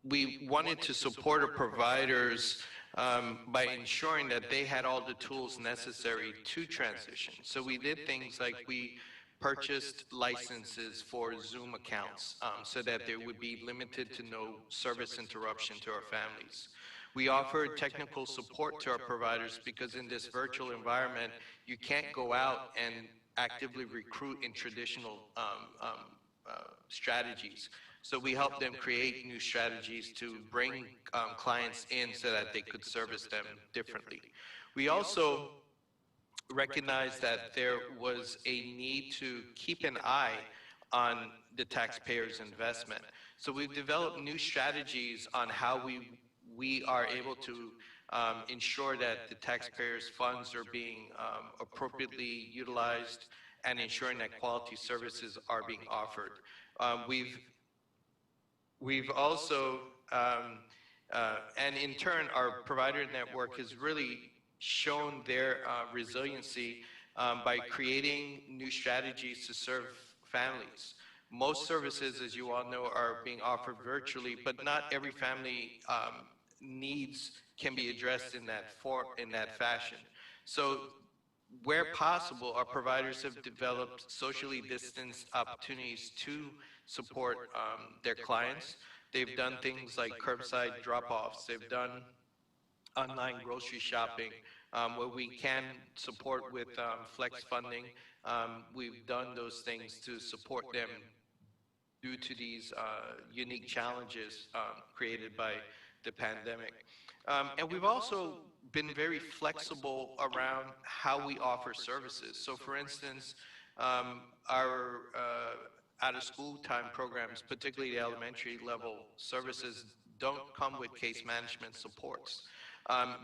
we wanted to support our providers by ensuring that they had all the tools necessary to transition. So we did things like we purchased licenses for Zoom accounts so that there would be limited to no service interruption to our families. We offered technical support to our providers because in this virtual environment, you can't go out and actively recruit in traditional strategies. So we helped them create new strategies to bring clients in so that they could service them differently. We also recognized that there was a need to keep an eye on the taxpayers' investment. So we've developed new strategies on how we are able to ensure that the taxpayers' funds are being appropriately utilized and ensuring that quality services are being offered. We've also, and in turn, our provider network has really shown their resiliency by creating new strategies to serve families. Most services, as you all know, are being offered virtually, but not every family needs can be addressed in that fashion. So where possible, our providers have developed socially distanced opportunities to support their clients. They've done things like curbside drop-offs. They've done online grocery shopping, where we can support with flex funding. We've done those things to support them due to these unique challenges created by the pandemic. And we've also been very flexible around how we offer services. So for instance, our out-of-school time programs, particularly the elementary level services, don't come with case management supports.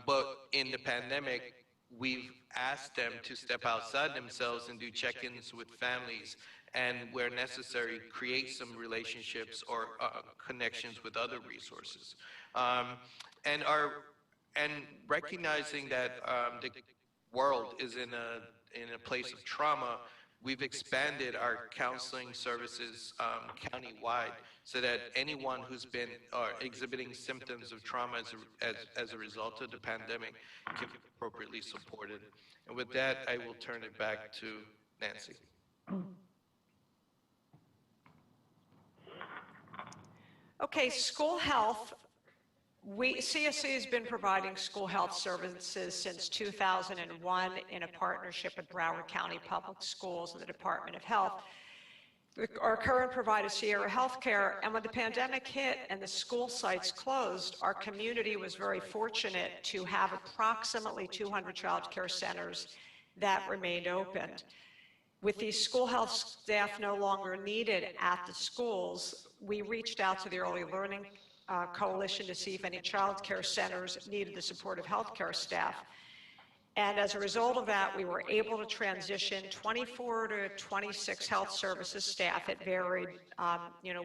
But in the pandemic, we've asked them to step outside themselves and do check-ins with families, and where necessary, create some relationships or connections with other resources. And recognizing that the world is in a place of trauma, we've expanded our counseling services county-wide so that anyone who's been exhibiting symptoms of trauma as a result of the pandemic can be appropriately supported. And with that, I will turn it back to Nancy. Okay, school health. CSC has been providing school health services since 2001 in a partnership with Broward County Public Schools and the Department of Health. Our current provider, Sierra Healthcare, and when the pandemic hit and the school sites closed, our community was very fortunate to have approximately 200 child care centers that remained open. With these school health staff no longer needed at the schools, we reached out to the Early Learning Coalition to see if any child care centers needed the support of healthcare staff. And as a result of that, we were able to transition 24 to 26 health services staff. It varied,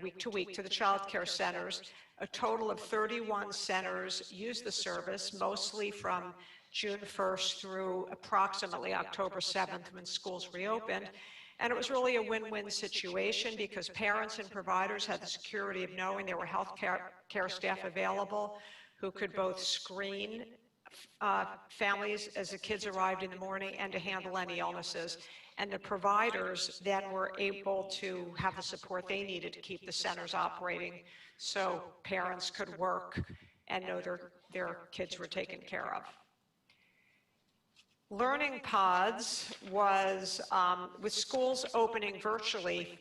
week to week to the child care centers. A total of 31 centers used the service, mostly from June 1st through approximately October 7th when schools reopened. And it was really a win-win situation because parents and providers had the security of knowing there were health care staff available who could both screen families as the kids arrived in the morning and to handle any illnesses. And the providers then were able to have the support they needed to keep the centers operating so parents could work and know their kids were taken care of. Learning Pods was, with schools opening virtually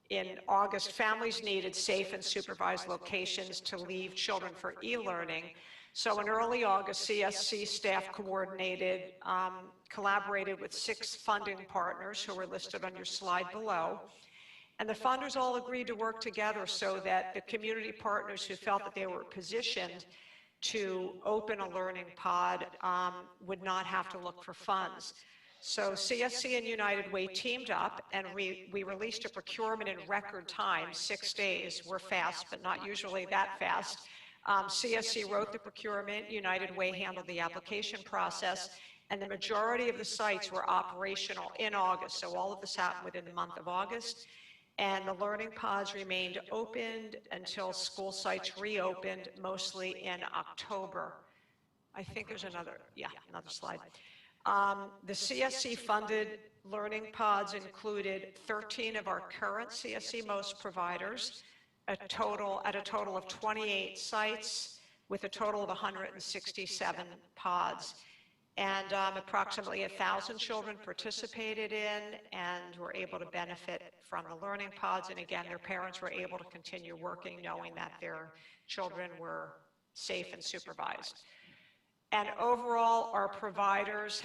in August, families needed safe and supervised locations to leave children for e-learning. So in early August, CSC staff coordinated, collaborated with 6 funding partners who are listed on your slide below. And the funders all agreed to work together so that the community partners who felt that they were positioned to open a learning pod would not have to look for funds. So CSC and United Way teamed up, and we released a procurement in record time, 6 days. We're fast, but not usually that fast. CSC wrote the procurement, United Way handled the application process, and the majority of the sites were operational in August. So all of this happened within the month of August. And the learning pods remained opened until school sites reopened, mostly in October. I think there's another slide. The CSC funded learning pods included 13 of our current CSC most providers, at a total of 28 sites with a total of 167 pods. And approximately 1,000 children participated in and were able to benefit from the learning pods. And again, their parents were able to continue working knowing that their children were safe and supervised. And overall, our providers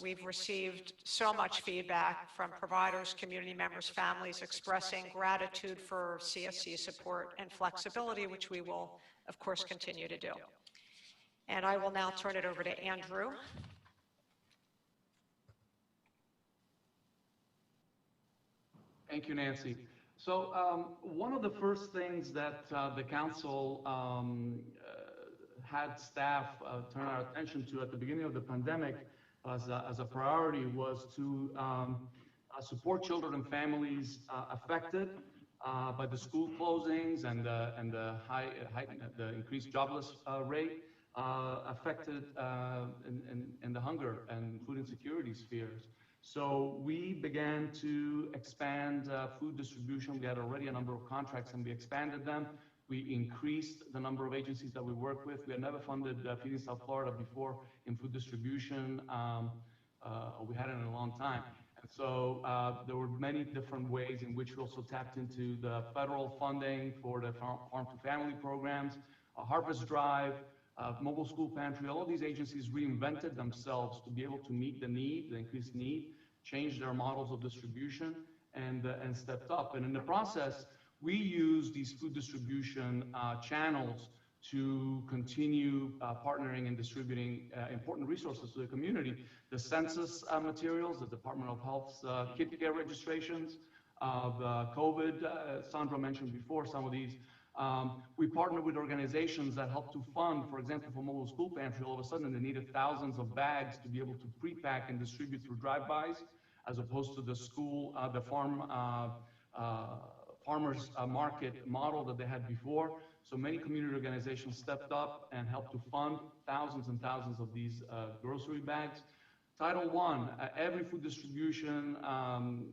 we've received so much feedback from providers, community members, families expressing gratitude for CSC support and flexibility, which we will, of course, continue to do. And I will now turn it over to Andrew. Thank you, Nancy. So one of the first things that the council had staff turn our attention to at the beginning of the pandemic as a priority was to support children and families affected by the school closings and the increased jobless rate affected in the hunger and food insecurity spheres. So we began to expand food distribution. We had already a number of contracts and we expanded them. We increased the number of agencies that we work with. We had never funded Feeding South Florida before in food distribution. We hadn't in a long time. And so there were many different ways in which we also tapped into the federal funding for the farm to family programs, Harvest Drive, Mobile School Pantry. All of these agencies reinvented themselves to be able to meet the need, the increased need, change their models of distribution, and stepped up. And in the process, we use these food distribution channels to continue partnering and distributing important resources to the community. The census materials, the Department of Health's kid care registrations, the COVID, Sandra mentioned before some of these. We partner with organizations that help to fund, for example, for Mobile School Pantry, all of a sudden they needed thousands of bags to be able to pre-pack and distribute through drive-bys, as opposed to the school, the farmers market model that they had before. So many community organizations stepped up and helped to fund thousands and thousands of these grocery bags. Title I, every food distribution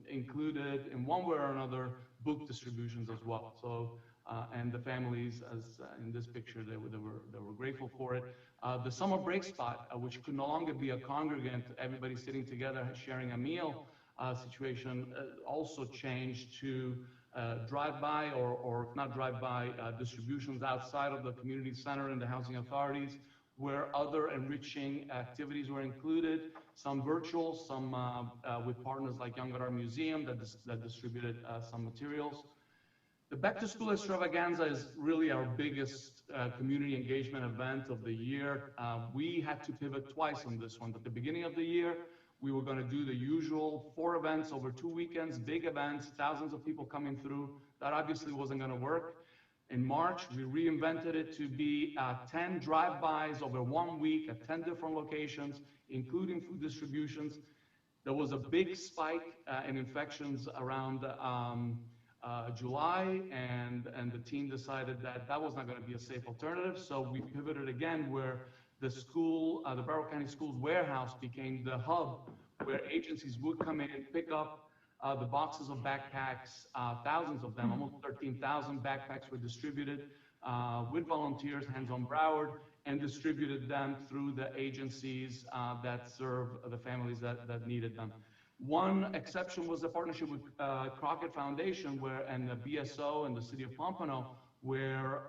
included in one way or another book distributions as well. So, and the families, as in this picture, they were grateful for it. The summer break spot, which could no longer be a congregant, everybody sitting together sharing a meal, situation also changed to drive-by or not drive-by distributions outside of the community center and the housing authorities, where other enriching activities were included, some virtual, some with partners like Young at Our Museum that distributed some materials. The Back to School Extravaganza is really our biggest community engagement event of the year. We had to pivot twice on this one. At the beginning of the year, we were going to do the usual 4 events over 2 weekends, big events, thousands of people coming through. That obviously wasn't going to work. In March, we reinvented it to be 10 drive-bys over 1 week at 10 different locations, including food distributions. There was a big spike in infections around July, and the team decided that that was not going to be a safe alternative. So we pivoted again, where the school, the Broward County Schools warehouse became the hub where agencies would come in and pick up the boxes of backpacks, thousands of them, almost 13,000 backpacks were distributed with volunteers, Hands on Broward, and distributed them through the agencies that serve the families that needed them. One exception was a partnership with Crockett Foundation and the BSO and the city of Pompano, where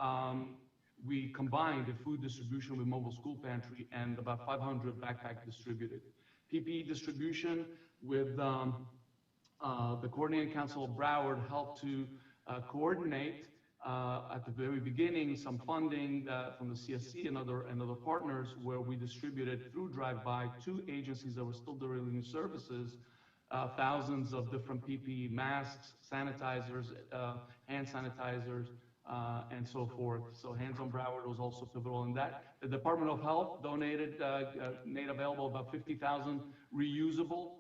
we combined the food distribution with mobile school pantry and about 500 backpacks distributed. PPE distribution with the Coordinating Council of Broward helped to coordinate at the very beginning some funding from the CSC and other partners, where we distributed through drive-by to agencies that were still delivering services thousands of different PPE masks, sanitizers, hand sanitizers, and so forth. So Hands on Broward was also pivotal in that. The Department of Health donated, made available about 50,000 reusable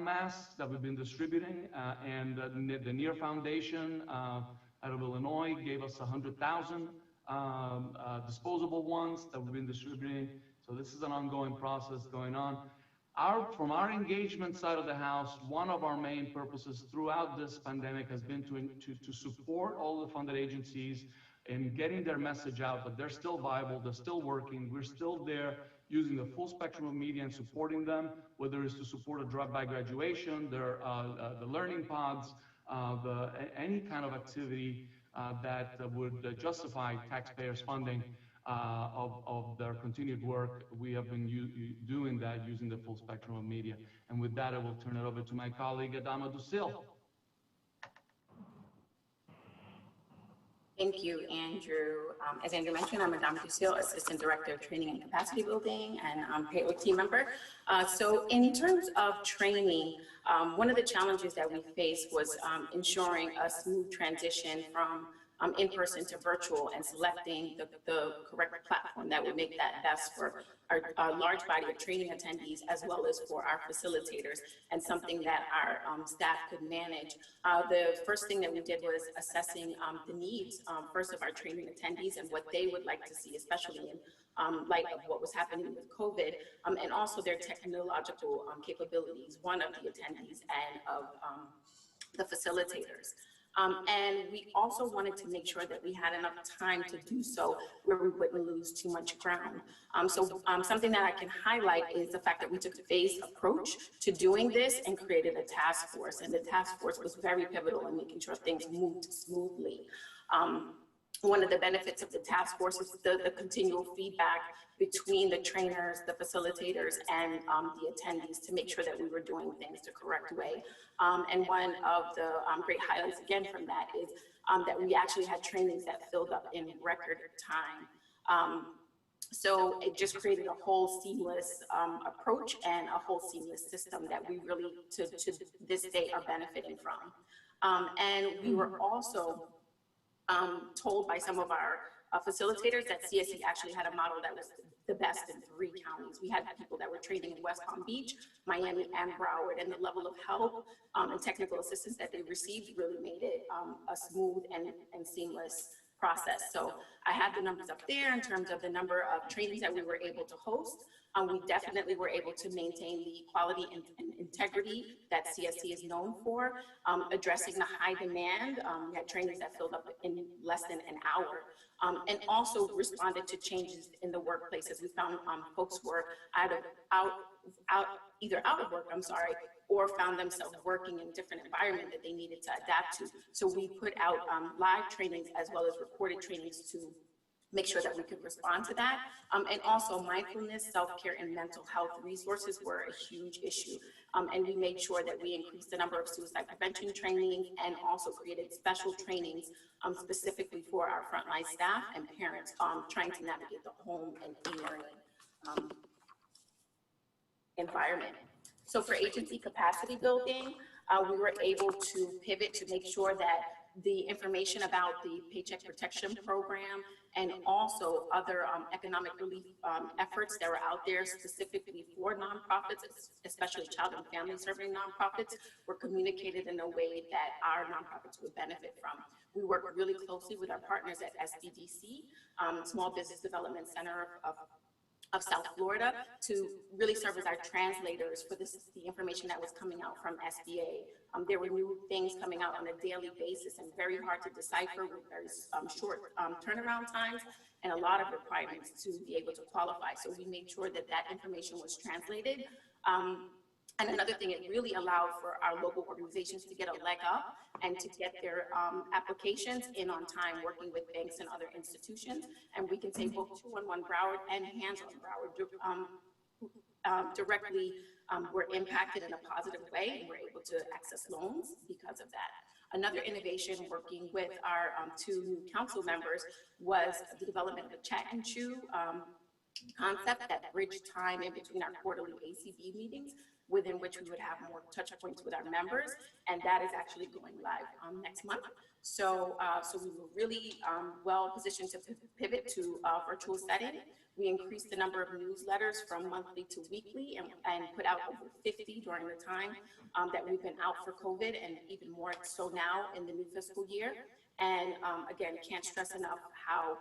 masks that we've been distributing, and the Near Foundation out of Illinois gave us 100,000 disposable ones that we've been distributing. So this is an ongoing process going on. From our engagement side of the house, one of our main purposes throughout this pandemic has been to support all the funded agencies in getting their message out that they're still viable, they're still working, we're still there using the full spectrum of media and supporting them, whether it's to support a drive-by graduation, the learning pods, any kind of activity that would justify taxpayers' funding of their continued work. We have been doing that using the full spectrum of media. And with that, I will turn it over to my colleague, Adama Dusil. Thank you, Andrew. As Andrew mentioned, I'm Adama Dusil, Assistant Director of Training and Capacity Building, and payroll team member. So in terms of training, one of the challenges that we faced was ensuring a smooth transition from in-person to virtual, and selecting the correct platform that would make that best for our large body of training attendees, as well as for our facilitators, and something that our staff could manage. The first thing that we did was assessing the needs, first of our training attendees and what they would like to see, especially in light of what was happening with COVID, and also their technological capabilities, one of the attendees and of the facilitators. And we also wanted to make sure that we had enough time to do so where we wouldn't lose too much ground. Something that I can highlight is the fact that we took a phased approach to doing this and created a task force. And the task force was very pivotal in making sure things moved smoothly. One of the benefits of the task force is the continual feedback between the trainers, the facilitators, and the attendees to make sure that we were doing things the correct way. And one of the great highlights again from that is that we actually had trainings that filled up in record time. So it just created a whole seamless approach and a whole seamless system that we really, to this day, are benefiting from. And we were also told by some of our facilitators that CSC actually had a model that was the best in 3 counties. We had people that were training in West Palm Beach, Miami, and Broward, and the level of help and technical assistance that they received really made it a smooth and seamless process. So I have the numbers up there in terms of the number of trainings that we were able to host. We definitely were able to maintain the quality and integrity that CSC is known for, addressing the high demand. We had trainings that filled up in less than an hour. and also responded to changes in the workplaces. We found folks were either out of work, or found themselves working in a different environment that they needed to adapt to. So we put out live trainings as well as recorded trainings to make sure that we could respond to that. And also mindfulness, self-care, and mental health resources were a huge issue. And we made sure that we increased the number of suicide prevention trainings and also created special trainings specifically for our frontline staff and parents trying to navigate the home and e-learning environment. So for agency capacity building, we were able to pivot to make sure that the information about the Paycheck Protection Program and also other economic relief efforts that were out there specifically for nonprofits, especially child and family serving nonprofits, were communicated in a way that our nonprofits would benefit from. We work really closely with our partners at SBDC, Small Business Development Center of South Florida, to really serve as our translators for the information that was coming out from SBA. There were new things coming out on a daily basis and very hard to decipher with very short turnaround times and a lot of requirements to be able to qualify. So we made sure that that information was translated. And another thing, it really allowed for our local organizations to get a leg up and to get their applications in on time, working with banks and other institutions. And we can say both 211 Broward and Hands on Broward directly were impacted in a positive way, and were able to access loans because of that. Another innovation working with our two new council members was the development of a chat and chew concept that bridged time in between our quarterly ACB meetings, within which we would have more touch points with our members, and that is actually going live next month. So, we were really well positioned to pivot to a virtual setting. We increased the number of newsletters from monthly to weekly, and put out over 50 during the time that we've been out for COVID, and even more so now in the new fiscal year. And again, can't stress enough how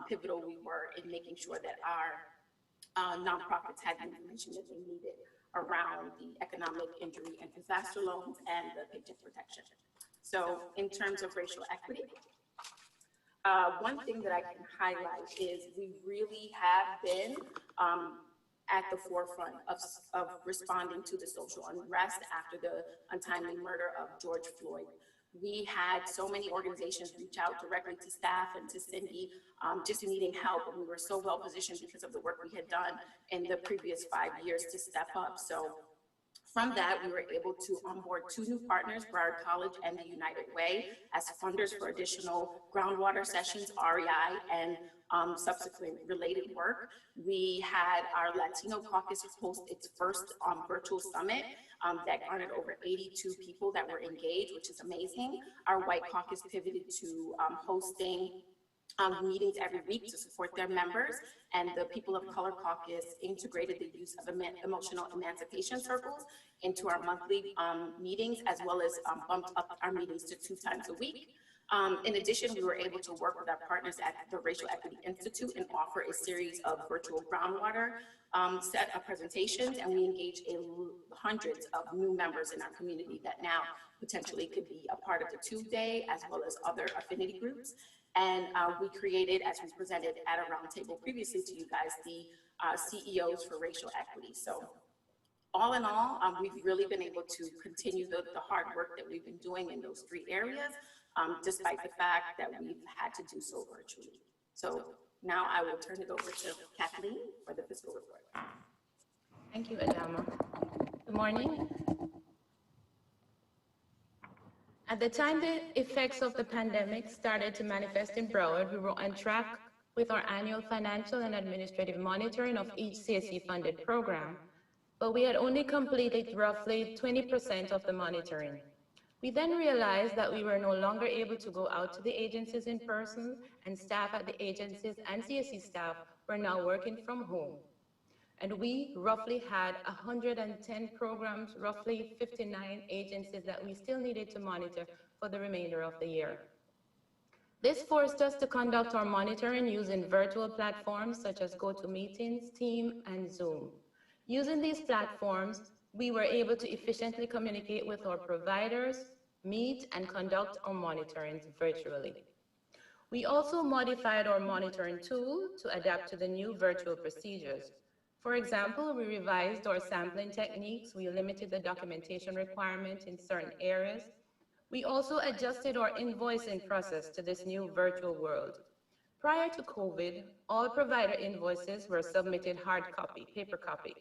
pivotal we were in making sure that our nonprofits had the information that they needed around the economic injury and disaster loans and the paycheck protection. So in terms of racial equity, one thing that I can highlight is we really have been at the forefront of responding to the social unrest after the untimely murder of George Floyd. We had so many organizations reach out directly to staff and to Cindy, just needing help. And we were so well positioned because of the work we had done in the previous 5 years to step up. So from that, we were able to onboard 2 new partners, Broward College and the United Way, as funders for additional groundwater sessions, REI, and subsequent related work. We had our Latino caucus host its first virtual summit that garnered over 82 people that were engaged, which is amazing. Our White Caucus pivoted to hosting meetings every week to support their members, and the People of Color Caucus integrated the use of emotional emancipation circles into our monthly meetings, as well as bumped up our meetings to 2 times a week. In addition, we were able to work with our partners at the Racial Equity Institute and offer a series of virtual groundwater set of presentations, and we engaged hundreds of new members in our community that now potentially could be a part of the 2-day, as well as other affinity groups. And we created, as we presented at a roundtable previously to you guys, the CEOs for racial equity. So all in all, we've really been able to continue the hard work that we've been doing in those 3 areas, despite the fact that we've had to do so virtually. So now I will turn it over to Kathleen for the fiscal report. Thank you, Adama. Good morning. At the time the effects of the pandemic started to manifest in Broward, we were on track with our annual financial and administrative monitoring of each CSC-funded program, but we had only completed roughly 20% of the monitoring. We then realized that we were no longer able to go out to the agencies in person, and staff at the agencies and CSC staff were now working from home. And we roughly had 110 programs, roughly 59 agencies that we still needed to monitor for the remainder of the year. This forced us to conduct our monitoring using virtual platforms such as GoToMeetings, Teams, and Zoom. Using these platforms, we were able to efficiently communicate with our providers, meet, and conduct our monitorings virtually. We also modified our monitoring tool to adapt to the new virtual procedures. For example, we revised our sampling techniques, we limited the documentation requirement in certain areas. We also adjusted our invoicing process to this new virtual world. Prior to COVID, all provider invoices were submitted hard copy, paper copy.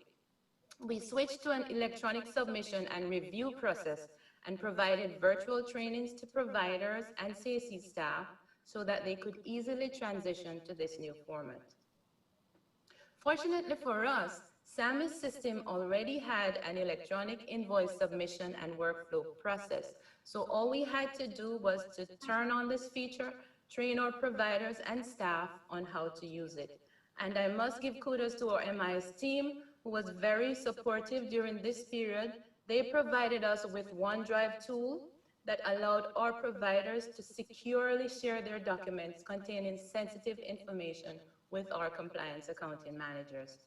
We switched to an electronic submission and review process and provided virtual trainings to providers and CSC staff so that they could easily transition to this new format. Fortunately for us, SAMI's system already had an electronic invoice submission and workflow process. So all we had to do was to turn on this feature, train our providers and staff on how to use it. And I must give kudos to our MIS team, who was very supportive during this period. They provided us with OneDrive tool that allowed our providers to securely share their documents containing sensitive information with our compliance accounting managers.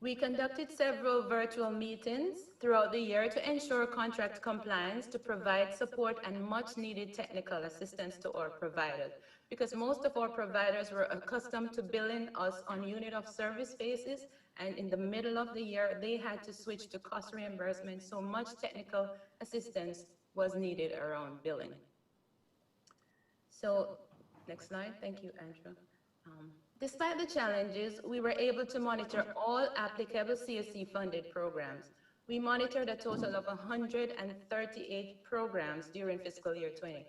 We conducted several virtual meetings throughout the year to ensure contract compliance, to provide support and much needed technical assistance to our providers, because most of our providers were accustomed to billing us on unit of service basis, and in the middle of the year, they had to switch to cost reimbursement, so much technical assistance was needed around billing. So, next slide, thank you, Andrew. Despite the challenges, we were able to monitor all applicable CSC funded programs. We monitored a total of 138 programs during fiscal year 20.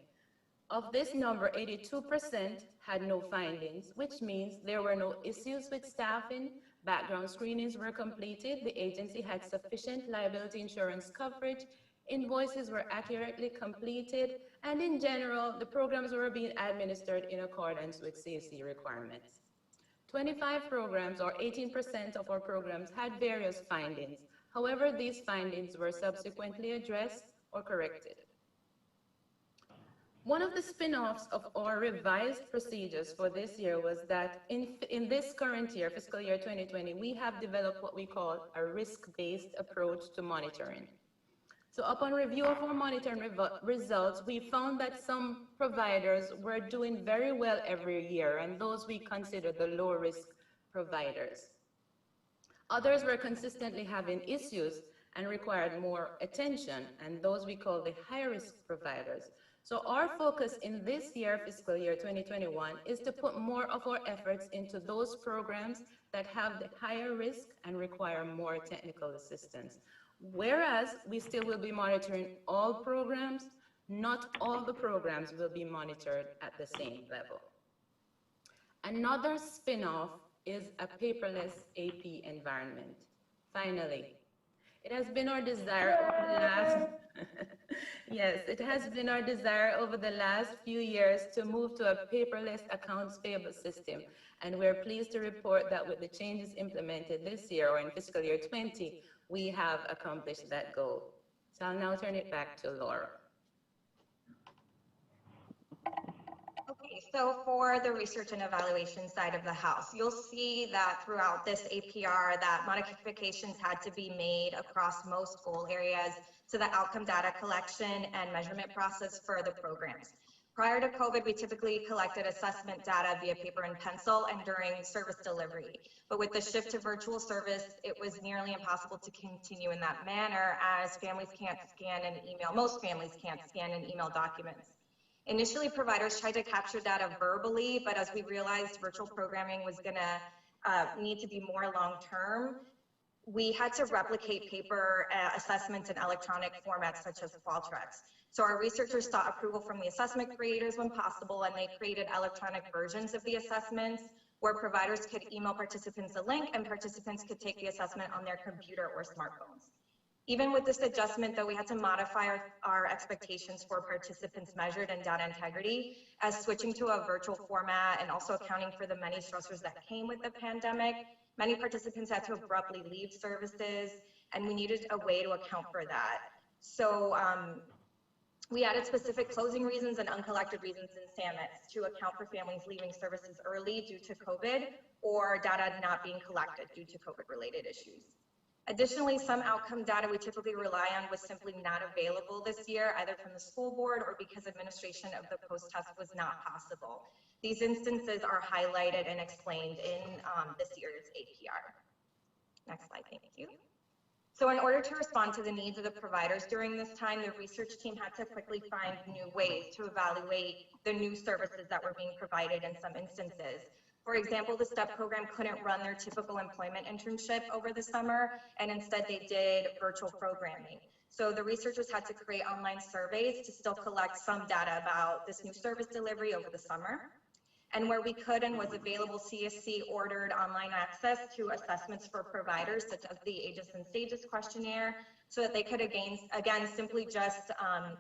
Of this number, 82% had no findings, which means there were no issues with staffing, background screenings were completed, the agency had sufficient liability insurance coverage, invoices were accurately completed, and in general, the programs were being administered in accordance with CSC requirements. 25 programs, or 18% of our programs, had various findings. However, these findings were subsequently addressed or corrected. One of the spin-offs of our revised procedures for this year was that in this current year, fiscal year 2020, we have developed what we call a risk-based approach to monitoring. So upon review of our monitoring results, we found that some providers were doing very well every year, and those we consider the low-risk providers. Others were consistently having issues and required more attention, and those we call the high-risk providers. So our focus in this year, fiscal year 2021, is to put more of our efforts into those programs that have the higher risk and require more technical assistance. Whereas we still will be monitoring all programs, not all the programs will be monitored at the same level. Another spin-off is a paperless AP environment. Finally, it has been our desire over the last yes, it has been our desire over the last few years to move to a paperless accounts payable system, and we're pleased to report that with the changes implemented this year, or in fiscal year 20, we have accomplished that goal. So I'll now turn it back to Laura. Okay, so for the research and evaluation side of the house, you'll see that throughout this APR that modifications had to be made across most goal areas to the outcome data collection and measurement process for the programs. Prior to COVID, we typically collected assessment data via paper and pencil and during service delivery. But with the shift to virtual service, it was nearly impossible to continue in that manner, as families can't scan and email, most families can't scan and email documents. Initially, providers tried to capture data verbally, but as we realized virtual programming was gonna need to be more long-term, we had to replicate paper assessments in electronic formats such as Qualtrics. So our researchers sought approval from the assessment creators when possible, and they created electronic versions of the assessments where providers could email participants a link and participants could take the assessment on their computer or smartphones. Even with this adjustment, though, we had to modify our expectations for participants measured and data integrity, as switching to a virtual format and also accounting for the many stressors that came with the pandemic. Many participants had to abruptly leave services, and we needed a way to account for that. So we added specific closing reasons and uncollected reasons in SAMITs to account for families leaving services early due to COVID or data not being collected due to COVID-related issues. Additionally, some outcome data we typically rely on was simply not available this year, either from the school board or because administration of the post-test was not possible. These instances are highlighted and explained in this year's APR. Next slide, thank you. So in order to respond to the needs of the providers during this time, the research team had to quickly find new ways to evaluate the new services that were being provided in some instances. For example, the STEP program couldn't run their typical employment internship over the summer, and instead they did virtual programming. So the researchers had to create online surveys to still collect some data about this new service delivery over the summer. And where we could and was available, CSC ordered online access to assessments for providers, such as the Ages and Stages questionnaire, so that they could again simply just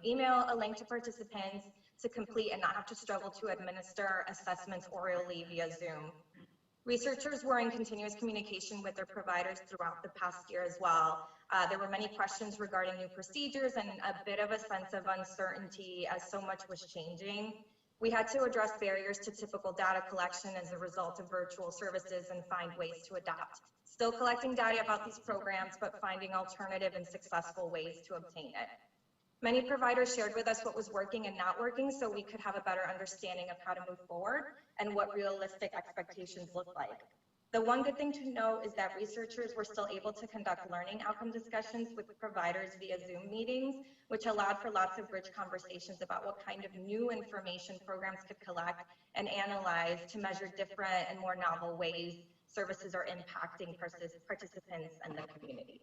email a link to participants to complete and not have to struggle to administer assessments orally via Zoom. Researchers were in continuous communication with their providers throughout the past year as well. There were many questions regarding new procedures and a bit of a sense of uncertainty as so much was changing. We had to address barriers to typical data collection as a result of virtual services and find ways to adapt. Still collecting data about these programs, but finding alternative and successful ways to obtain it. Many providers shared with us what was working and not working so we could have a better understanding of how to move forward and what realistic expectations look like. The one good thing to know is that researchers were still able to conduct learning outcome discussions with providers via Zoom meetings, which allowed for lots of rich conversations about what kind of new information programs could collect and analyze to measure different and more novel ways services are impacting participants and the community.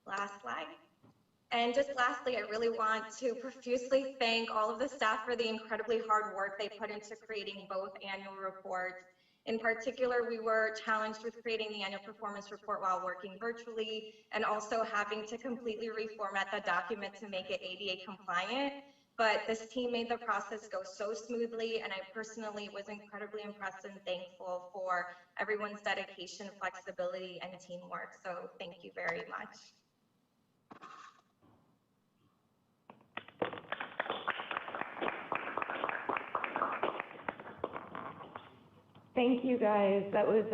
Last slide. And just lastly, I really want to profusely thank all of the staff for the incredibly hard work they put into creating both annual reports. In particular, we were challenged with creating the annual performance report while working virtually and also having to completely reformat the document to make it ADA compliant. But this team made the process go so smoothly, and I personally was incredibly impressed and thankful for everyone's dedication, flexibility, and teamwork. So thank you very much. Thank you, guys. That was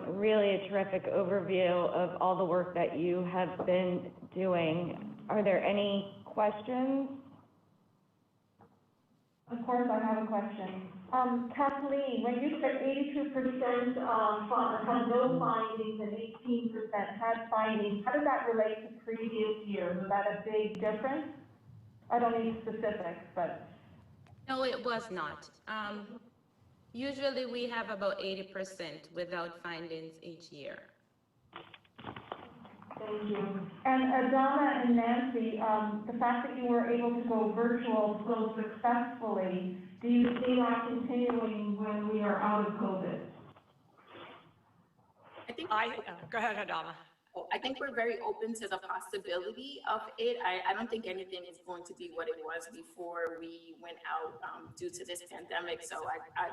really a terrific overview of all the work that you have been doing. Are there any questions? Of course, I have a question. Kathleen, when you said 82% had no findings and 18% had findings, how does that relate to previous years? Was that a big difference? I don't need specifics, but. No, it was not. Usually we have about 80% without findings each year. Thank you. And Adama and Nancy, the fact that you were able to go virtual so successfully, do you see that continuing when we are out of COVID? Go ahead, Adama. I think we're very open to the possibility of it. I don't think anything is going to be what it was before we went out due to this pandemic. So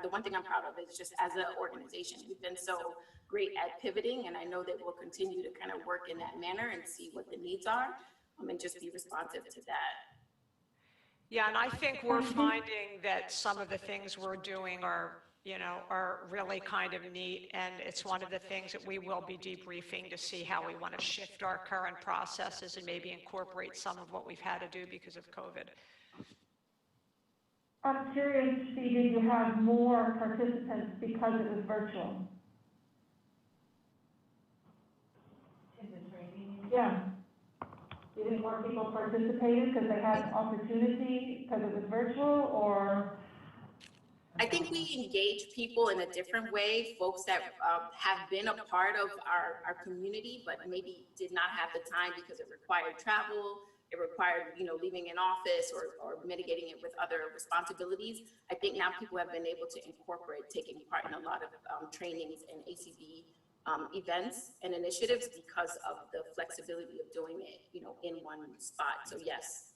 the one thing I'm proud of is just as an organization, we've been so great at pivoting, and I know that we'll continue to kind of work in that manner and see what the needs are and just be responsive to that. Yeah, and I think we're finding that some of the things we're doing are really kind of neat, and it's one of the things that we will be debriefing to see how we want to shift our current processes and maybe incorporate some of what we've had to do because of COVID. I'm curious, did you have more participants because it was virtual? In the training? Yeah. Do you think more people participated because they had an opportunity because it was virtual, or? I think we engage people in a different way, folks that have been a part of our community, but maybe did not have the time because it required travel, it required, leaving an office or mitigating it with other responsibilities. I think now people have been able to incorporate taking part in a lot of trainings and ACB events and initiatives because of the flexibility of doing it, in one spot. So yes.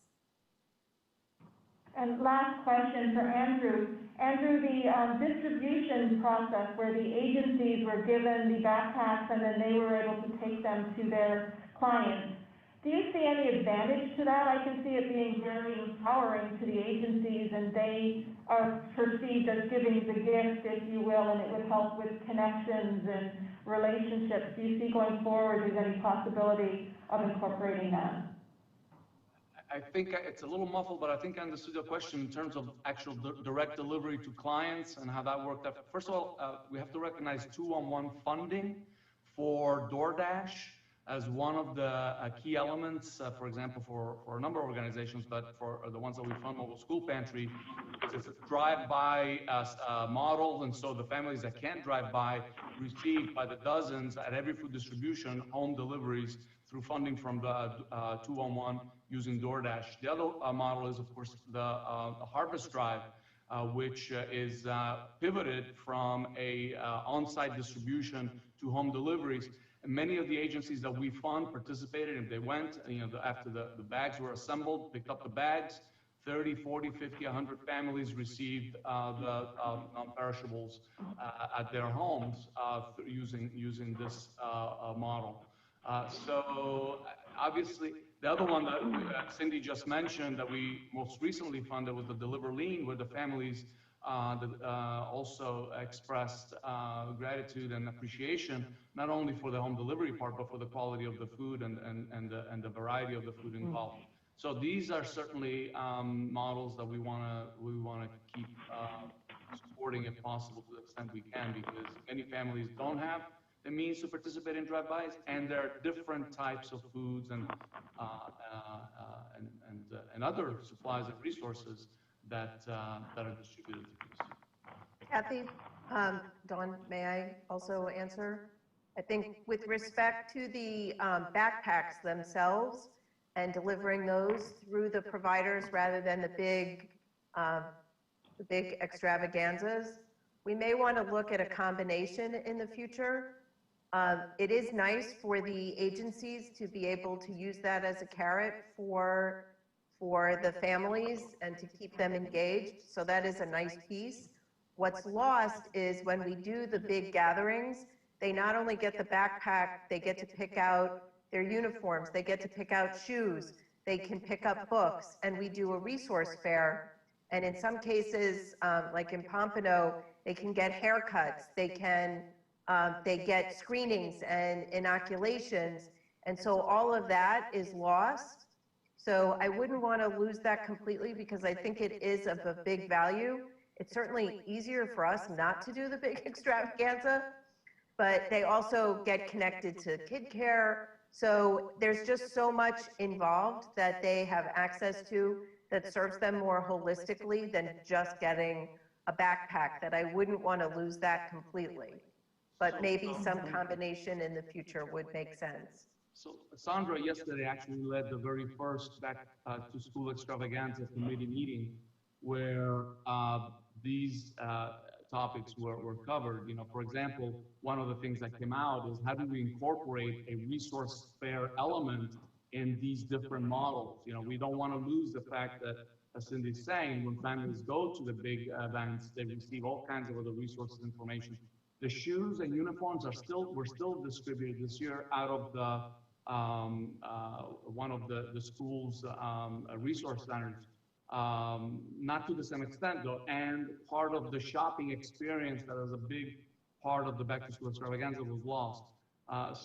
And last question for Andrew. Andrew, the distribution process where the agencies were given the backpacks and then they were able to take them to their clients, Do you see any advantage to that? I can see it being very empowering to the agencies, and they are perceived as giving the gift, if you will, and it would help with connections and relationships. Do you see going forward, is any possibility of incorporating that? I think it's a little muffled, but I think I understood your question in terms of actual direct delivery to clients and how that worked out. First of all, we have to recognize 2-on-1 funding for DoorDash as one of the key elements, for example, for a number of organizations, but for the ones that we fund, Mobile School Pantry, it's a drive-by model, and so the families that can't drive by receive by the dozens at every food distribution home deliveries through funding from the 2-on-1 using DoorDash. The other model is, of course, the Harvest Drive, which is pivoted from a on-site distribution to home deliveries. And many of the agencies that we fund participated, and they went, after the bags were assembled, picked up the bags, 30, 40, 50, 100 families received the non-perishables at their homes using this model. So obviously, the other one that Cindy just mentioned that we most recently funded was the Deliver Lean, where the families also expressed gratitude and appreciation, not only for the home delivery part, but for the quality of the food and the variety of the food involved. So these are certainly models that we want to keep supporting if possible to the extent we can, because many families don't have the means to participate in drive-bys, and there are different types of foods and other supplies and resources that are distributed to kids. Kathy, Dawn, may I also answer? I think with respect to the backpacks themselves and delivering those through the providers rather than the big extravaganzas, we may want to look at a combination in the future. It is nice for the agencies to be able to use that as a carrot for the families and to keep them engaged. So that is a nice piece. What's lost is when we do the big gatherings, they not only get the backpack, they get to pick out their uniforms, they get to pick out shoes, they can pick up books, and we do a resource fair. And in some cases, like in Pompano, they can get haircuts, they get screenings and inoculations. And so all of that is lost. So I wouldn't want to lose that completely because I think it is of a big value. It's certainly easier for us not to do the big extravaganza, but they also get connected to kid care. So there's just so much involved that they have access to that serves them more holistically than just getting a backpack, that I wouldn't want to lose that completely. But maybe some combination in the future would make sense. So Sandra yesterday actually led the very first back to school extravaganza committee meeting where these topics were covered. For example, one of the things that came out is how do we incorporate a resource fair element in these different models? We don't want to lose the fact that, as Cindy's saying, when families go to the big events, they receive all kinds of other resources, information. The shoes and uniforms were still distributed this year out of the one of the school's resource centers. Not to the same extent though, and part of the shopping experience that was a big part of the back to school extravaganza was lost.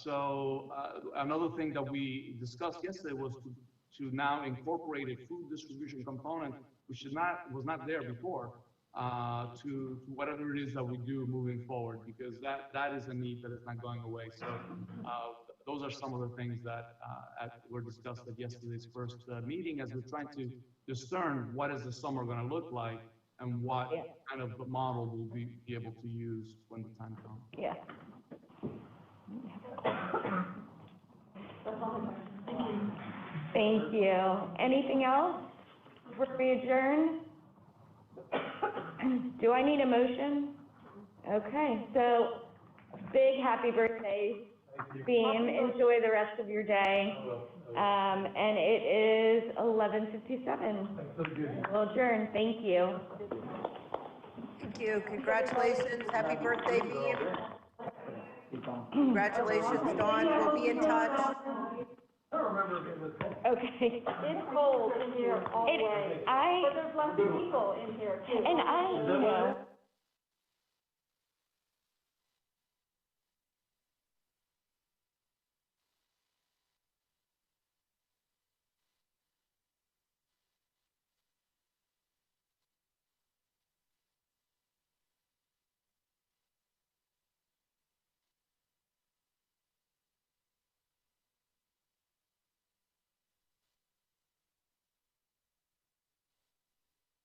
So another thing that we discussed yesterday was to now incorporate a food distribution component, which was not there before, to whatever it is that we do moving forward, because that is a need that is not going away. So those are some of the things that were discussed at yesterday's first meeting as we're trying to discern what is the summer going to look like and what kind of model we'll be able to use when the time comes. Yeah. That's all the questions. Thank you. Thank you. Anything else before we adjourn? Do I need a motion? Okay, so big happy birthday, Beam. Enjoy the rest of your day. And it is 11:57. We'll adjourn. Thank you. Thank you. Congratulations. Happy birthday, Beam. Congratulations, Dawn. We'll be in touch. remember it was cold. Okay. It's cold in here all It- day. I- But there's lots of people in here too. And I, Is that what it is?